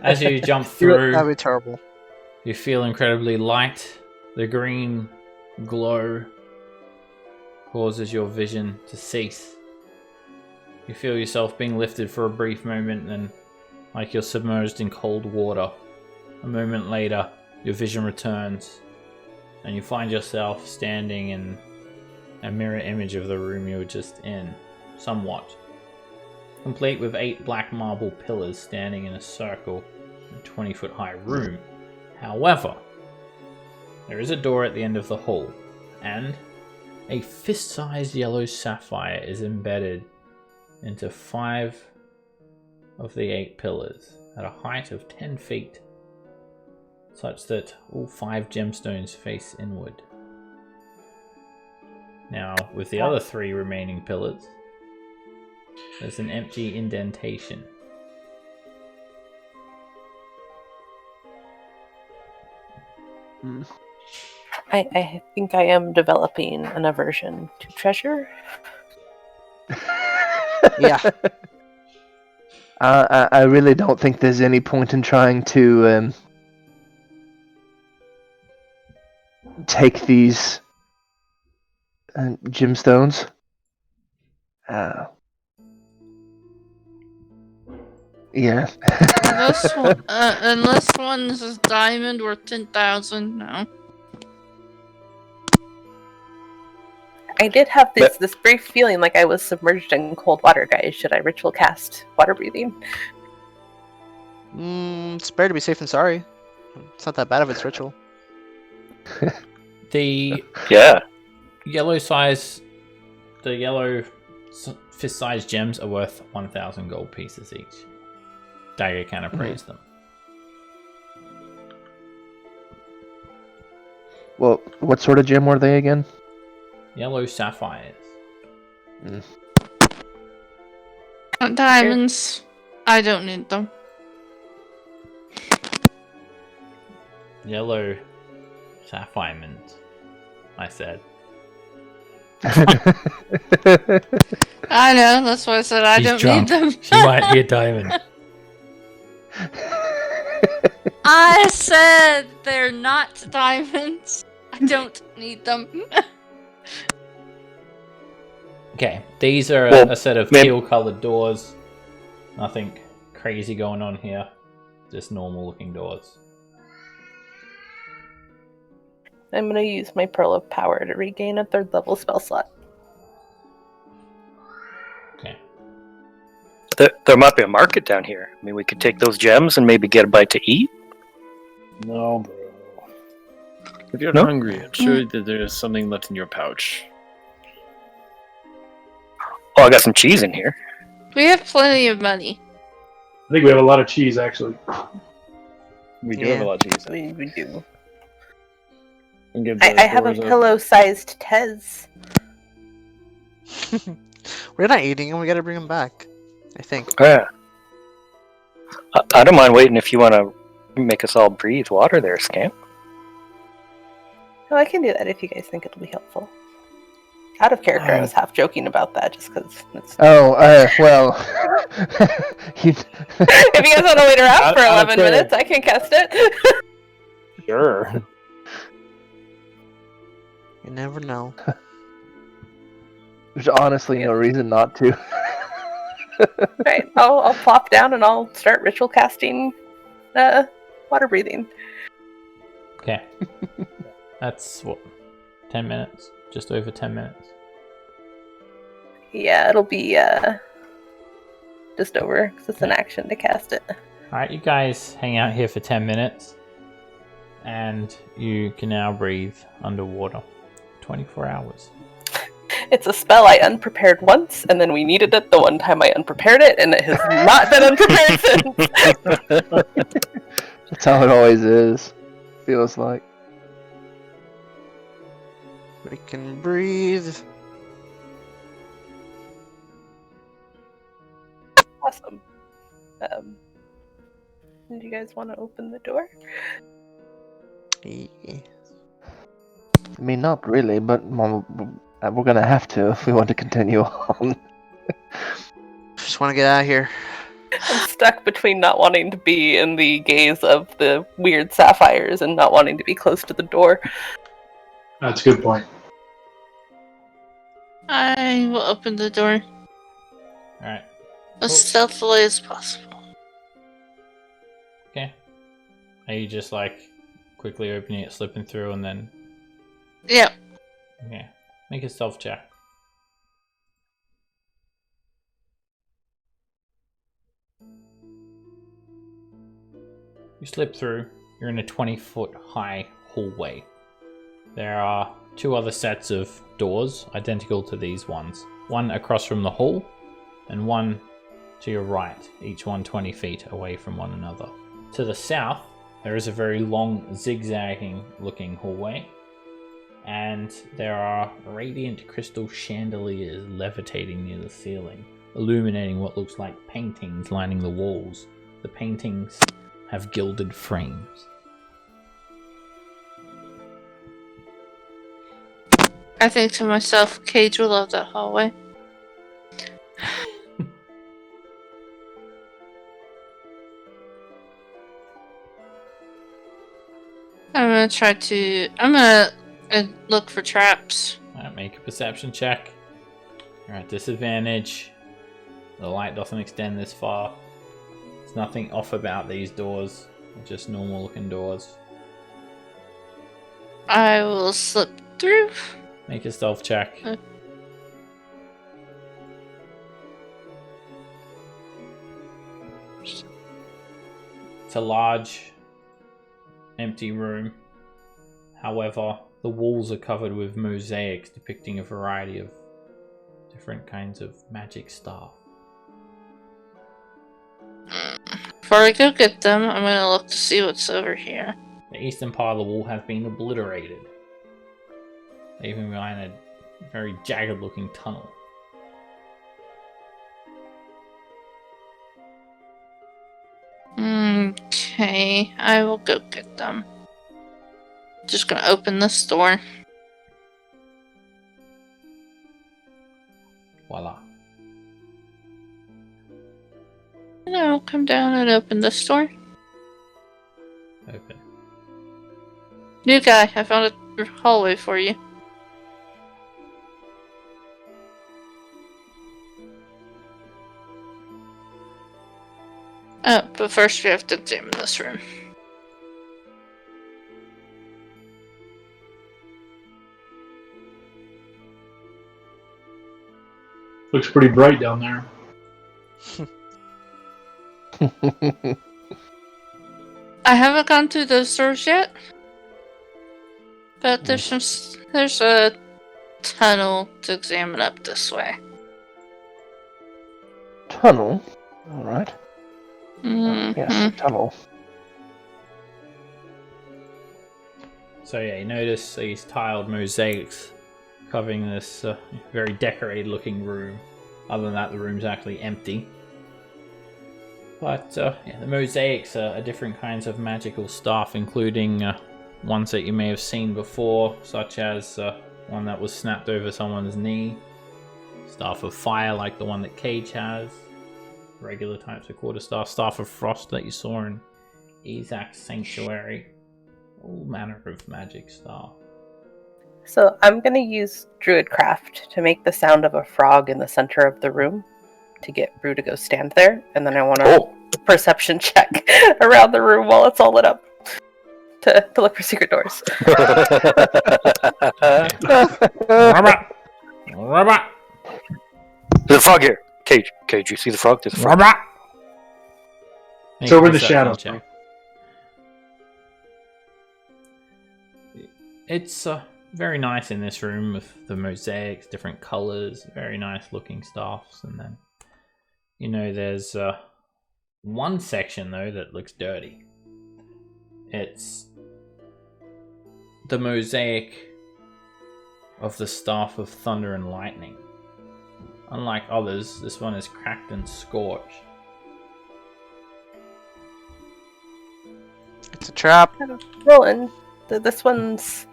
As you jump through, That'd be terrible. you feel incredibly light. The green glow causes your vision to cease. You feel yourself being lifted for a brief moment, and like you're submerged in cold water. A moment later, your vision returns, and you find yourself standing in a mirror image of the room you were just in, somewhat. Complete with 8 black marble pillars standing in a circle in a 20-foot high room. However, there is a door at the end of the hall, and a fist-sized yellow sapphire is embedded into 5 of the 8 pillars at a height of 10 feet, such that all 5 gemstones face inward. Now, with the other 3 remaining pillars, there's an empty indentation. I think I am developing an aversion to treasure. Yeah. I really don't think there's any point in trying to take these gemstones. Yeah. Unless one is diamond worth 10,000, no. I did have this brief feeling like I was submerged in cold water, guys. Should I ritual cast water breathing? It's better to be safe than sorry. It's not that bad if it's ritual. The Yeah. yellow fist-sized gems are worth 1,000 gold pieces each. Dagger can appraise them. Well, what sort of gem were they again? Yellow sapphires. Diamonds. I don't need them. Yellow sapphire mint, I said. I know, that's why I said I She's don't drunk. need them. She might hear diamond. I said they're not diamonds. I don't need them. Okay, these are Well, a set of maybe- teal-colored doors. Nothing crazy going on here. Just normal-looking doors. I'm gonna use my Pearl of Power to regain a 3rd level spell slot. Okay. There might be a market down here. I mean, we could take those gems and maybe get a bite to eat. No, bro. If you're No? hungry, I'm sure that there's something left in your pouch. Oh, I got some cheese in here. We have plenty of money. I think we have a lot of cheese, actually. We do have a lot of cheese. We do. And give I the have a doors pillow-sized Tez. We're not eating them. We gotta bring them back. I think. Yeah. I don't mind waiting if you want to make us all breathe water there, Scamp. Oh, I can do that if you guys think it'll be helpful. Out of character, I was half joking about that just because it's... Oh, well. If you guys want to wait around for Out of 11 minutes, I can cast it. Sure. You never know. There's honestly no reason not to. Right, I'll plop down and I'll start ritual casting water breathing. Okay. That's what? 10 minutes? Just over 10 minutes. Yeah, it'll be just over because it's an action to cast it. Alright, you guys hang out here for 10 minutes. And you can now breathe underwater. 24 hours. It's a spell I unprepared once, and then we needed it the one time I unprepared it, and it has not been unprepared since. That's how it always is. Feels like. We can breathe. Awesome. Do you guys want to open the door? Yeah. I mean, not really, but we're gonna have to if we want to continue on. Just want to get out of here. I'm stuck between not wanting to be in the gaze of the weird sapphires and not wanting to be close to the door. That's a good point. I will open the door Alright. as stealthily as possible. Okay. Are you just like quickly opening it, slipping through, and then... Yep. Okay. Make a stealth check. You slip through. You're in a 20-foot high hallway. There are two other sets of doors identical to these ones. One across from the hall and one to your right, each one 20 feet away from one another. To the south, there is a very long zigzagging looking hallway, and there are radiant crystal chandeliers levitating near the ceiling, illuminating what looks like paintings lining the walls. The paintings have gilded frames. I think to myself, Cage will love that hallway. I'm gonna And look for traps. Alright, make a perception check. Alright, disadvantage. The light doesn't extend this far. There's nothing off about these doors. They're just normal looking doors. I will slip through. Make a stealth check. It's a large, empty room. However, the walls are covered with mosaics depicting a variety of different kinds of magic stuff. Before I go get them, I'm gonna look to see what's over here. The eastern part of the wall has been obliterated, leaving behind a very jagged looking tunnel. Okay, I will go get them. Just gonna open this door. Voila. And I'll come down and open this door. Open. New guy, I found a hallway for you. Oh, but first we have to examine this room. Looks pretty bright down there. I haven't gone through those doors yet, but there's a tunnel to examine up this way. Tunnel? Alright. Mm-hmm. Yes, tunnel. So yeah, you notice these tiled mosaics covering this very decorated looking room. Other than that, the room's actually empty. But yeah, the mosaics are different kinds of magical stuff, including ones that you may have seen before, such as one that was snapped over someone's knee, Staff of Fire like the one that Cage has, regular types of quarterstaff, Staff of Frost that you saw in Isaac Sanctuary, all manner of magic stuff. So I'm going to use Druidcraft to make the sound of a frog in the center of the room to get Brew to go stand there, and then I want to perception check around the room while it's all lit up to look for secret doors. Robot! There's a frog here. Cage, you see the frog? There's a frog. It's over in the shadows. Check. It's very nice in this room with the mosaics, different colors, very nice looking stuffs, and then you know there's one section though that looks dirty. It's the mosaic of the Staff of Thunder and Lightning. Unlike others, this one is cracked and scorched. It's a trap. Roland, this one's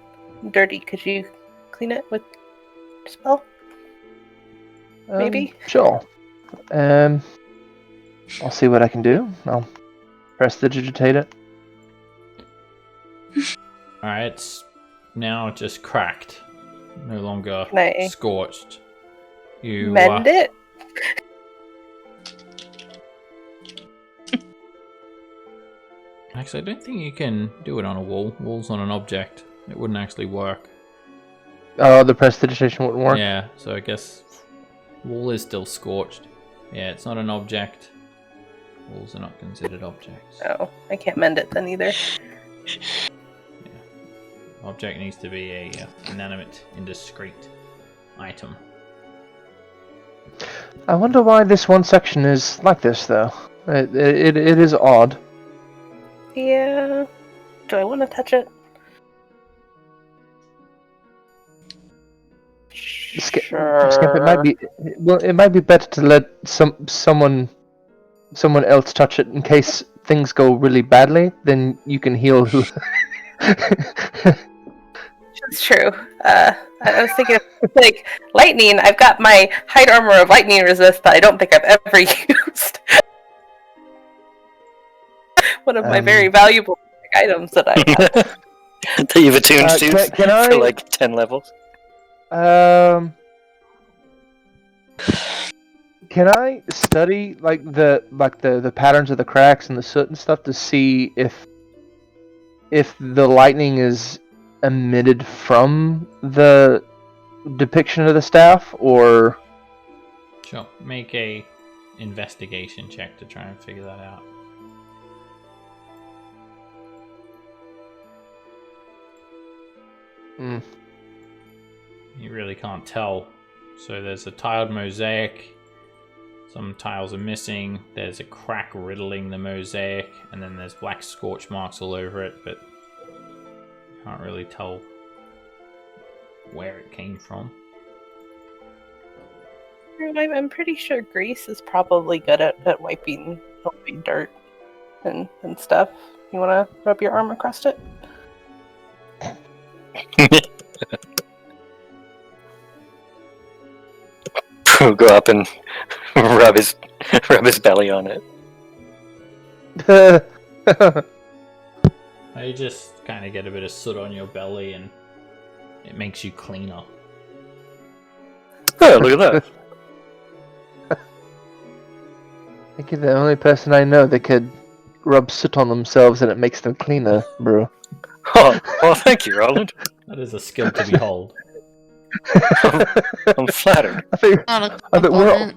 dirty. Could you clean it with a spell? Maybe? Sure. I'll see what I can do. I'll prestidigitate it. Alright, it's now just cracked. No longer Can I scorched. You mend it? Actually, I don't think you can do it on a wall. Wall's on an object. It wouldn't actually work. Oh, the prestidigitation wouldn't work? Yeah, so I guess wall is still scorched. Yeah, it's not an object. Walls are not considered objects. Oh, I can't mend it then either. Object needs to be a inanimate, indiscreet item. I wonder why this one section is like this, though. It is odd. Yeah. Do I want to touch it? Sure. It might be. Well, it might be better to let someone else touch it in case things go really badly. Then you can heal. That's true. I was thinking of, like, lightning. I've got my hide armor of lightning resist that I don't think I've ever used. One of my very valuable items that I have. that you've attuned to can for I- like 10 levels. Can I study like the patterns of the cracks and the soot and stuff to see if the lightning is emitted from the depiction of the staff, or Sure. Make a investigation check to try and figure that out. You really can't tell. So there's a tiled mosaic. Some tiles are missing. There's a crack riddling the mosaic, and then there's black scorch marks all over it, but you can't really tell where it came from. I'm pretty sure grease is probably good at wiping dirt and stuff. You want to rub your arm across it? Go up and rub his belly on it. You just kind of get a bit of soot on your belly, and it makes you cleaner. Oh, look at that. I think you're the only person I know that could rub soot on themselves and it makes them cleaner, bro. Oh, well, thank you, Roland. That is a skill to behold. I'm flattered. I think Not a we're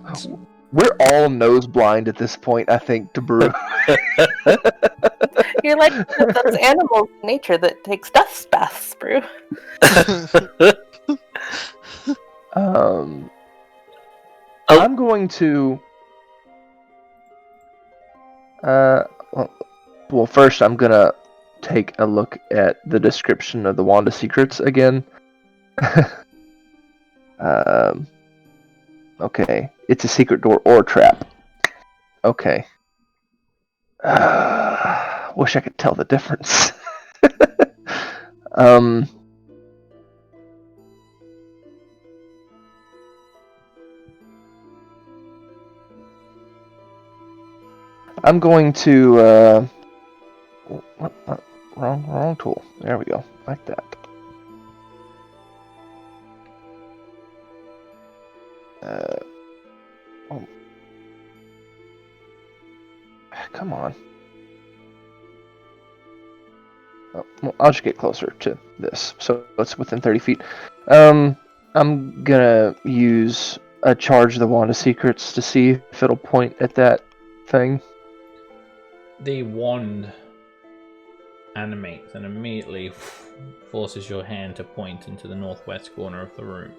we're all nose blind at this point, I think, to brew. You're like those animals in nature that takes dust baths, brew. I'm going to. Well, first I'm gonna take a look at the description of the Wand of Secrets again. Okay, it's a secret door or trap. Okay. Wish I could tell the difference. I'm going to wrong tool. There we go, like that. Come on. Oh, well, I'll just get closer to this, so it's within 30 feet. I'm gonna use a charge of the Wand of Secrets to see if it'll point at that thing. The wand animates and immediately forces your hand to point into the northwest corner of the room.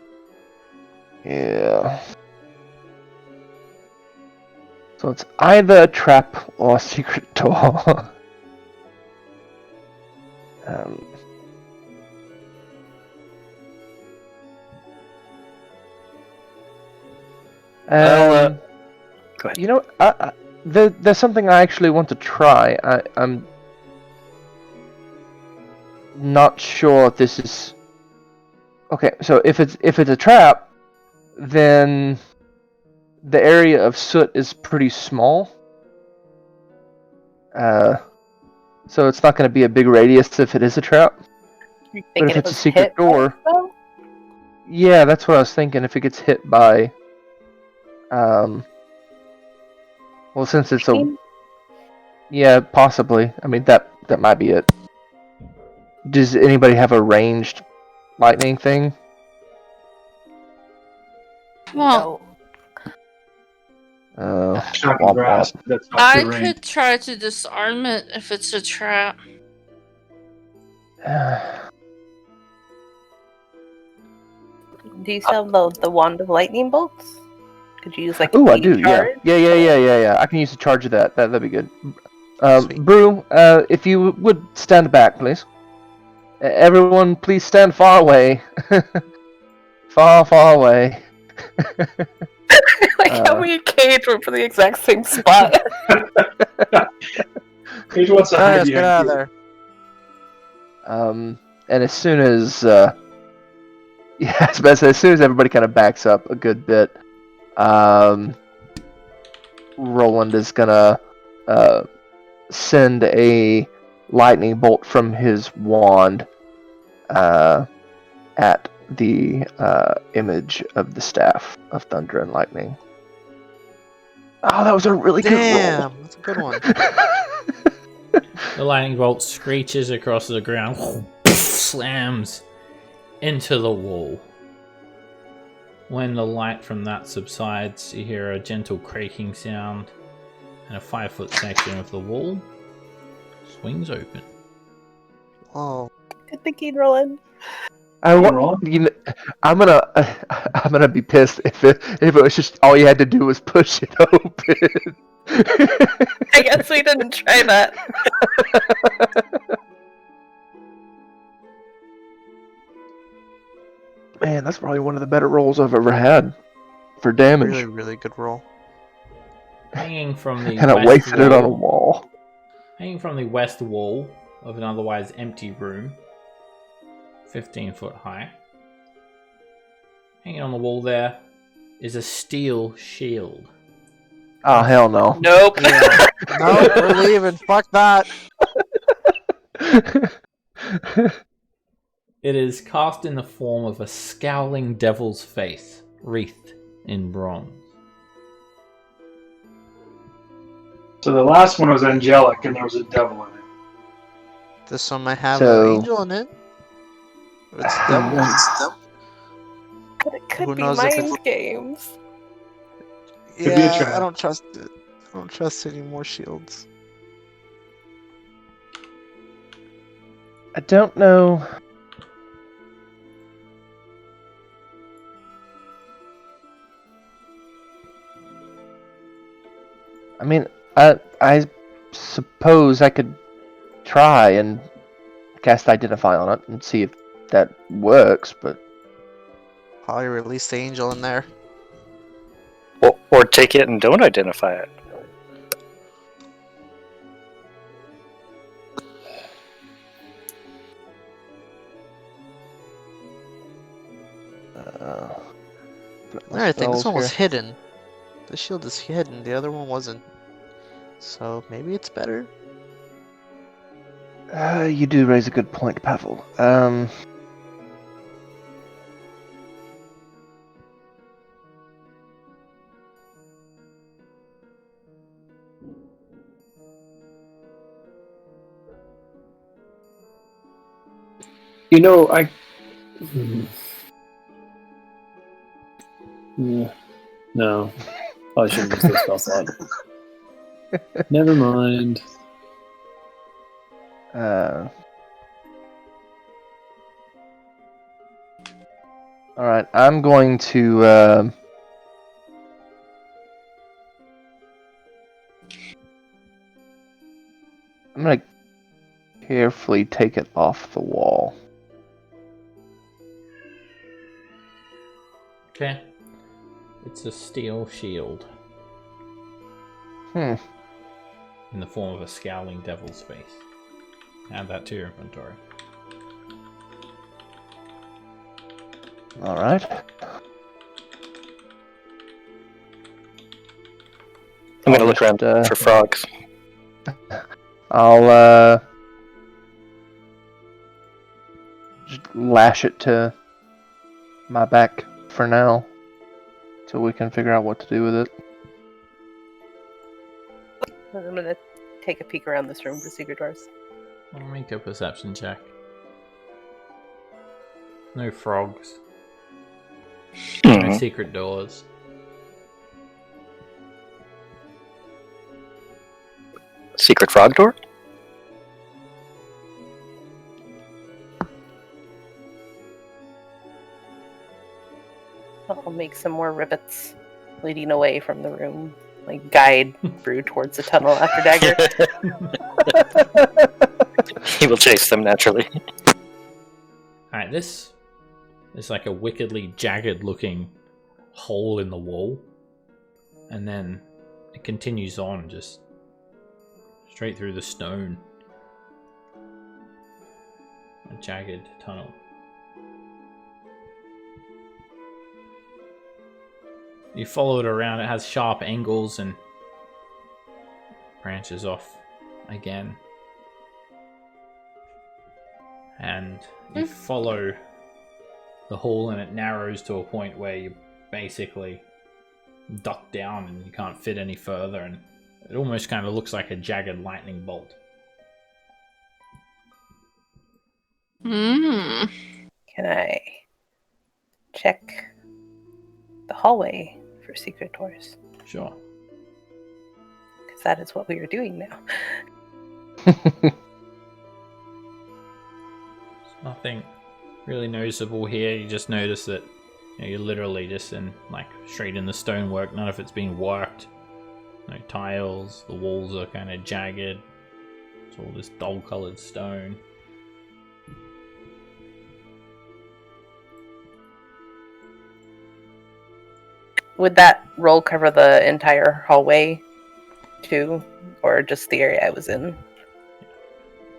Yeah. So it's either a trap or a secret door. Go ahead. You know, there's something I actually want to try. I'm not sure if this is okay. So if it's a trap, then the area of soot is pretty small. So it's not going to be a big radius if it is a trap. But if it's a secret door, yeah, that's what I was thinking. If it gets hit by, well, since it's yeah, possibly. I mean, that might be it. Does anybody have a ranged lightning thing? Well, Shocking grasp. That's not I too range. could try to disarm it if it's a trap. Do you still have the wand of lightning bolts? Could you use like? Oh, I do. Yeah. I can use the charge of that. That'd be good. Brew, if you would stand back, please. Everyone, please stand far away. far away. Like how we and Cage were for the exact same spot. Cage wants to hide Get out of there. And as soon as as soon as everybody kind of backs up a good bit, Roland is gonna send a lightning bolt from his wand at the image of the staff of thunder and lightning. Oh, that was a really good roll. Damn, that's a good one. The lightning bolt screeches across the ground, slams into the wall. When the light from that subsides, you hear a gentle creaking sound, and a 5-foot section of the wall swings open. Oh, Good thinking, Roland. I'm gonna be pissed if it was just all you had to do was push it open. I guess we didn't try that. Man, that's probably one of the better rolls I've ever had for damage. really, really good roll. Hanging from the And I west wasted it on a wall, wall. hanging from the west wall of an otherwise empty room, 15 foot high. Hanging on the wall there is a steel shield. Oh, hell no. Nope. Yeah. No, we're leaving. Fuck that. It is cast in the form of a scowling devil's face, wreathed in bronze. So the last one was angelic, and there was a devil in it. This one might have So- an angel in it. But it's devil. But it could Who be knows if mind it's- games. be a Yeah, trap. I don't trust it. I don't trust any more shields. I don't know. I mean, I suppose I could try and cast Identify on it and see if that works, but Probably release the angel in there. Or take it and don't identify it. I think this spells one was here. hidden. The shield is hidden. The other one wasn't. So maybe it's better. You do raise a good point, Pavel. You know, I. Yeah. No. I shouldn't use those spell slot. Never mind. Alright, I'm going to, I'm gonna carefully take it off the wall. Okay. It's a steel shield Hmm. in the form of a scowling devil's face. Add that to your inventory. Alright. I'm gonna I'll look around just, for frogs. I'll, just lash it to my back for now, till we can figure out what to do with it. I'm gonna take a peek around this room for secret doors. I'll make a perception check. No frogs. No Mhm. secret doors. Secret frog door? I'll make some more rivets leading away from the room. Like guide through towards the tunnel after dagger. He will chase them naturally. Alright, this is like a wickedly jagged looking hole in the wall. And then it continues on just straight through the stone. A jagged tunnel. You follow it around, it has sharp angles and branches off again. and you follow the hall, and it narrows to a point where you basically duck down and you can't fit any further, and it almost kind of looks like a jagged lightning bolt. Hmm. Can I check the hallway for secret doors? Sure. Because that is what we are doing now. There's nothing really noticeable here. You just notice that you're literally just straight in the stonework. None of it's been worked. No tiles. The walls are kind of jagged. It's all this dull-colored stone. Would that roll cover the entire hallway too, or just the area I was in?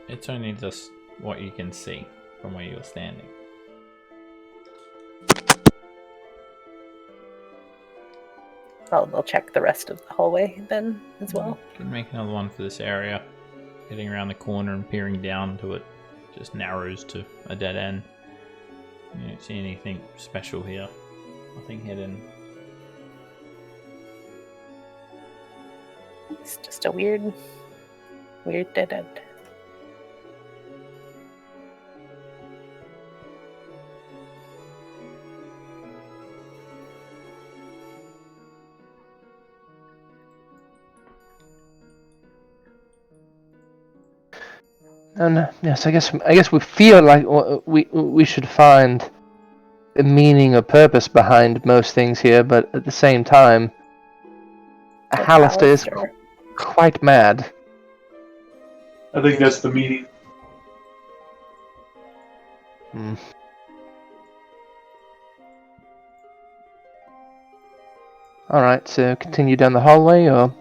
It's only just what you can see from where you're standing. I'll check the rest of the hallway then as well. You can make another one for this area. Getting around the corner and peering down to it just narrows to a dead end. You don't see anything special here. Nothing hidden. It's just a weird dead end. And yes, I guess we feel like we should find a meaning or purpose behind most things here, but at the same time, Hallister is quite mad. I think that's the meaning. Alright, so continue down the hallway or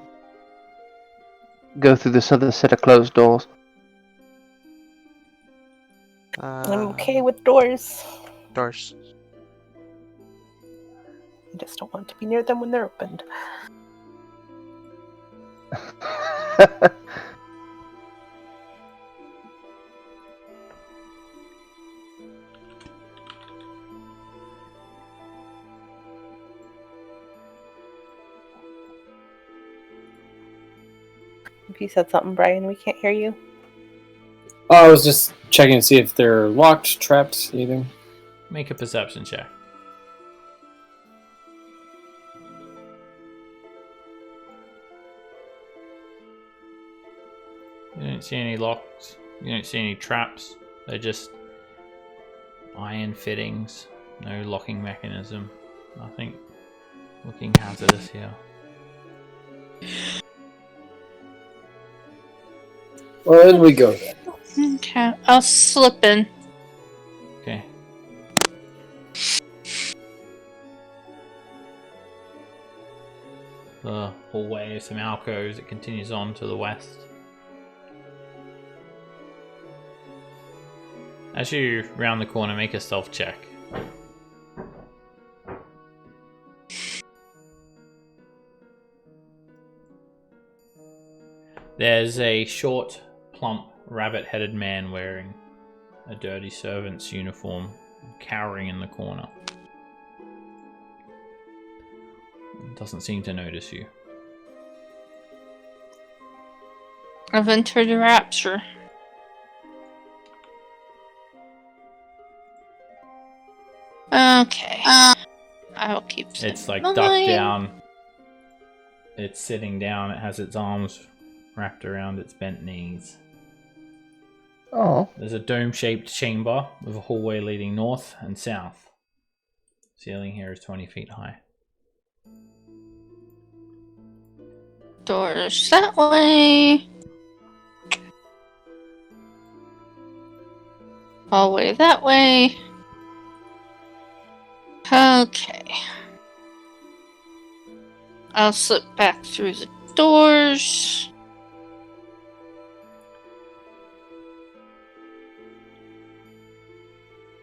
go through this other set of closed doors? I'm okay with doors. Doors. I just don't want to be near them when they're opened. If you said something, Brian, we can't hear you. Oh, I was just checking to see if they're locked, trapped, anything. Make a perception check. You don't see any locks. You don't see any traps. They're just iron fittings. No locking mechanism. Nothing looking hazardous here. Well, in we go then. Okay, I'll slip in. Okay. The hallway of some alcoves. It continues on to the west. As you round the corner, make a stealth check. There's a short, plump, rabbit-headed man wearing a dirty servant's uniform, cowering in the corner. Doesn't seem to notice you. I've entered the rapture. Okay. I'll keep It's like mine. ducked down. It's sitting down. It has its arms wrapped around its bent knees. Oh. There's a dome-shaped chamber with a hallway leading north and south. Ceiling here is 20 feet high. Doors that way. Hallway that way. Okay. I'll slip back through the doors.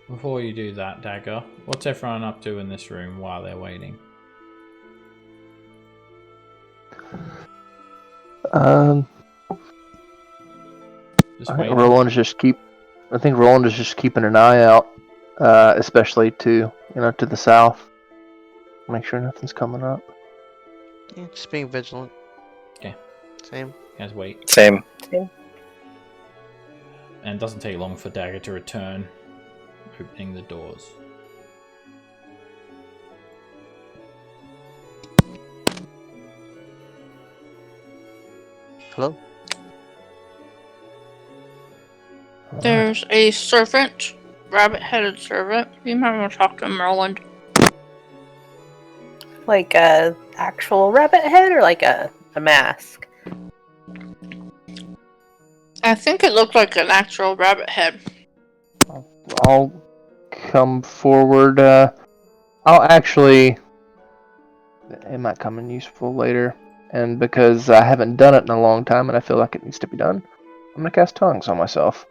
Before you do that, Dagger, what's everyone up to in this room while they're waiting? I Just think waiting. we'll want to just keep I think Roland is just keeping an eye out, especially to the south. Make sure nothing's coming up. Yeah, just being vigilant. Okay. Same. You guys wait. Same. Same. And it doesn't take long for Dagger to return, opening the doors. Hello? There's a servant, rabbit-headed servant. You might want to talk to him, Roland. Like a actual rabbit head or like a mask? I think it looked like an actual rabbit head. I'll come forward. I'll actually. It might come in useful later, and because I haven't done it in a long time, and I feel like it needs to be done, I'm gonna cast tongues on myself.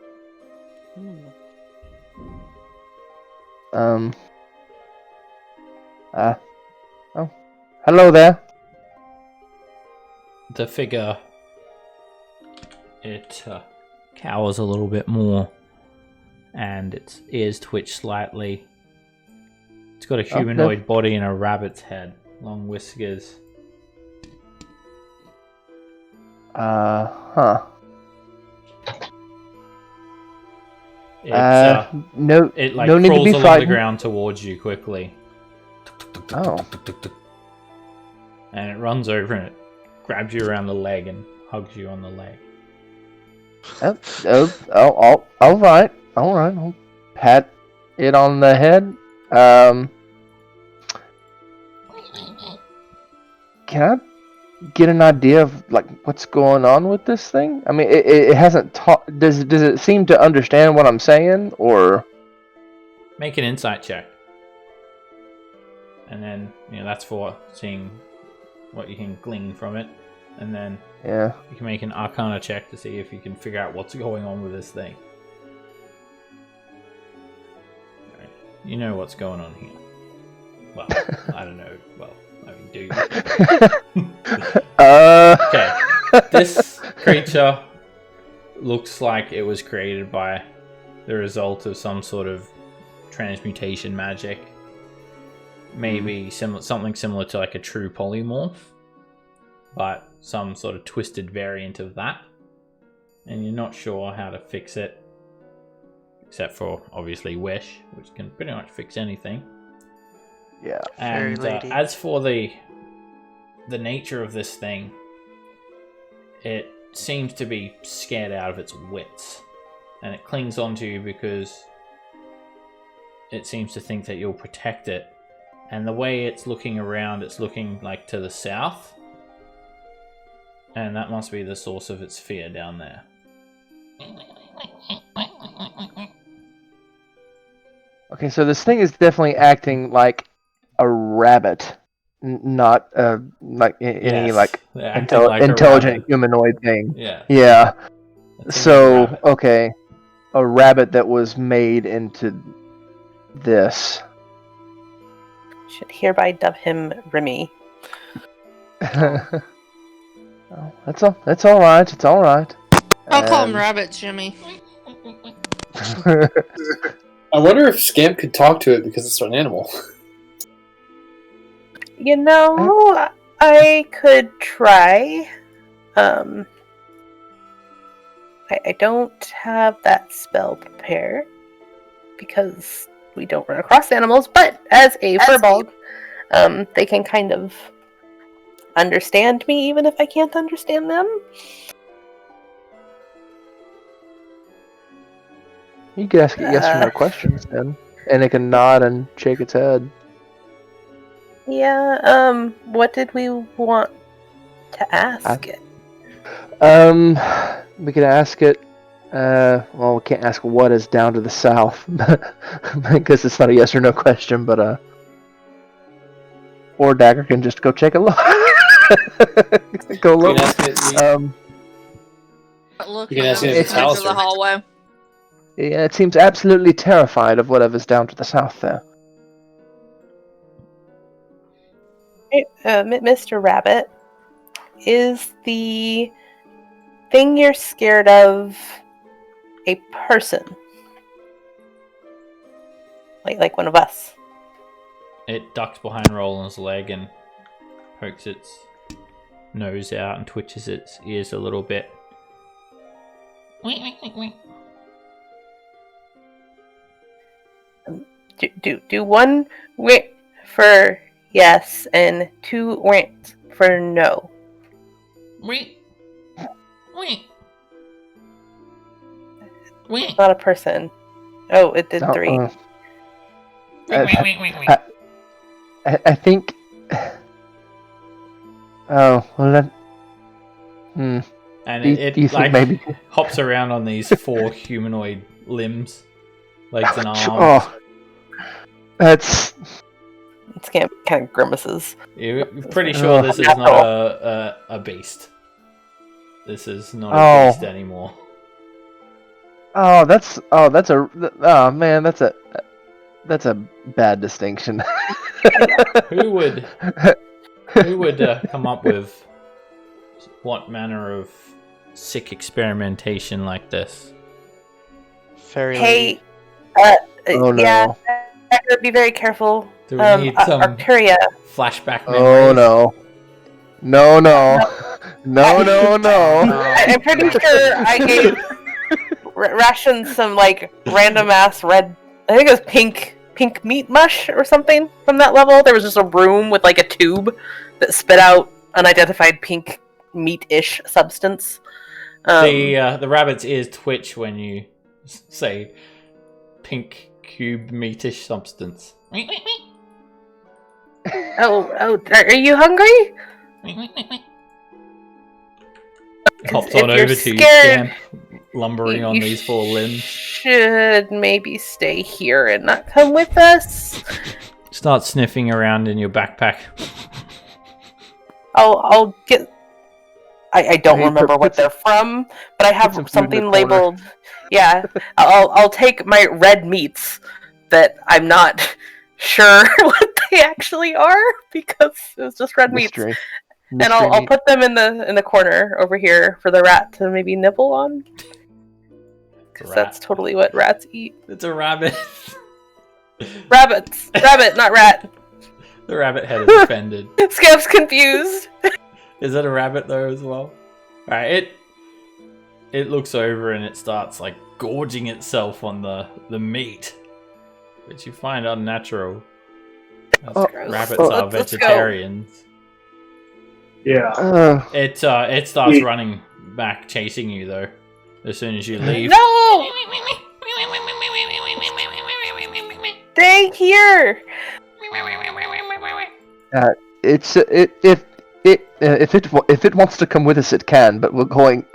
Oh, hello there. The figure, it cowers a little bit more, and its ears twitch slightly. It's got a humanoid body and a rabbit's head, long whiskers. Huh. It need crawls to be along frightened. the ground towards you quickly. Oh. And it runs over and it grabs you around the leg and hugs you on the leg. All right. I'll pat it on the head. Can I get an idea of what's going on with this thing? I mean, it hasn't taught. Does it seem to understand what I'm saying, or? Make an insight check. And then, that's for seeing what you can glean from it. And then you can make an Arcana check to see if you can figure out what's going on with this thing. Right. You know what's going on here. Well, I don't know. Well, I mean, do you? Okay. This creature looks like it was created by the result of some sort of transmutation magic. Maybe something similar to like a true polymorph, but some sort of twisted variant of that. And you're not sure how to fix it, except for obviously Wish, which can pretty much fix anything. Yeah. And as for the nature of this thing, it seems to be scared out of its wits, and it clings onto you because it seems to think that you'll protect it. And the way it's looking around, it's looking like to the south, and that must be the source of its fear down there. Okay, so this thing is definitely acting like a rabbit, not any intelligent humanoid thing. Yeah. Yeah. It's a So rabbit. okay, a rabbit that was made into this. Should hereby dub him Remy. Oh, that's all right. It's all right. I'll call him Rabbit Jimmy. I wonder if Scamp could talk to it because it's an animal. I could try. I don't have that spell prepared because we don't run across animals, but as a furball, they can kind of understand me even if I can't understand them. You could ask it yes or no questions then, and it can nod and shake its head. Yeah, what did we want to ask it? We could ask it. Well, we can't ask what is down to the south because it's not a yes or no question. But or Dagger can just go check a look. Go look. You can ask it if it's Into the hallway. Yeah, it seems absolutely terrified of whatever's down to the south there. Mr. Rabbit, is the thing you're scared of a person? like one of us. It ducks behind Roland's leg and pokes its nose out and twitches its ears a little bit. Do one wait for yes and two wait for no. It's not a person. Oh, it did 3. I think. Oh well, that. And Do you it think like maybe- hops around on these 4 humanoid limbs, legs and arms. Oh, that's. Scamp kind of grimaces. You're pretty sure this is not a beast. This is not a Oh. beast anymore. Oh, that's a. Oh man, that's a bad distinction. Who would come up with what manner of sick experimentation like this? Fairy Hey, Oh, no. yeah, I gotta be very careful. Do we need some Arcturia. flashback Oh memories? no. No. I'm pretty sure I gave Ration some like random ass red. I think it was pink meat mush or something from that level. There was just a room with like a tube that spit out unidentified pink meat-ish substance. The rabbit's ears twitch when you say pink cube meatish substance. Oh, are you hungry? Hops If on you're over to you, scared, Scamp, lumbering on you these 4 limbs. should maybe stay here and not come with us. Start sniffing around in your backpack. I'll get. I don't Hey, remember what put they're from, but I have some food in the something corner. labeled. Yeah, I'll take my red meats that I'm not sure what they actually are because it was just red meats, Mystery. and I'll put them in the corner over here for the rat to maybe nibble on. Because that's totally what rats eat. It's a rabbit. Rabbit, not rat. The rabbit head is offended. Scamp's confused. Is it a rabbit though as well? Alright, it looks over and it starts like gorging itself on the meat, which you find unnatural. Rabbits are Let's go. vegetarians. Yeah. It starts running back, chasing you though. As soon as you leave. No! Stay here. If it wants to come with us, it can. But we're going.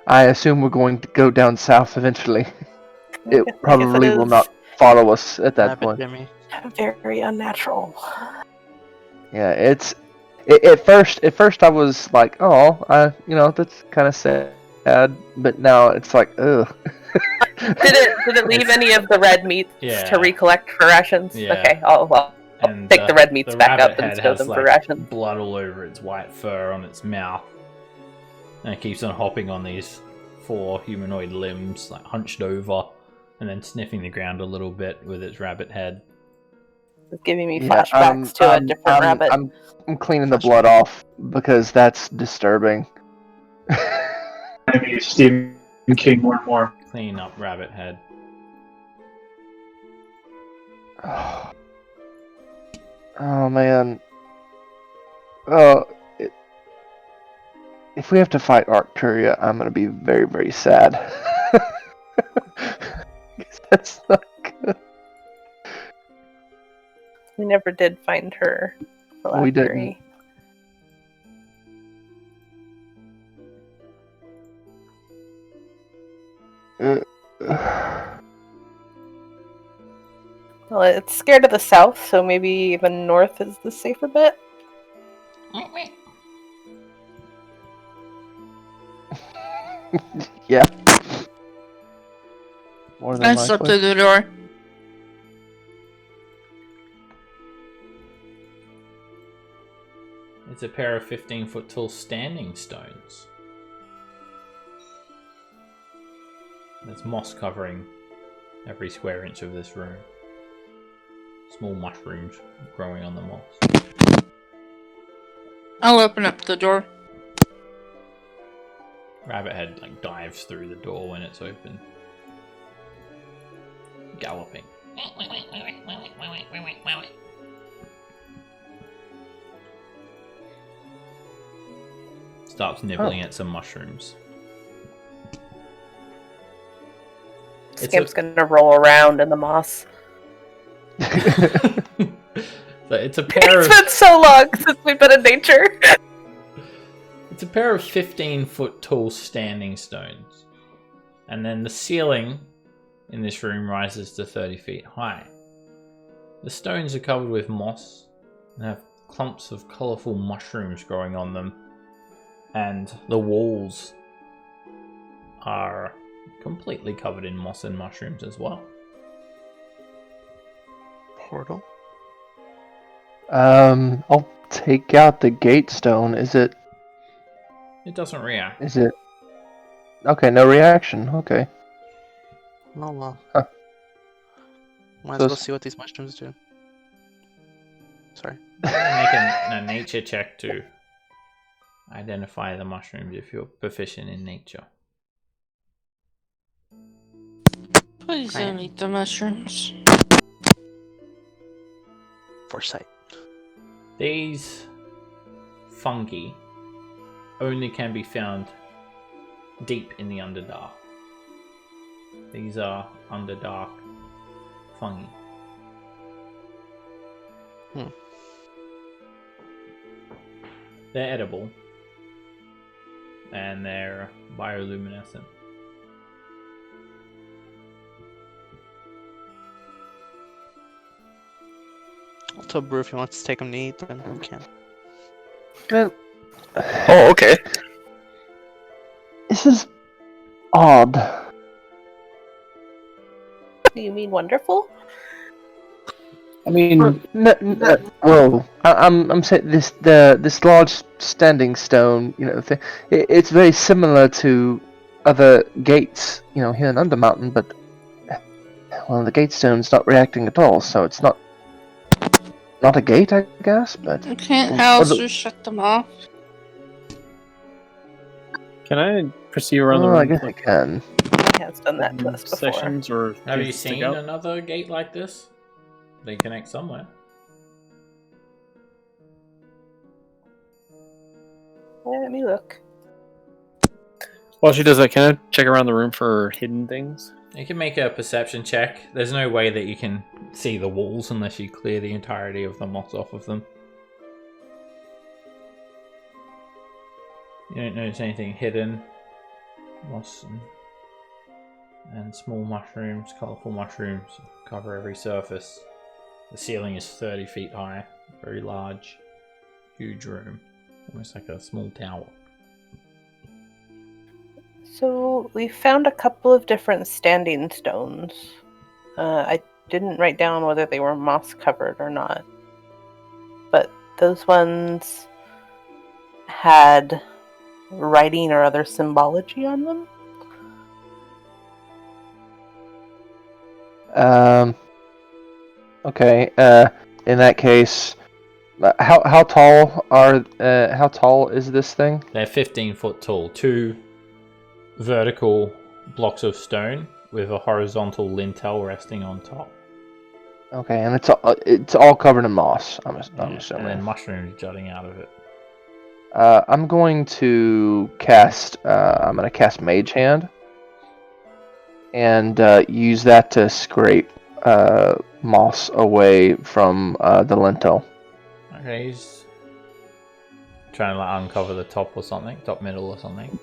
I assume we're going to go down south eventually. It probably will not follow us at that point. Jimmy. Very unnatural. Yeah, at first I was like, oh, that's kind of sad. But now it's like, ugh. Did it leave any of the red meats Yeah. to recollect for rations? Yeah. Okay, I'll take the red meats back rabbit up and head stow has, them for like, rations. blood all over its white fur on its mouth. And it keeps on hopping on these 4 humanoid limbs, like hunched over, and then sniffing the ground a little bit with its rabbit head. It's giving me flashbacks to a different rabbit. I'm cleaning the blood off because that's disturbing. Maybe Stephen King more and more. Clean up rabbit head. Oh man. If we have to fight Arcturia, I'm gonna be very, very sad. That's not good. We never did find her. We didn't. Well, it's scared of the south, so maybe even north is the safer bet. Yeah. More than I slept likely. through the door. It's a pair of 15-foot tall standing stones. There's moss covering every square inch of this room. small mushrooms growing on the moss. I'll open up the door. Rabbit dives through the door when it's open, galloping. Starts nibbling at some mushrooms. Scamp's gonna roll around in the moss. So it's a pair It's been so long since we've been in nature. It's a pair of 15-foot tall standing stones. And then the ceiling in this room rises to 30 feet high. The stones are covered with moss and have clumps of colourful mushrooms growing on them. And the walls are completely covered in moss and mushrooms as well. Portal. I'll take out the gate stone. Is it? It doesn't react. Is it? Okay, no reaction. Okay. No. Huh. Might So as well see what these mushrooms do. Sorry. Make a nature check to identify the mushrooms if you're proficient in nature. Please don't eat the mushrooms. Foresight. These fungi only can be found deep in the Underdark. These are Underdark fungi. They're edible and they're bioluminescent. I'll tell Brew if he wants to take them to eat, then we can. Oh, okay. This is odd. Do you mean wonderful? I mean, Whoa! I'm saying this large standing stone. It's very similar to other gates. Here in Undermountain, but the gate stone's not reacting at all. So it's not a gate, I guess. But You can't also shut them off. can I proceed around the I room? guess I can. He has done that to us before. Sessions or Have you things stick seen out? another gate like this? They connect somewhere. Let me look. While she does that, can I check around the room for hidden things? You can make a perception check. There's no way that you can see the walls unless you clear the entirety of the moss off of them. You don't notice anything hidden. Moss and small mushrooms, colourful mushrooms cover every surface. The ceiling is 30 feet high, very large, huge room, almost like a small tower. So we found a couple of different standing stones. I didn't write down whether they were moss covered or not, but those ones had writing or other symbology on them. Okay. In that case, how tall is this thing? They're 15 foot tall, 2 vertical blocks of stone with a horizontal lintel resting on top. Okay, and it's all covered in moss. I'm And assuming. then mushrooms jutting out of it. I'm going to cast. I'm going to cast Mage Hand, and use that to scrape moss away from the lintel. Okay, he's trying to uncover the top or something, top middle or something.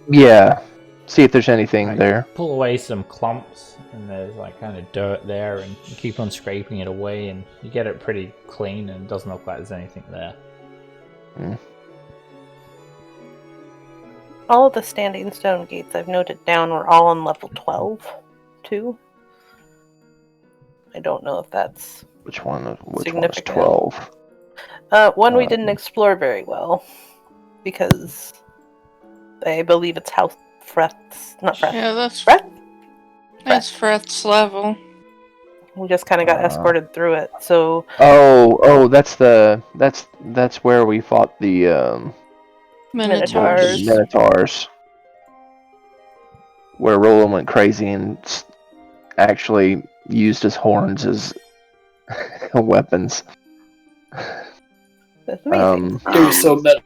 Yeah. See if there's anything there. Pull away some clumps, and there's kind of dirt there, and you keep on scraping it away, and you get it pretty clean, and it doesn't look like there's anything there. All of the standing stone gates I've noted down were all on level 12, too. I don't know if that's Which one is significant. 12? One we didn't explore very well, because I believe it's house Freth's, not Freth. Yeah, that's Freth? That's Freth's level. We just kind of got escorted through it. So. That's where we fought the Minotaurs. Where Roland went crazy and actually used his horns as weapons. That's amazing. You're so metal.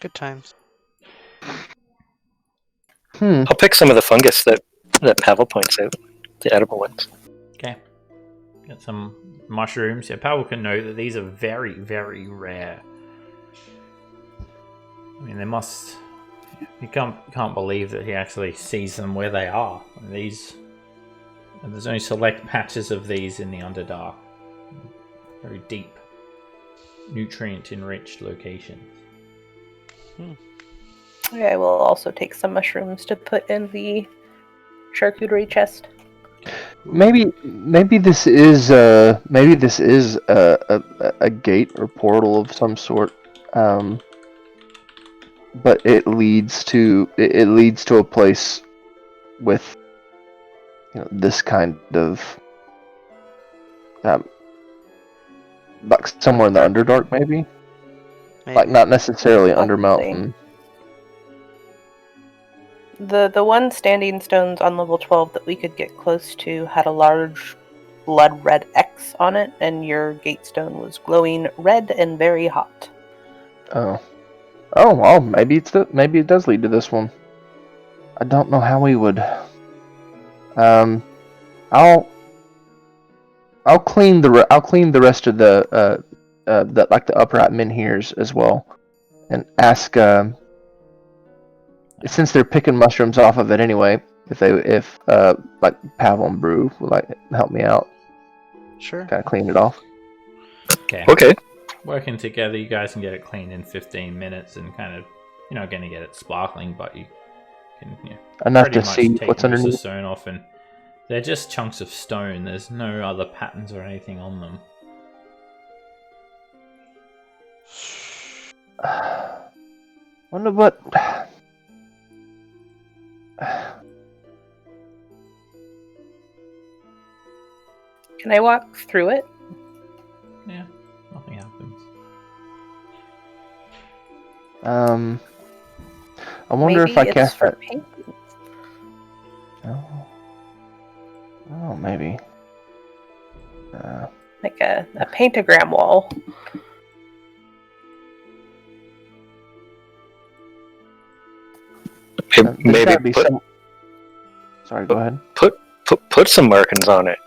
Good times. I'll pick some of the fungus that Pavel points out, the edible ones. Okay. Get some mushrooms. Yeah, Pavel can know that these are very, very rare. I mean, they must... You can't believe that he actually sees them where they are. And there's only select patches of these in the Underdark. Very deep, nutrient-enriched locations. Okay, I will also take some mushrooms to put in the charcuterie chest. Maybe this is a gate or portal of some sort. But it leads to a place with this kind of like somewhere in the Underdark, maybe. Like not necessarily under mountain. The one standing stones on level 12 that we could get close to had a large blood red X on it, and your gate stone was glowing red and very hot. Oh well, maybe it does lead to this one. I don't know how we would. I'll clean the rest of the upper menhirs as well, and ask since they're picking mushrooms off of it anyway, if Pavel and Brew would help me out. Sure. Kind of clean it off. Okay. Working together, you guys can get it clean in 15 minutes, and kind of, you're not going to get it sparkling, but you can enough pretty to much see take what's most of underneath. the stone off, and they're just chunks of stone. There's no other patterns or anything on them. Wonder what. Can I walk through it? Yeah, nothing happens. I wonder Maybe if I it's cast for that. paint. Oh, maybe. Like a pentagram wall. Maybe Sorry, go ahead. Put some markings on it.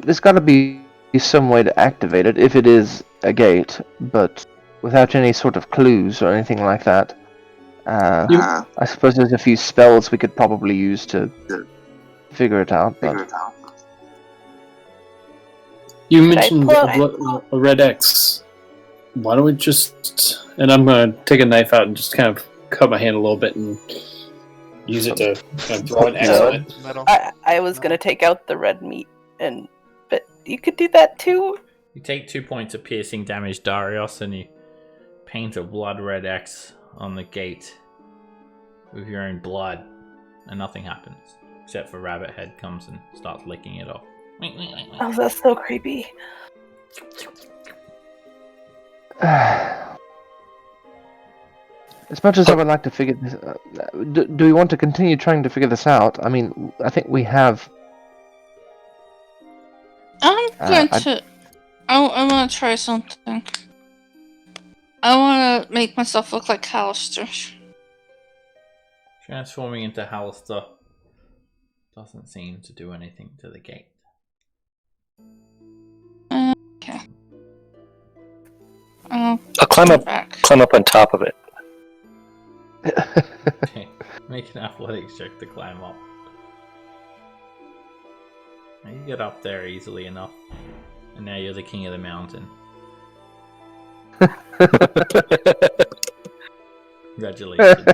There's got to be some way to activate it if it is a gate, but without any sort of clues or anything like that. I suppose there's a few spells we could probably use to figure it out. But you mentioned a red X. Why don't we just... And I'm going to take a knife out and just kind of cut my hand a little bit and use it to kind of draw an X on it. I was going to take out the red meat, but you could do that too. You take 2 points of piercing damage, Darius, and you paint a blood red X on the gate with your own blood, and nothing happens except for Rabbit Head comes and starts licking it off. Oh, that's so creepy. As much as I would like to figure this, do we want to continue trying to figure this out? I mean, I think we have. I want to try something. I want to make myself look like Hallister. Transforming into Hallister doesn't seem to do anything to the gate. Okay. I'll climb up on top of it. Okay. Make an athletics check to climb up. You get up there easily enough, and now you're the king of the mountain. Congratulations.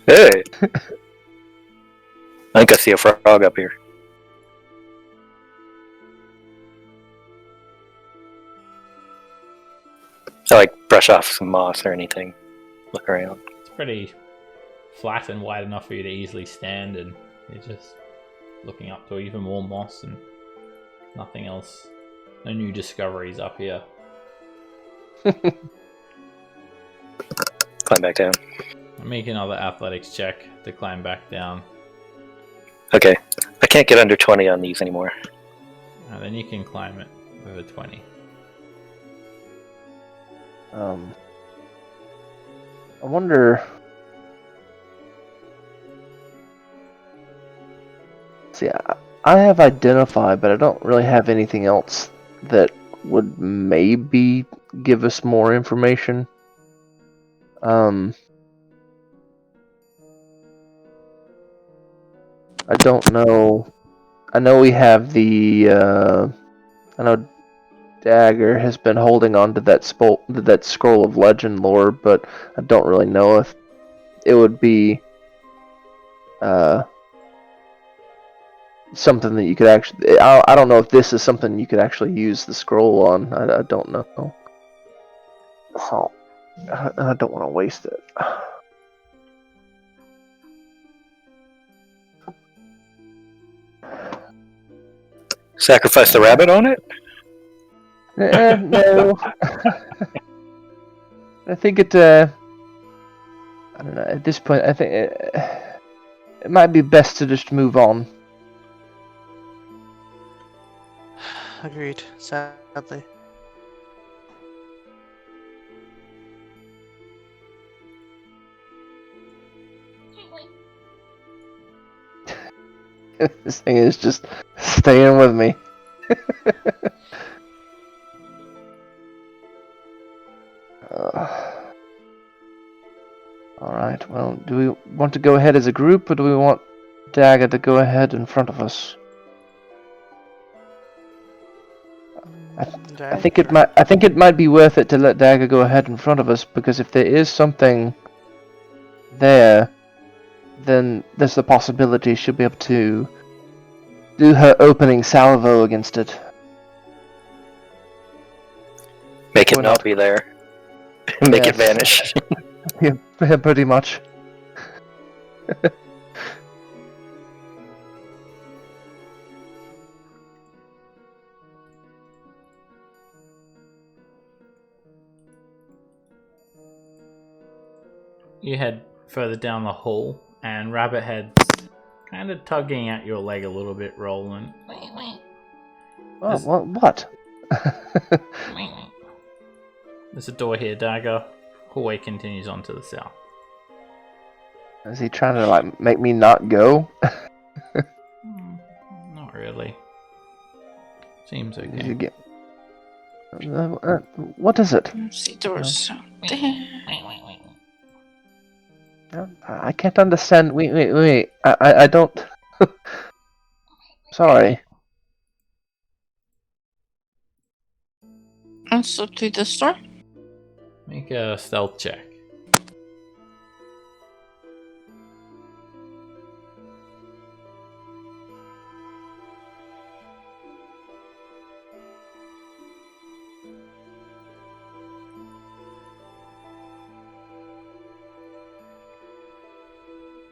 Hey! I think I see a frog up here. I like brush off some moss or anything. Look around. It's pretty flat and wide enough for you to easily stand, and you're just looking up to even more moss and nothing else. No new discoveries up here. Climb back down. Make another athletics check to climb back down. Okay. I can't get under 20 on these anymore. And then you can climb it with a 20. I wonder. See, I have identify, but I don't really have anything else that would maybe give us more information. I don't know. I know we have the. I know Dagger has been holding on to that scroll of legend lore, but I don't really know if it would be something that you could actually. I don't know if this is something you could actually use the scroll on. I don't know. So I don't want to waste it. Sacrifice the rabbit on it? No. I think it. I don't know. At this point, I think it might be best to just move on. Agreed. Sadly. This thing is just staying with me. Alright, well, do we want to go ahead as a group, or do we want Dagger to go ahead in front of us? I think it might be worth it to let Dagger go ahead in front of us, because if there is something there, then there's the possibility she'll be able to do her opening salvo against it. Make it not be there. Make it vanish. Yeah, pretty much. You head further down the hall, and Rabbit Head's kind of tugging at your leg a little bit, Roland. What? There's a door here, Dagger. Hallway continues on to the south. Is he trying to make me not go? Not really. Seems okay. What is it? See doors. I can't understand. Wait. I don't. Sorry. I'll slip through this door. Make a stealth check.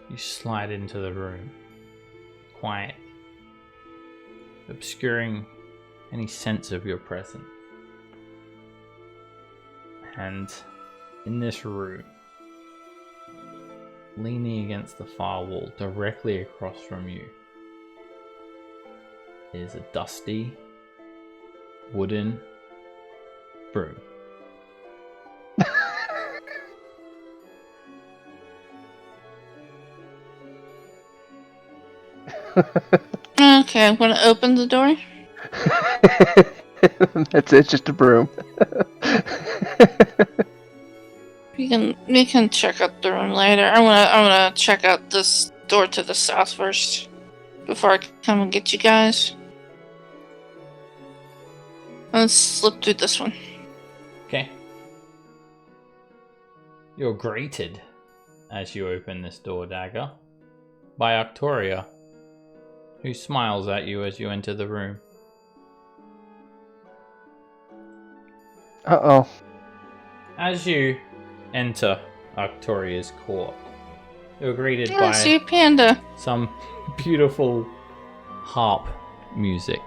You slide into the room. Quiet. Obscuring any sense of your presence. And in this room, leaning against the far wall directly across from you, is a dusty wooden broom. Okay, I'm gonna open the door. That's it, just a broom. We can check out the room later. I wanna check out this door to the south first before I come and get you guys. Let's slip through this one. Okay. You're greeted as you open this door, Dagger, by Octoria, who smiles at you as you enter the room. Uh-oh. As you enter Arcturia's court, you're greeted I see by a panda. some beautiful harp music.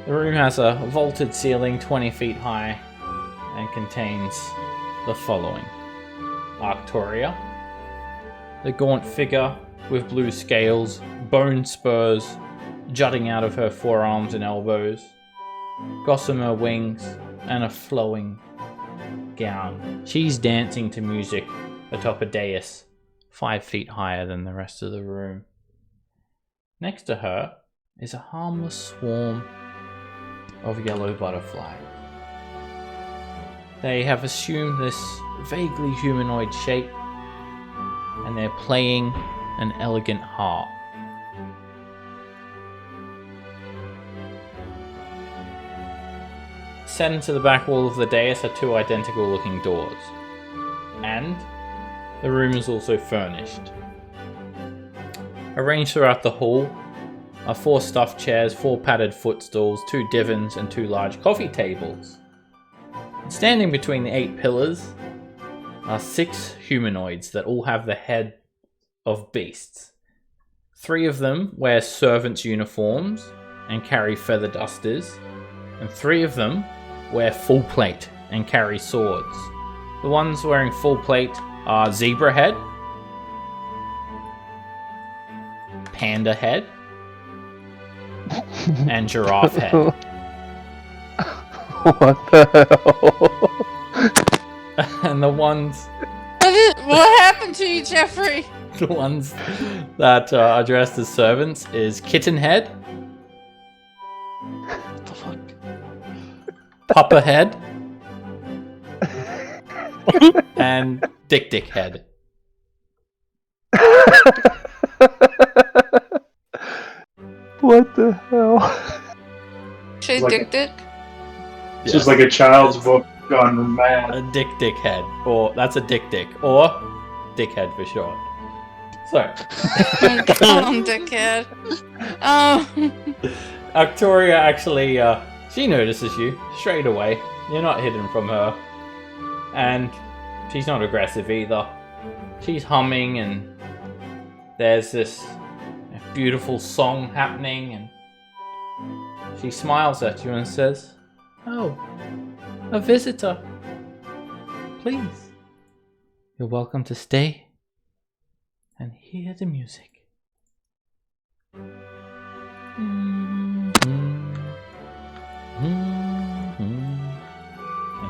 The room has a vaulted ceiling 20 feet high and contains the following: Arcturia, the gaunt figure with blue scales, bone spurs jutting out of her forearms and elbows, gossamer wings, and a flowing gown. She's dancing to music atop a dais 5 feet higher than the rest of the room. Next to her is a harmless swarm of yellow butterflies. They have assumed this vaguely humanoid shape, and they're playing an elegant harp. Set into the back wall of the dais are two identical looking doors, and the room is also furnished. Arranged throughout the hall are 4 stuffed chairs, 4 padded footstools, 2 divans, and 2 large coffee tables. Standing between the 8 pillars are 6 humanoids that all have the head of beasts. 3 of them wear servants' uniforms and carry feather dusters, and 3 of them wear full plate and carry swords. The ones wearing full plate are Zebra Head, Panda Head, and Giraffe Head. What the hell? And the ones... What happened to you, Jeffrey? The ones that are dressed as servants is Kitten Head, What the fuck? Papa Head, and Dick Head. What the hell? Say Like Dick Dick? It's just like a child's book gone mad. A Dick Head, or that's a Dick, or Dickhead for short. So, Call him Dickhead. Oh. Arcturia actually, she notices you straight away. You're not hidden from her. And she's not aggressive either. She's humming, and there's this beautiful song happening, and she smiles at you and says, "Oh, a visitor. Please, you're welcome to stay and hear the music." And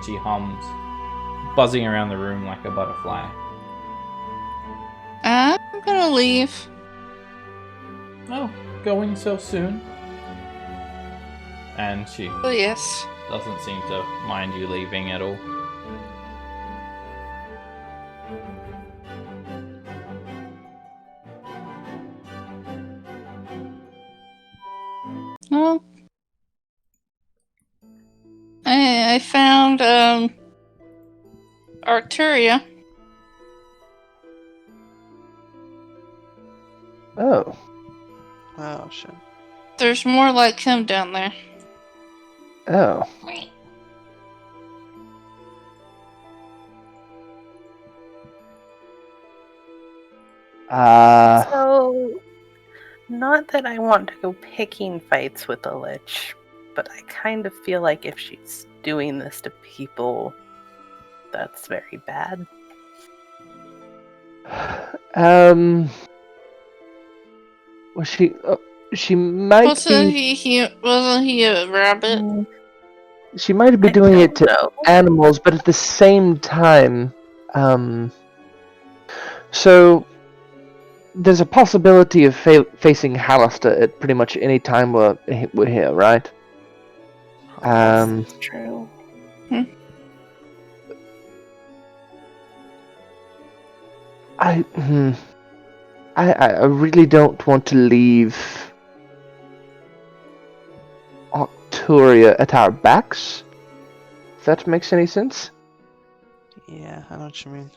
she hums, buzzing around the room like a butterfly. I'm gonna leave. Oh, going so soon? And she Oh, yes. doesn't seem to mind you leaving at all. Well, I found Arcturia. Oh. Oh shit. There's more like him down there. Oh. So, not that I want to go picking fights with the Lich, but I kind of feel like if she's doing this to people, that's very bad. Well, she might Wasn't be. wasn't he a rabbit? She might be I doing it don't to know. animals, but at the same time, so there's a possibility of facing Hallister at pretty much any time we're here, right? That's true. I really don't want to leave Arcturia at our backs. If that makes any sense. Yeah, I know what you mean.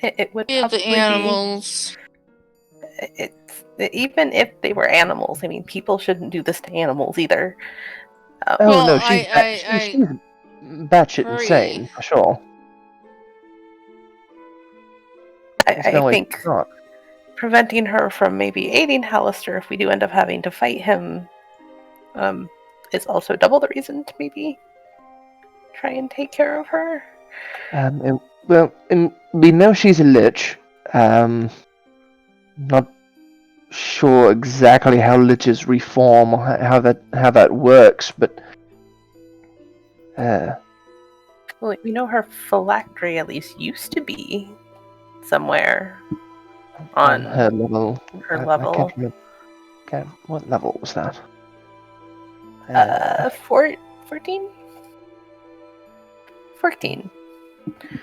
It would Yeah, probably the animals. Even if they were animals, I mean, people shouldn't do this to animals either. Oh no, she's batshit Hurry. insane for sure. I think preventing her from maybe aiding Hallister if we do end up having to fight him is also double the reason to maybe try and take care of her. We know she's a lich. Not sure exactly how liches reform or how that works, but Well, we know her phylactery at least used to be somewhere on her level. Her I level. can't remember. What level was that? 14? 14.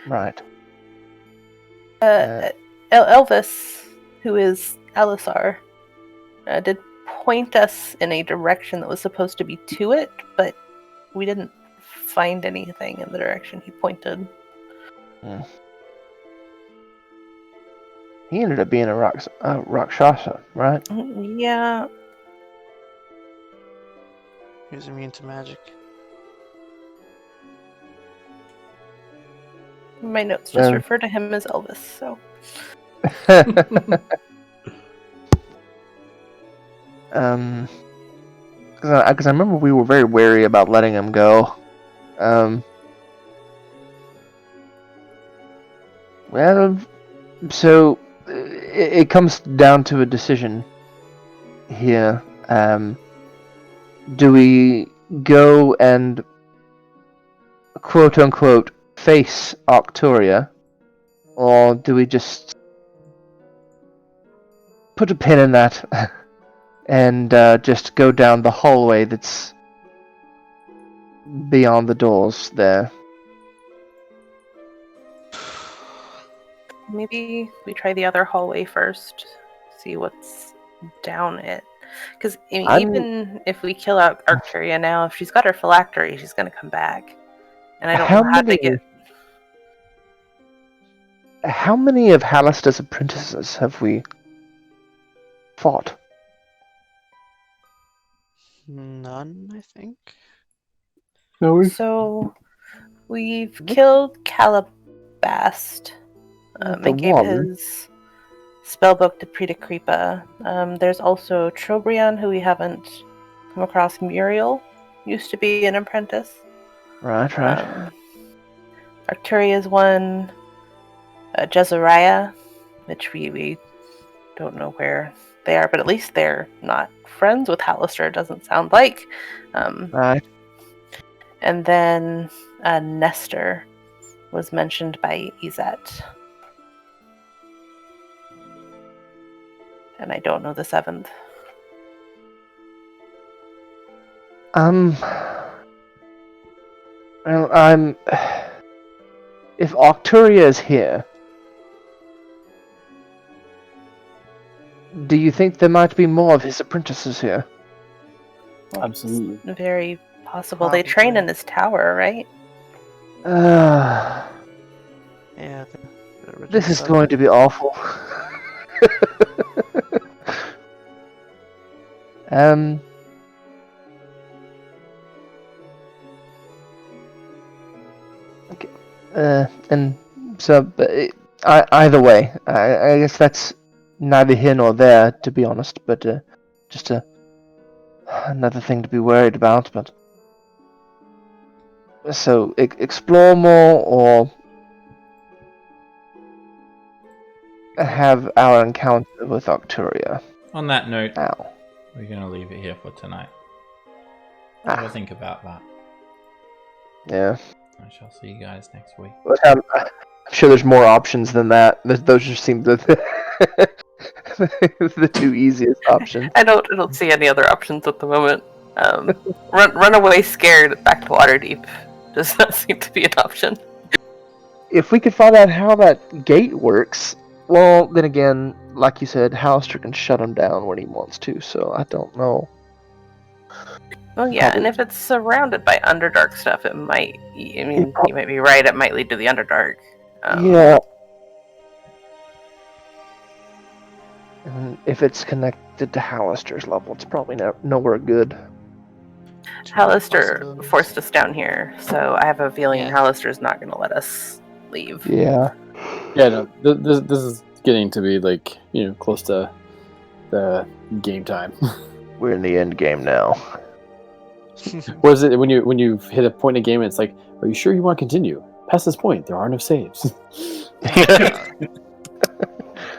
Right. Elvis, who is Alisar, did point us in a direction that was supposed to be to it, but we didn't find anything in the direction he pointed. He ended up being a Rakshasa, right? Yeah. He was immune to magic. My notes just refer to him as Elvis, so. Because I remember we were very wary about letting him go. Well, so it comes down to a decision here. Do we go and quote unquote face Arcturia, or do we just put a pin in that and just go down the hallway that's beyond the doors there? Maybe we try the other hallway first, see what's down it. Because even if we kill out Arcturia now, if she's got her phylactery, she's going to come back. And I don't know how to get... How many of Hallister's apprentices have we fought? None, I think. So, we've killed Calabast. And gave his spellbook to Prita Creepa. There's also Trobrion, who we haven't come across. Muriel used to be an apprentice. Right. Arcturia's one. Jezariah, which we don't know where they are, but at least they're not friends with Hallister, doesn't sound like. Right. And then Nestor was mentioned by Izet. And I don't know the 7th. Well, if Arcturia is here, do you think there might be more of his apprentices here? Well, absolutely. Very possible. Probably. They train in this tower, right? Yeah. This is going to be awful. Okay. And so, either way, I guess that's neither here nor there, to be honest. But just another thing to be worried about. But so explore more, or have our encounter with Arcturia. On that note, we're going to leave it here for tonight. Have a think about that. Yeah. I shall see you guys next week. I'm sure there's more options than that. Those just seem the two easiest options. I don't see any other options at the moment. Run away scared back to Waterdeep does not seem to be an option. If we could find out how that gate works, well, then again, like you said, Hallister can shut him down when he wants to, so I don't know. Well, yeah, and if it's surrounded by Underdark stuff, it might... I mean, you might be right, it might lead to the Underdark. Yeah. And if it's connected to Hallister's level, it's probably nowhere good. Hallister forced us down here, so I have a feeling Hallister's not going to let us leave. Yeah. Yeah, no, this is getting to be like, close to the game time. We're in the end game now. What is it when you hit a point in a game and it's like, are you sure you want to continue? Past this point, there are no saves.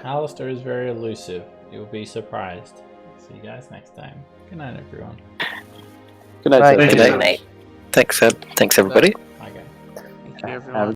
Alistair is very elusive. You'll be surprised. See you guys next time. Good night, everyone. Good night. Good night. Thanks, Ed. Thanks, everybody. Bye, guys. Thank you, everyone.